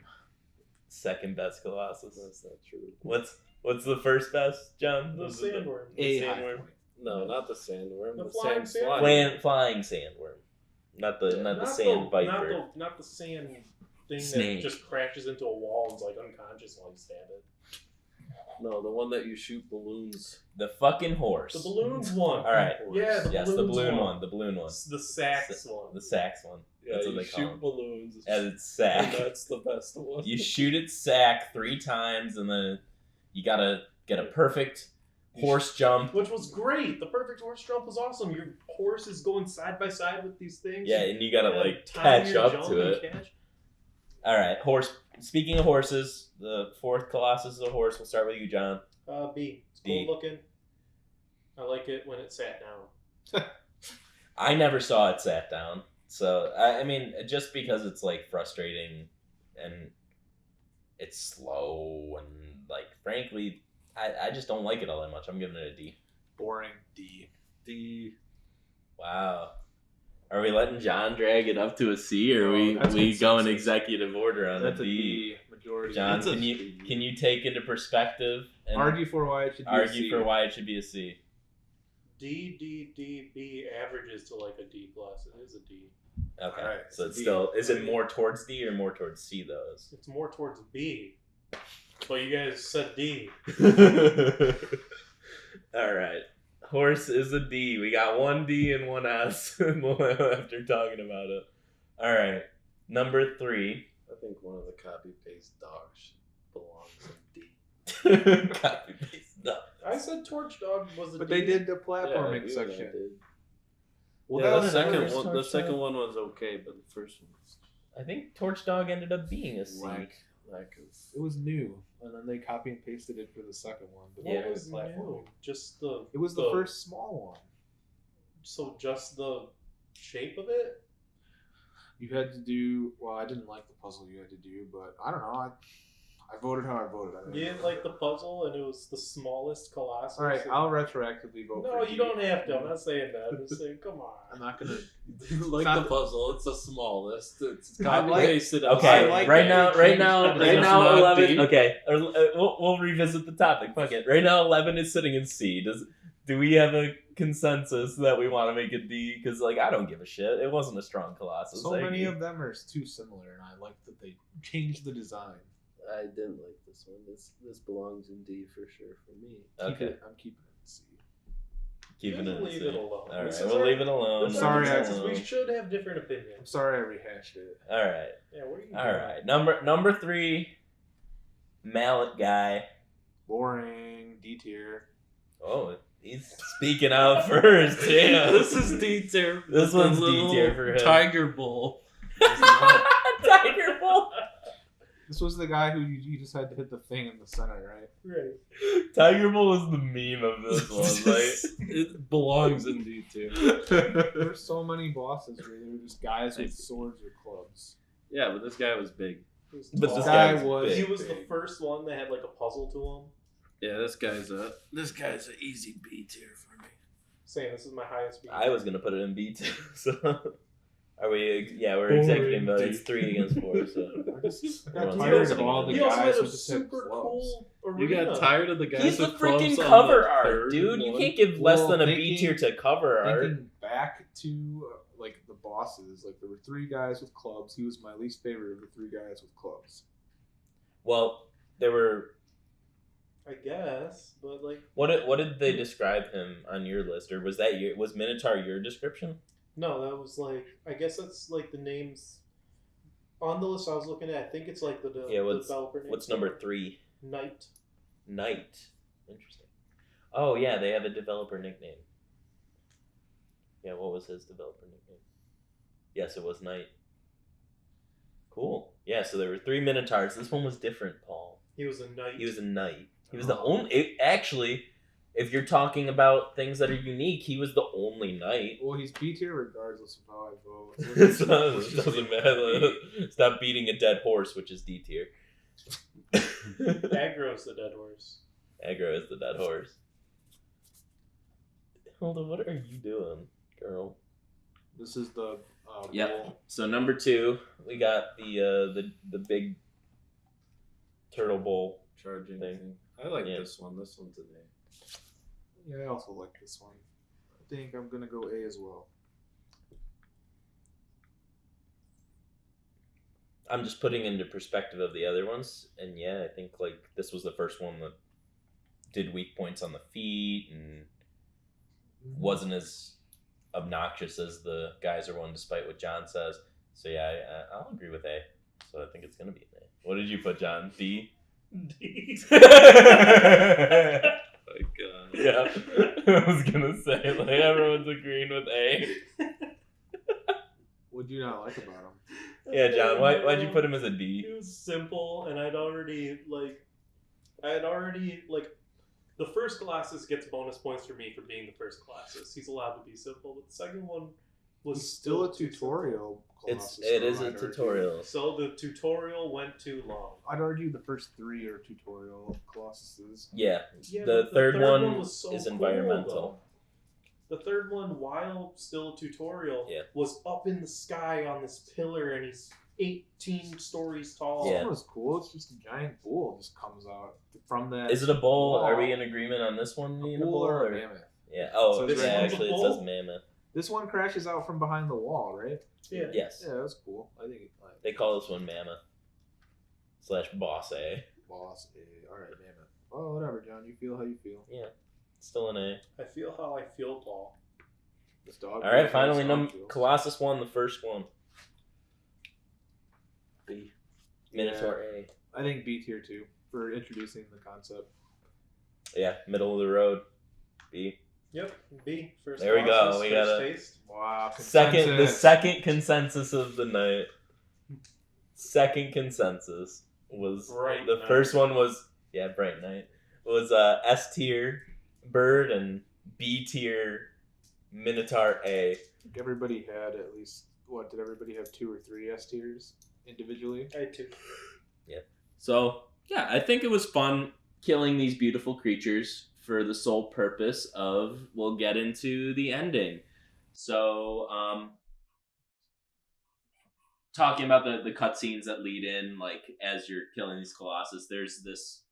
Second best Colossus. That's not true. What's the first best, John? The Was it sandworm. A sandworm. high point. No, not the sandworm. The The flying sand sandworm. Flying sandworm. Not the Not sand viper. Not the sand thing Snake. that just crashes into a wall and's like unconscious while you stab it. No, the one that you shoot balloons. The fucking horse. The balloons one. All right. Yeah, the Yes, the balloons balloon one. one. The balloon one. The sax one. The sax one. Yeah, That's what you they call shoot them. balloons. As its And sack. that's the best one. You shoot its sack 3 times, and then You gotta get a perfect horse jump. Which was great. The perfect horse jump was awesome. Your horse is going side by side with these things. Yeah, and you gotta time catch your up jump to and it. catch. All right, horse. Speaking of horses, the fourth Colossus is a horse. We'll start with you, John. B. It's B. cool looking. I like it when it sat down. I never saw it sat down, so I mean, just because it's like frustrating and it's slow and like, frankly, I just don't like it all that much. I'm giving it a D. Boring. D. D. Wow. Are we letting John drag it up to a C, or are we That's going consensus. executive order on That's a a D? D. Majority. John, That's a can you take into perspective and Argue for why it should be a argue C. for why it should be a C? B averages to like a D plus. It is a D. Okay, All right, so it's it's D. still, is it more towards D or more towards C though? It's more towards B. But you guys said D. All right, horse is a D. We got one D and one S after talking about it. All right, number 3. I think one of the copy paste dogs belongs in D. Copy paste. No. I said Torch Dog was a But D. they did the Yeah, platforming I section. did. Well, Yeah, that the was second first one. The Torch second Dog. one was okay, but the first one was I think Torch Dog ended up being a C. lack of. It was new, and then they copy and pasted it for the second one. But Yeah. What it was platforming. new? Just the. It was the first small one. So just the shape of it. You had to do. Well, I didn't like the puzzle you had to do, but I don't know. I voted how I voted. I don't You didn't know. like the puzzle, and it was the smallest Colossus. All right, and- I'll retroactively vote. No, for you D. don't have to. I'm not saying that. I'm just saying, come I'm on. not gonna. like Not the the- puzzle, it's the smallest. It's I copy like- pasted. Okay, I like right that. now, It's right now, not 11. D. Okay, we'll revisit the topic. Fuck it. Right now, 11 is sitting in C. Do we have a consensus that we want to make it D? Because like, I don't give a shit. It wasn't a strong Colossus. So I many agree. of them are too similar, and I like that they changed the design. I didn't like this one. This belongs in D for sure for me. Okay, I'm keeping it in C. keeping Just it. in leave C. it alone. All right, This is we'll our- leave it alone. This is Sorry, our I- consensus. We alone. should have different I'm opinions. sorry I rehashed it. All right, Yeah, what are you all doing? right. Number 3, mallet guy. Boring. D tier. Oh, he's speaking out first. Damn. This is D tier. This The one's D little tier for him. Tiger Bull. Tiger Bull. This was the guy who you just had to hit the thing in the center, right? Right. Tiger Bull was the meme of this one. Like, It belongs in D tier. There were so many bosses where they were just guys with swords or clubs. Yeah, but this guy was big. He was But tall. this guy guy was- big. He was the big. first one that had like a puzzle to him. Yeah, this guy's an easy B tier for me. Saying this is my highest. beat. I was gonna put it in B too. So, are we? Yeah, we're Boring executing, but it's D. 3 against 4. So, I just got Everyone's tired of sitting all in the it. He also guys had who a just had super clubs. cool You arena. got tired of the guys he's the with clubs freaking on cover the art, third dude. You one? can't give less Well, than a B thinking- tier to cover art. Thinking back to like the bosses, like there were 3 guys with clubs. He was my least favorite of the 3 guys with clubs. Well, there were. I guess, but like What did they describe him on your list, or was Minotaur your description? no, that was like I guess that's like the names on the list I was looking at. I think it's like the Yeah, what's- developer name. What's number 3? Knight. Knight. Interesting. Oh yeah, they have a developer nickname. Yeah, what was his developer nickname? Yes, it was Knight. Cool. Yeah, so there were 3 Minotaurs. This one was different, Paul. He was a knight. He was a knight. He was the only. Actually, if you're talking about things that are unique, he was the only knight. Well, he's B tier regardless of how I vote. So it doesn't matter. Stop beating a dead horse, which is D tier. Aggro's the dead horse. Aggro is the dead horse. Hold on, what are you doing, girl? This is the Yep. bull. So number 2, we got the big turtle bowl. Charging Thing. thing. I like Yeah. this one. This one's an A. Yeah, I also like this one. I think I'm gonna go A as well. I'm just putting into perspective of the other ones, and yeah, I think like this was the first one that did weak points on the feet and wasn't as obnoxious as the Geyser one, despite what John says. So yeah, I'll agree with A. So I think it's gonna be an A. What did you put, John? D? My God. Yeah, I was gonna say like everyone's agreeing with A. What do you not like about him? Yeah, John, why'd you put him as a D? It was simple, and I'd already the first Colossus gets bonus points for me for being the first Colossus. He's allowed to be simple, but the second one was He's still a too simple. tutorial. Colossus, It though, is a I'd argue. tutorial. So the tutorial went too long. I'd argue the first 3 are tutorial Colossuses. Yeah, Yeah, the but third one was so is cool, environmental. though. The third one, while still a tutorial, Yeah. was up in the sky on this pillar, and he's 18 stories tall. This Yeah. one was cool. It's just a giant bull just comes out from that. Is it a bull? wall. Are we in agreement on this one being a bull? or a Or? mammoth? Yeah. Oh, So this yeah. one's a Actually, it bull? says mammoth. This one crashes out from behind the wall, right? Yeah. Yes. Yeah, that was cool. I think like They call this one mammoth / boss A. boss. All right, mammoth. Oh, whatever, John. You feel how you feel. Yeah, still an A. I feel how I feel, Paul. This dog. All right, feels how finally, this dog feels. Colossus won the first one. B. Minotaur A. I think B tier too for introducing the concept. Yeah, middle of the road. B. Yep, B. First There we go, Colossus, we first got a- taste. Wow. The consensus. second consensus of the night. Second consensus was Bright the night. first one was Bright Night was S tier Bird and B tier Minotaur A. I think everybody had at least what? Did everybody have 2 or 3 S tiers individually? I too. So yeah, I think it was fun killing these beautiful creatures for the sole purpose of we'll get into the ending. So talking about the cutscenes that lead in, like as you're killing these Colossus, there's this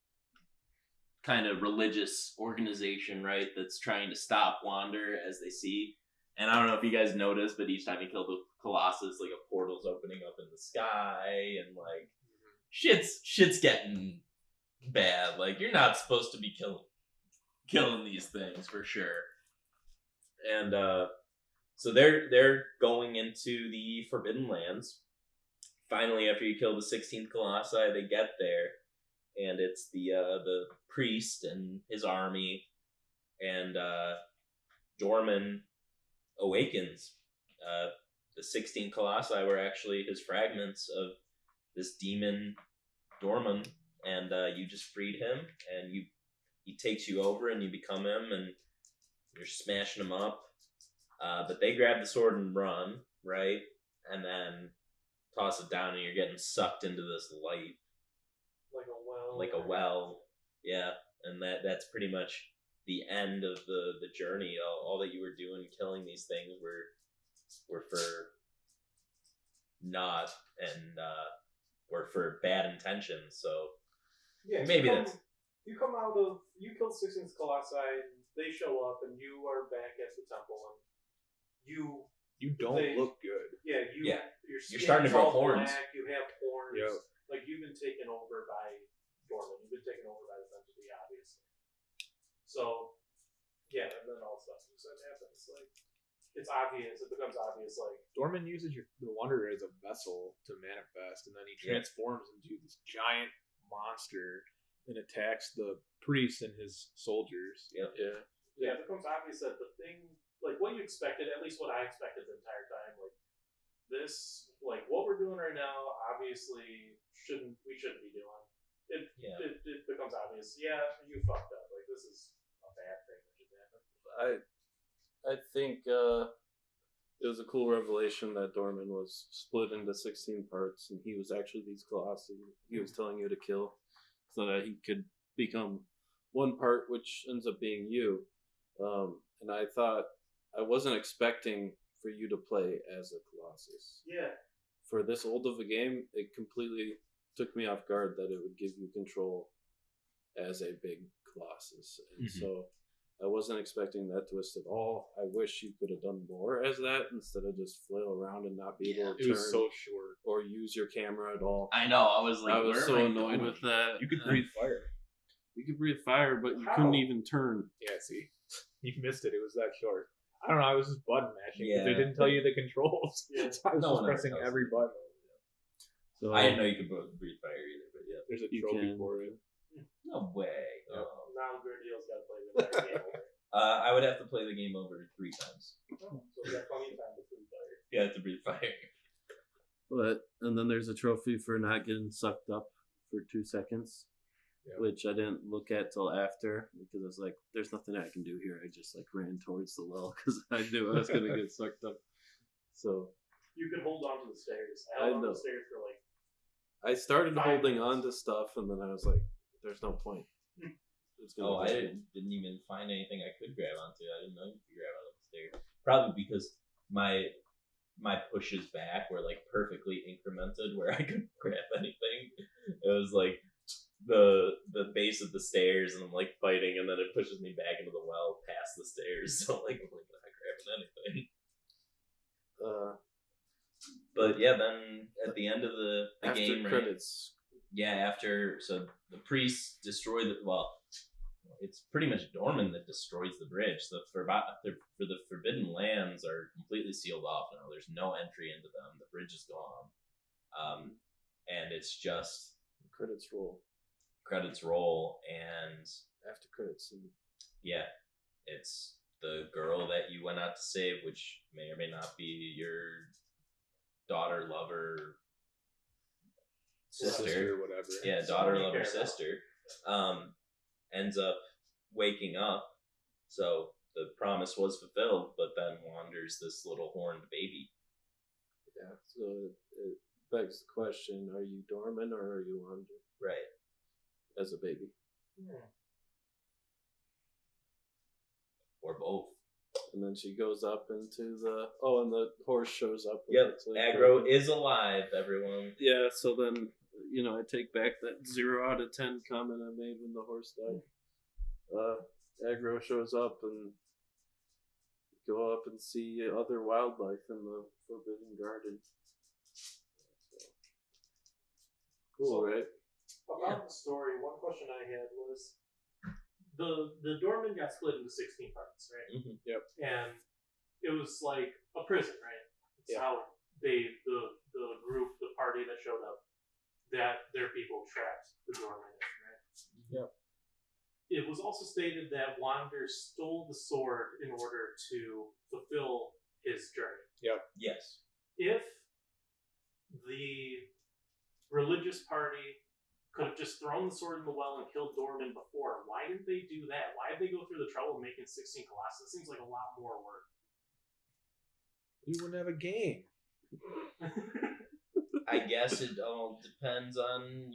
kind of religious organization, right, that's trying to stop Wander as they see. And I don't know if you guys noticed, but each time you kill the Colossus, like a portal's opening up in the sky, and like shit's getting bad. Like you're not supposed to be killing these things for sure. And so they're going into the Forbidden Lands. Finally, after you kill the 16th Colossi, they get there, and it's the priest and his army, and Dorman awakens. The 16 Colossi were actually his fragments of this demon Dorman, and you just freed him, and he takes you over, and you become him, and you're smashing him up. But they grab the sword and run, right? And then toss it down, and you're getting sucked into this light. Like a well. Yeah. And that's pretty much the end of the journey. All that you were doing, killing these things, were for naught, and were for bad intentions. So Yeah, maybe that's... You kill 16 Colossi, and they show up, and you are back at the temple, and you don't look good. You're starting to grow horns. Black, you have horns. Yep. Like you've been taken over by Dorman. You've been taken over by this entity, obviously. So, yeah, and then all stuff that happens. Like it's obvious. It becomes obvious. Like Dorman uses the Wanderer as a vessel to manifest, and then he transforms into this giant monster and attacks the priest and his soldiers. Yep. Yeah, it becomes obvious that the thing, like what you expected, at least what I expected the entire time, like this, like what we're doing right now, obviously we shouldn't be doing. It becomes obvious. Yeah, you fucked up. Like this is a bad thing that should happen. I think it was a cool revelation that Dorman was split into 16 parts, and he was actually these Colossi he was telling you to kill, so that he could become one part, which ends up being you. And I thought, I wasn't expecting for you to play as a Colossus. Yeah. For this old of a game, it completely took me off guard that it would give you control as a big Colossus. And so I wasn't expecting that twist at all. I wish you could have done more as that instead of just flail around and not be able to turn. It was so short. Or use your camera at all. I know. I was like, I was where so am I annoyed going? with that. You could breathe fire. You could breathe fire, but you How? couldn't even turn. Yeah, see, you missed it. It was that short. I don't know. I was just button mashing because they Yeah. didn't tell you the controls. Yeah. So I was No just one ever pressing tells every you. button. So I didn't know you could breathe fire either, but yeah. There's a You trophy can. for it. No way. Yep. Oh. Now Gradio's got to play the entire game over. I would have to play the game over 3 times. Oh, so we got plenty of time to breathe fire. You have to breathe fire. And then there's a trophy for not getting sucked up for 2 seconds, which I didn't look at till after because I was like, "There's nothing I can do here." I just like ran towards the well because I knew I was gonna get sucked up. So You could hold on to the stairs. I held on to know. the stairs for like. I started 5 holding minutes. on to stuff, and then I was like, "There's no point." It's Oh, I didn't even find anything I could grab onto. I didn't know you could grab onto the stairs. Probably because my pushes back were like perfectly incremented where I could grab anything. It was like the base of the stairs, and I'm like fighting, and then it pushes me back into the well past the stairs. So like I'm like not grabbing anything. But yeah, then at the end of the after game, credits. Right? Yeah, so the priests destroy it's pretty much Dorman that destroys the bridge. For the Forbidden Lands are completely sealed off now. There's no entry into them. The bridge is gone, and it's just Credits roll. And After credits scene. yeah, it's the girl that you went out to save, which may or may not be your daughter, lover, sister, whatever. Yeah, daughter, lover, sister. Ends up waking up. So the promise was fulfilled, but then wanders this little horned baby. Yeah, so it begs the question, are you Dorman or are you Wander? Right. As a baby. Yeah. Or both. And then she goes up into and the horse shows up. Yep, Aggro is alive, everyone. Yeah, so then, I take back that 0 out of 10 comment I made when the horse died. Aggro shows up and go up and see other wildlife in the Forbidden Garden. Cool, right? About the story, one question I had was the Dorman got split into 16 parts, right? Mm-hmm. Yep. And it was like a prison, right? It's Yeah. how the group, the party that showed up, that their people trapped the Dorman in, right? Yep. It was also stated that Wander stole the sword in order to fulfill his journey. Yes. If the religious party could have just thrown the sword in the well and killed Dorman before, why didn't they do that? Why did they go through the trouble of making 16 Colossus? It seems like a lot more work. You wouldn't have a game. I guess it all depends on,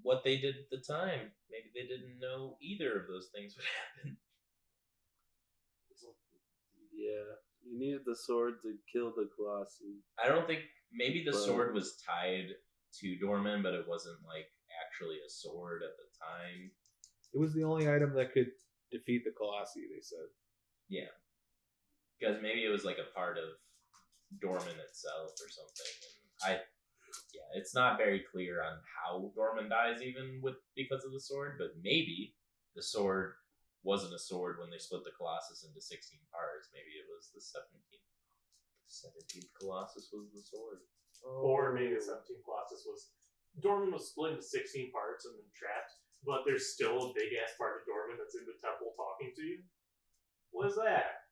what they did at the time. Maybe they didn't know either of those things would happen. Yeah, you needed the sword to kill the Colossi. I don't think, maybe the sword was tied to Dorman, but it wasn't like actually a sword at the time. It was the only item that could defeat the Colossi, they said. Yeah. Because maybe it was like a part of Dorman itself or something. And it's not very clear on how Dorman dies even because of the sword, but maybe the sword wasn't a sword when they split the Colossus into 16 parts. Maybe it was the 17th. The 17th Colossus was the sword. Or maybe the 17th Colossus was... Dorman was split into 16 parts and then trapped, but there's still a big-ass part of Dorman that's in the temple talking to you. What is that?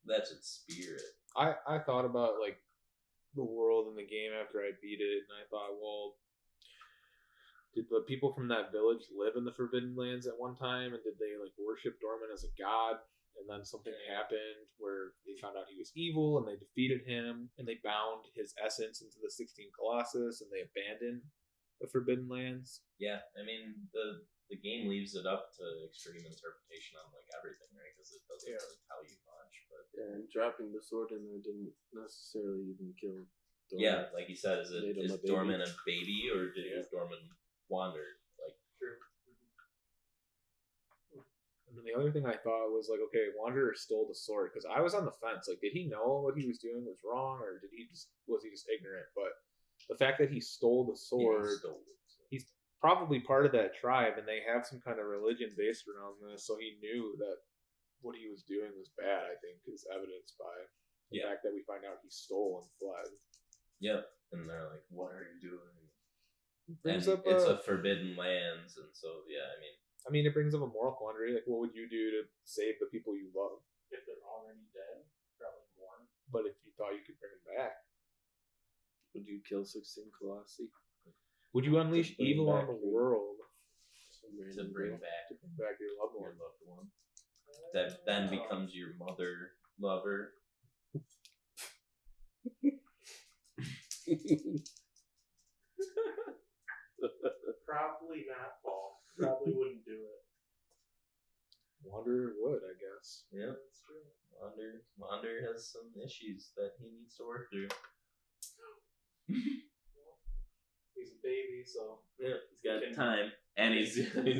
That's its spirit. I thought about like the world in the game after I beat it, and I thought, well, did the people from that village live in the Forbidden Lands at one time, and did they like worship Dorman as a god? And then something happened where they found out he was evil, and they defeated him, and they bound his essence into the 16 Colossus, and they abandoned the Forbidden Lands. Yeah, I mean the game leaves it up to extreme interpretation on like everything, right? Because it doesn't really tell you much. But and dropping the sword in there didn't necessarily even kill Dorman. Yeah, like you said, is Dorman a baby or did Dorman wander? Like, True. And then the other thing I thought was like, okay, Wanderer stole the sword, because I was on the fence. Like, did he know what he was doing was wrong, or was he just ignorant? But the fact that he stole the sword, he's probably part of that tribe, and they have some kind of religion based around this. So he knew that what he was doing was bad. I think is evidenced by the fact that we find out he stole and fled. Yep, and they're like, "What are you doing?" brings and up it's a forbidden lands, and so yeah, I mean, it brings up a moral quandary. Like, what would you do to save the people you love? If they're already dead, probably more. But if you thought you could bring them back, Would you kill 16 Colossi? would you unleash bring evil on back the your- world to bring back to bring back your loved your one? loved one that then becomes your mother lover. Probably not, Paul. Probably wouldn't do it. Wanderer would, I guess. Yeah, That's true. Wander has some issues that he needs to work through. He's a baby, so Yeah, he's got time, and he's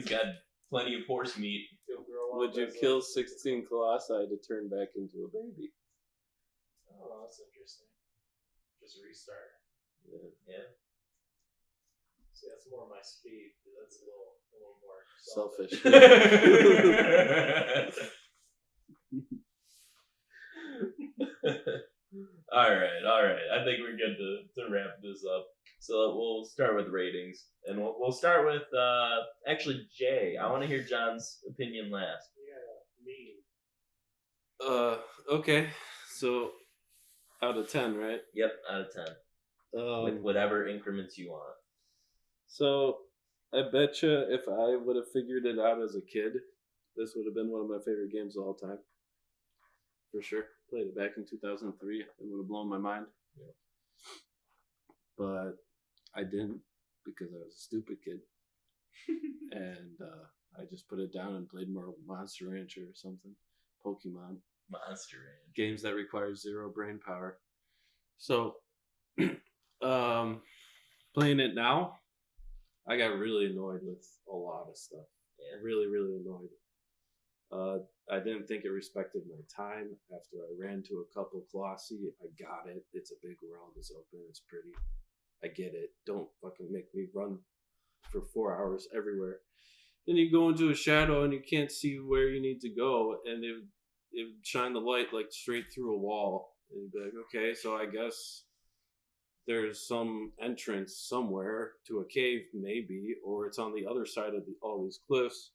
got plenty of horse meat. he'll grow up. Would you as a- kill 16 Colossi to turn back into a baby? Oh, that's interesting. Just restart. Yeah. See, that's more my speed. That's a little more Selfish. All right. I think we're good to wrap this up. So we'll start with ratings, and we'll start with actually Jay. I want to hear John's opinion last. Yeah, me. Okay. So, out of 10, right? Yep, out of 10, with whatever increments you want. So, I betcha if I would have figured it out as a kid, this would have been one of my favorite games of all time. For sure. Played it back in 2003. It would have blown my mind. Yeah. But I didn't because I was a stupid kid. And I just put it down and played more Monster Rancher or something. Pokemon. Monster Ranch. Games that require zero brain power. So, playing it now, I got really annoyed with a lot of stuff. Yeah. Really, really annoyed. I didn't think it respected my time. After I ran to a couple Colossi, I got it. It's a big world. It's open. It's pretty. I get it. Don't fucking make me run for 4 hours everywhere. Then you go into a shadow and you can't see where you need to go, and it would shine the light like straight through a wall. And you'd be like, okay, so I guess there's some entrance somewhere to a cave, maybe, or it's on the other side of all these cliffs.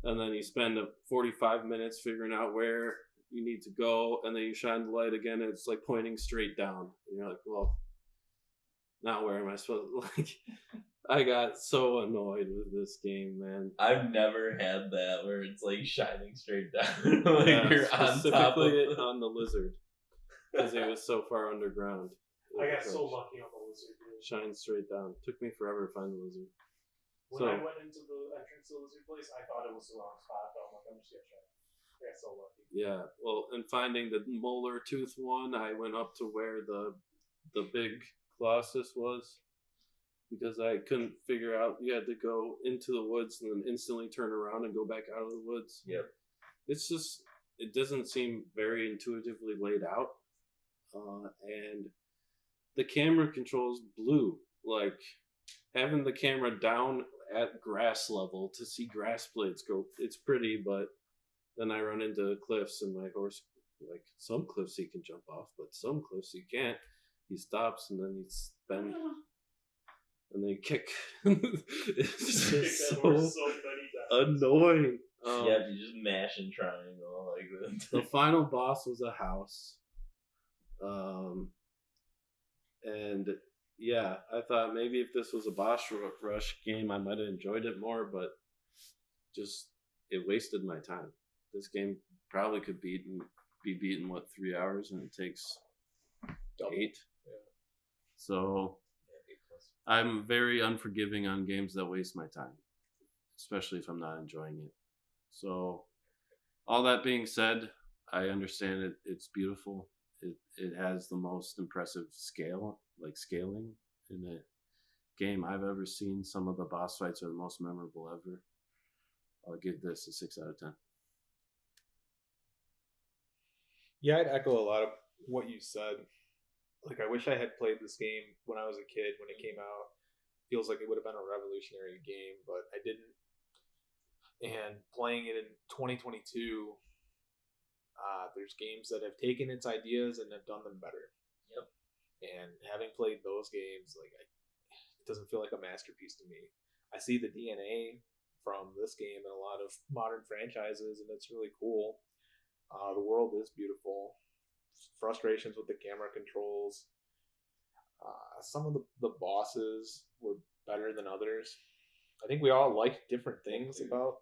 And then you spend 45 minutes figuring out where you need to go, and then you shine the light again, and it's like pointing straight down. And you're like, well, now where am I supposed to, like, I got so annoyed with this game, man. I've never had that where it's like shining straight down. Like you're on top of specifically on the lizard, because it was so far underground. I got so lucky on the lizard, dude. Shine straight down. Took me forever to find the lizard. When I went into the entrance to the lizard place, I thought it was the wrong spot, but I'm like, I'm just gonna try. I got so lucky. Yeah, well, in finding the molar tooth one, I went up to where the big Colossus was, because I couldn't figure out. You had to go into the woods and then instantly turn around and go back out of the woods. Yep. It's just, it doesn't seem very intuitively laid out, and the camera controls blew. Like, having the camera down at grass level to see grass blades go, it's pretty, but then I run into cliffs and my horse, like, some cliffs he can jump off, but some cliffs he can't. He stops and then he's bend and then he kick. It's just so many times. annoying. Yeah, you just mash and triangle like that. The final boss was a house. And yeah, I thought maybe if this was a boss rush game, I might have enjoyed it more, but just, it wasted my time. This game probably could be beaten, 3 hours, and it takes 8. Yeah. So I'm very unforgiving on games that waste my time, especially if I'm not enjoying it. So all that being said, I understand it. It's beautiful. It has the most impressive scaling in a game I've ever seen. Some of the boss fights are the most memorable ever. I'll give this a 6 out of 10. Yeah, I'd echo a lot of what you said. Like, I wish I had played this game when I was a kid, when it came out. Feels like it would have been a revolutionary game, but I didn't. And playing it in 2022, there's games that have taken its ideas and have done them better. Yep. And having played those games, like, it doesn't feel like a masterpiece to me. I see the DNA from this game in a lot of modern franchises, and it's really cool. The world is beautiful. Frustrations with the camera controls. Some of the bosses were better than others. I think we all liked different things about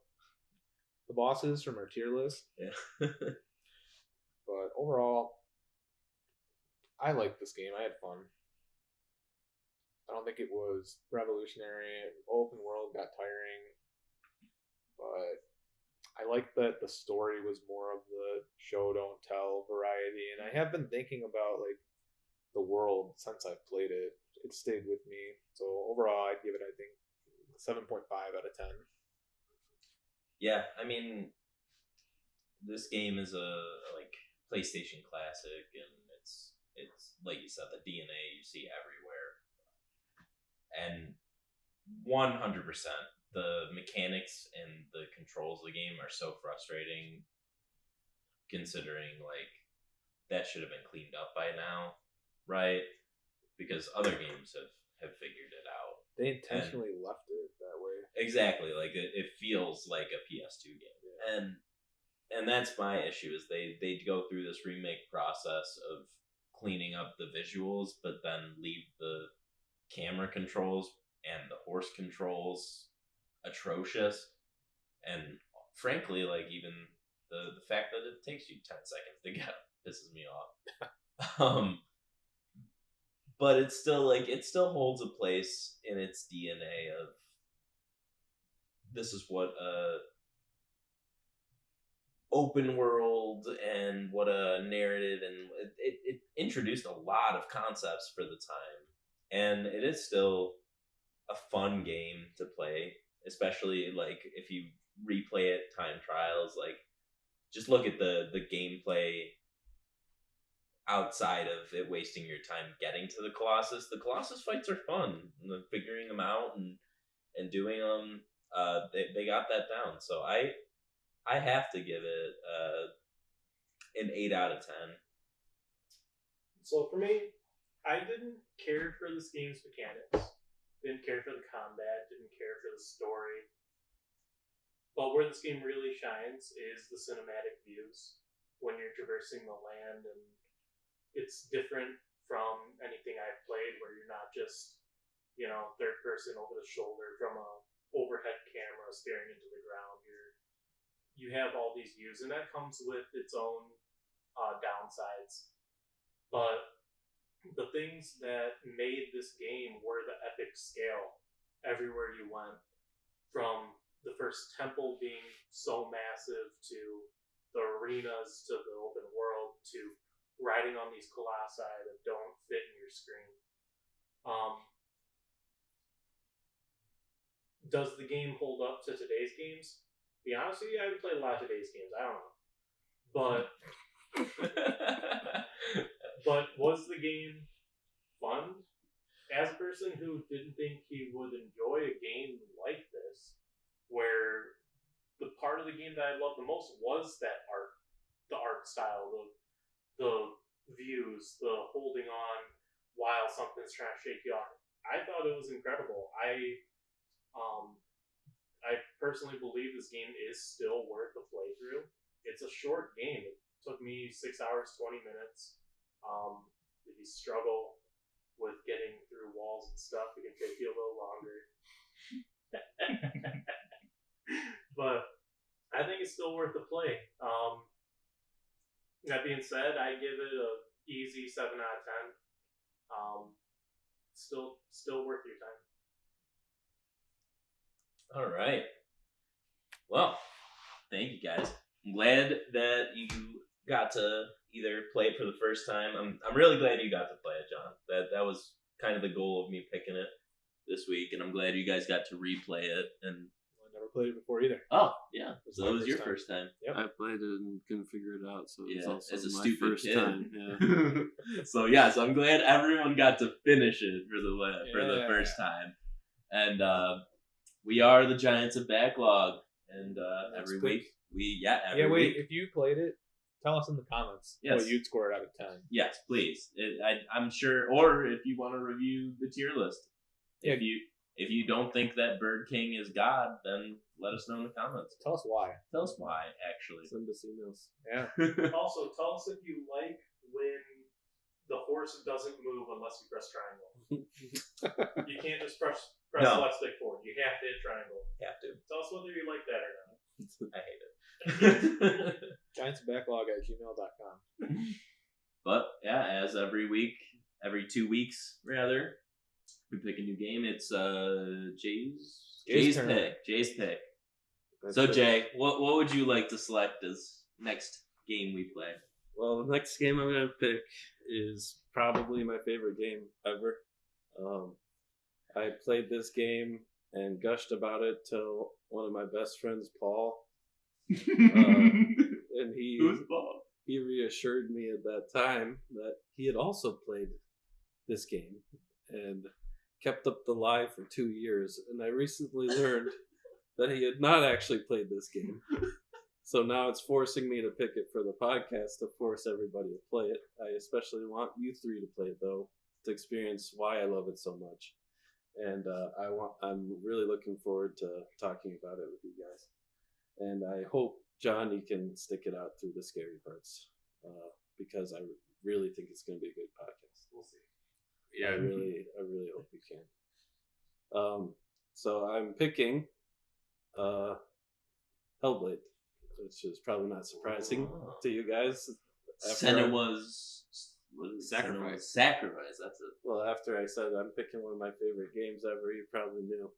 the bosses from our tier list. Yeah. But overall, I liked this game. I had fun. I don't think it was revolutionary. Open world got tiring. But I like that the story was more of the show don't tell variety, and I have been thinking about like the world since I've played it. It stayed with me. So overall, I'd give it, I think, 7.5 out of 10. Yeah, I mean, this game is a like PlayStation classic, and it's like you said, the DNA you see everywhere, and 100%. The mechanics and the controls of the game are so frustrating, considering like that should have been cleaned up by now, right? Because other games have figured it out. They intentionally left it that way. Exactly, like it feels like a PS2 game, yeah. and that's my issue is they go through this remake process of cleaning up the visuals, but then leave the camera controls and the horse controls atrocious, and frankly, like even the fact that it takes you 10 seconds to get up pisses me off. But it's still like it still holds a place in its DNA of this is what a open world and what a narrative, and it introduced a lot of concepts for the time, and it is still a fun game to play, especially like if you replay it time trials. Like just look at the gameplay outside of it wasting your time getting to the Colossus fights are fun, figuring them out and doing them. They got that down, so I have to give it an 8 out of 10. So for me, I didn't care for this game's mechanics. Didn't care for the combat, didn't care for the story. But where this game really shines is the cinematic views when you're traversing the land, and it's different from anything I've played where you're not just, third person over the shoulder from a overhead camera staring into the ground. You have all these views, and that comes with its own downsides. But the things that made this game were the epic scale everywhere you went, from the first temple being so massive to the arenas to the open world to riding on these colossi that don't fit in your screen. Does the game hold up to today's games? To be honest with you, I haven't played a lot of today's games. I don't know. But was the game fun? As a person who didn't think he would enjoy a game like this, where the part of the game that I loved the most was that art, the art style, the views, the holding on while something's trying to shake you off. I thought it was incredible. I personally believe this game is still worth the playthrough. It's a short game. It took me 6 hours, 20 minutes. If you struggle with getting through walls and stuff, it can take you a little longer. But I think it's still worth the play. That being said, I give it a easy 7 out of 10. Still worth your time. All right. Well, thank you guys. I'm glad that you got to either play it for the first time. I'm really glad you got to play it, John. That was kind of the goal of me picking it this week, and I'm glad you guys got to replay it. And I never played it before either. Oh, yeah. So that was your first time. Yep. I played it and couldn't figure it out, so it was also as a my stupid first kid. time. Yeah. So I'm glad everyone got to finish it for the first time. And we are the Giants of Backlog, and every week week. If you played it, tell us in the comments what you'd score it out of 10. Yes, please. I'm sure, or if you want to review the tier list, If you don't think that Bird King is God, then let us know in the comments. Tell us why. Tell us why, actually. Send us emails. Yeah. Also, tell us if you like when the horse doesn't move unless you press triangle. You can't just press No. left stick forward. You have to hit triangle. Have to. Tell us whether you like that or not. I hate it. GiantsBacklog@gmail.com. But yeah, as every 2 weeks rather, we pick a new game. It's Jay's turn. pick. Jay's pick. So Jay, what would you like to select as next game we play? Well, the next game I'm going to pick is probably my favorite game ever. I played this game and gushed about it to one of my best friends, Paul. And Who's Paul? he reassured me at that time that he had also played this game and kept up the lie for 2 years. And I recently learned that he had not actually played this game. So now it's forcing me to pick it for the podcast to force everybody to play it. I especially want you three to play it, though, to experience why I love it so much. And I'm really looking forward to talking about it with you guys. And I hope, John, you can stick it out through the scary parts, because I really think it's going to be a good podcast. We'll see. Yeah, I really hope you can. So I'm picking Hellblade, which is probably not surprising to you guys. Senua's Sacrifice. Sacrifice, that's it. Well, after I said I'm picking one of my favorite games ever, you probably knew.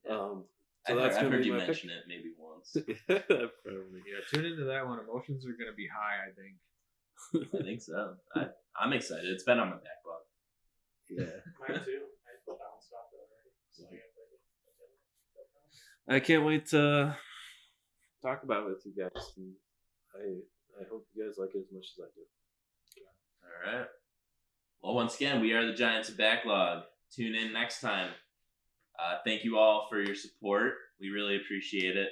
So I've gonna heard be you my mention it maybe once. Probably. Yeah, tune into that one. Emotions are going to be high, I think. I think so. I'm excited. It's been on my backlog. Yeah. Mine too. I bounced off it already. So I got I can't wait to talk about it with you guys. And I hope you guys like it as much as I do. All right. Well, once again, we are the Giants of Backlog. Tune in next time. Thank you all for your support. We really appreciate it.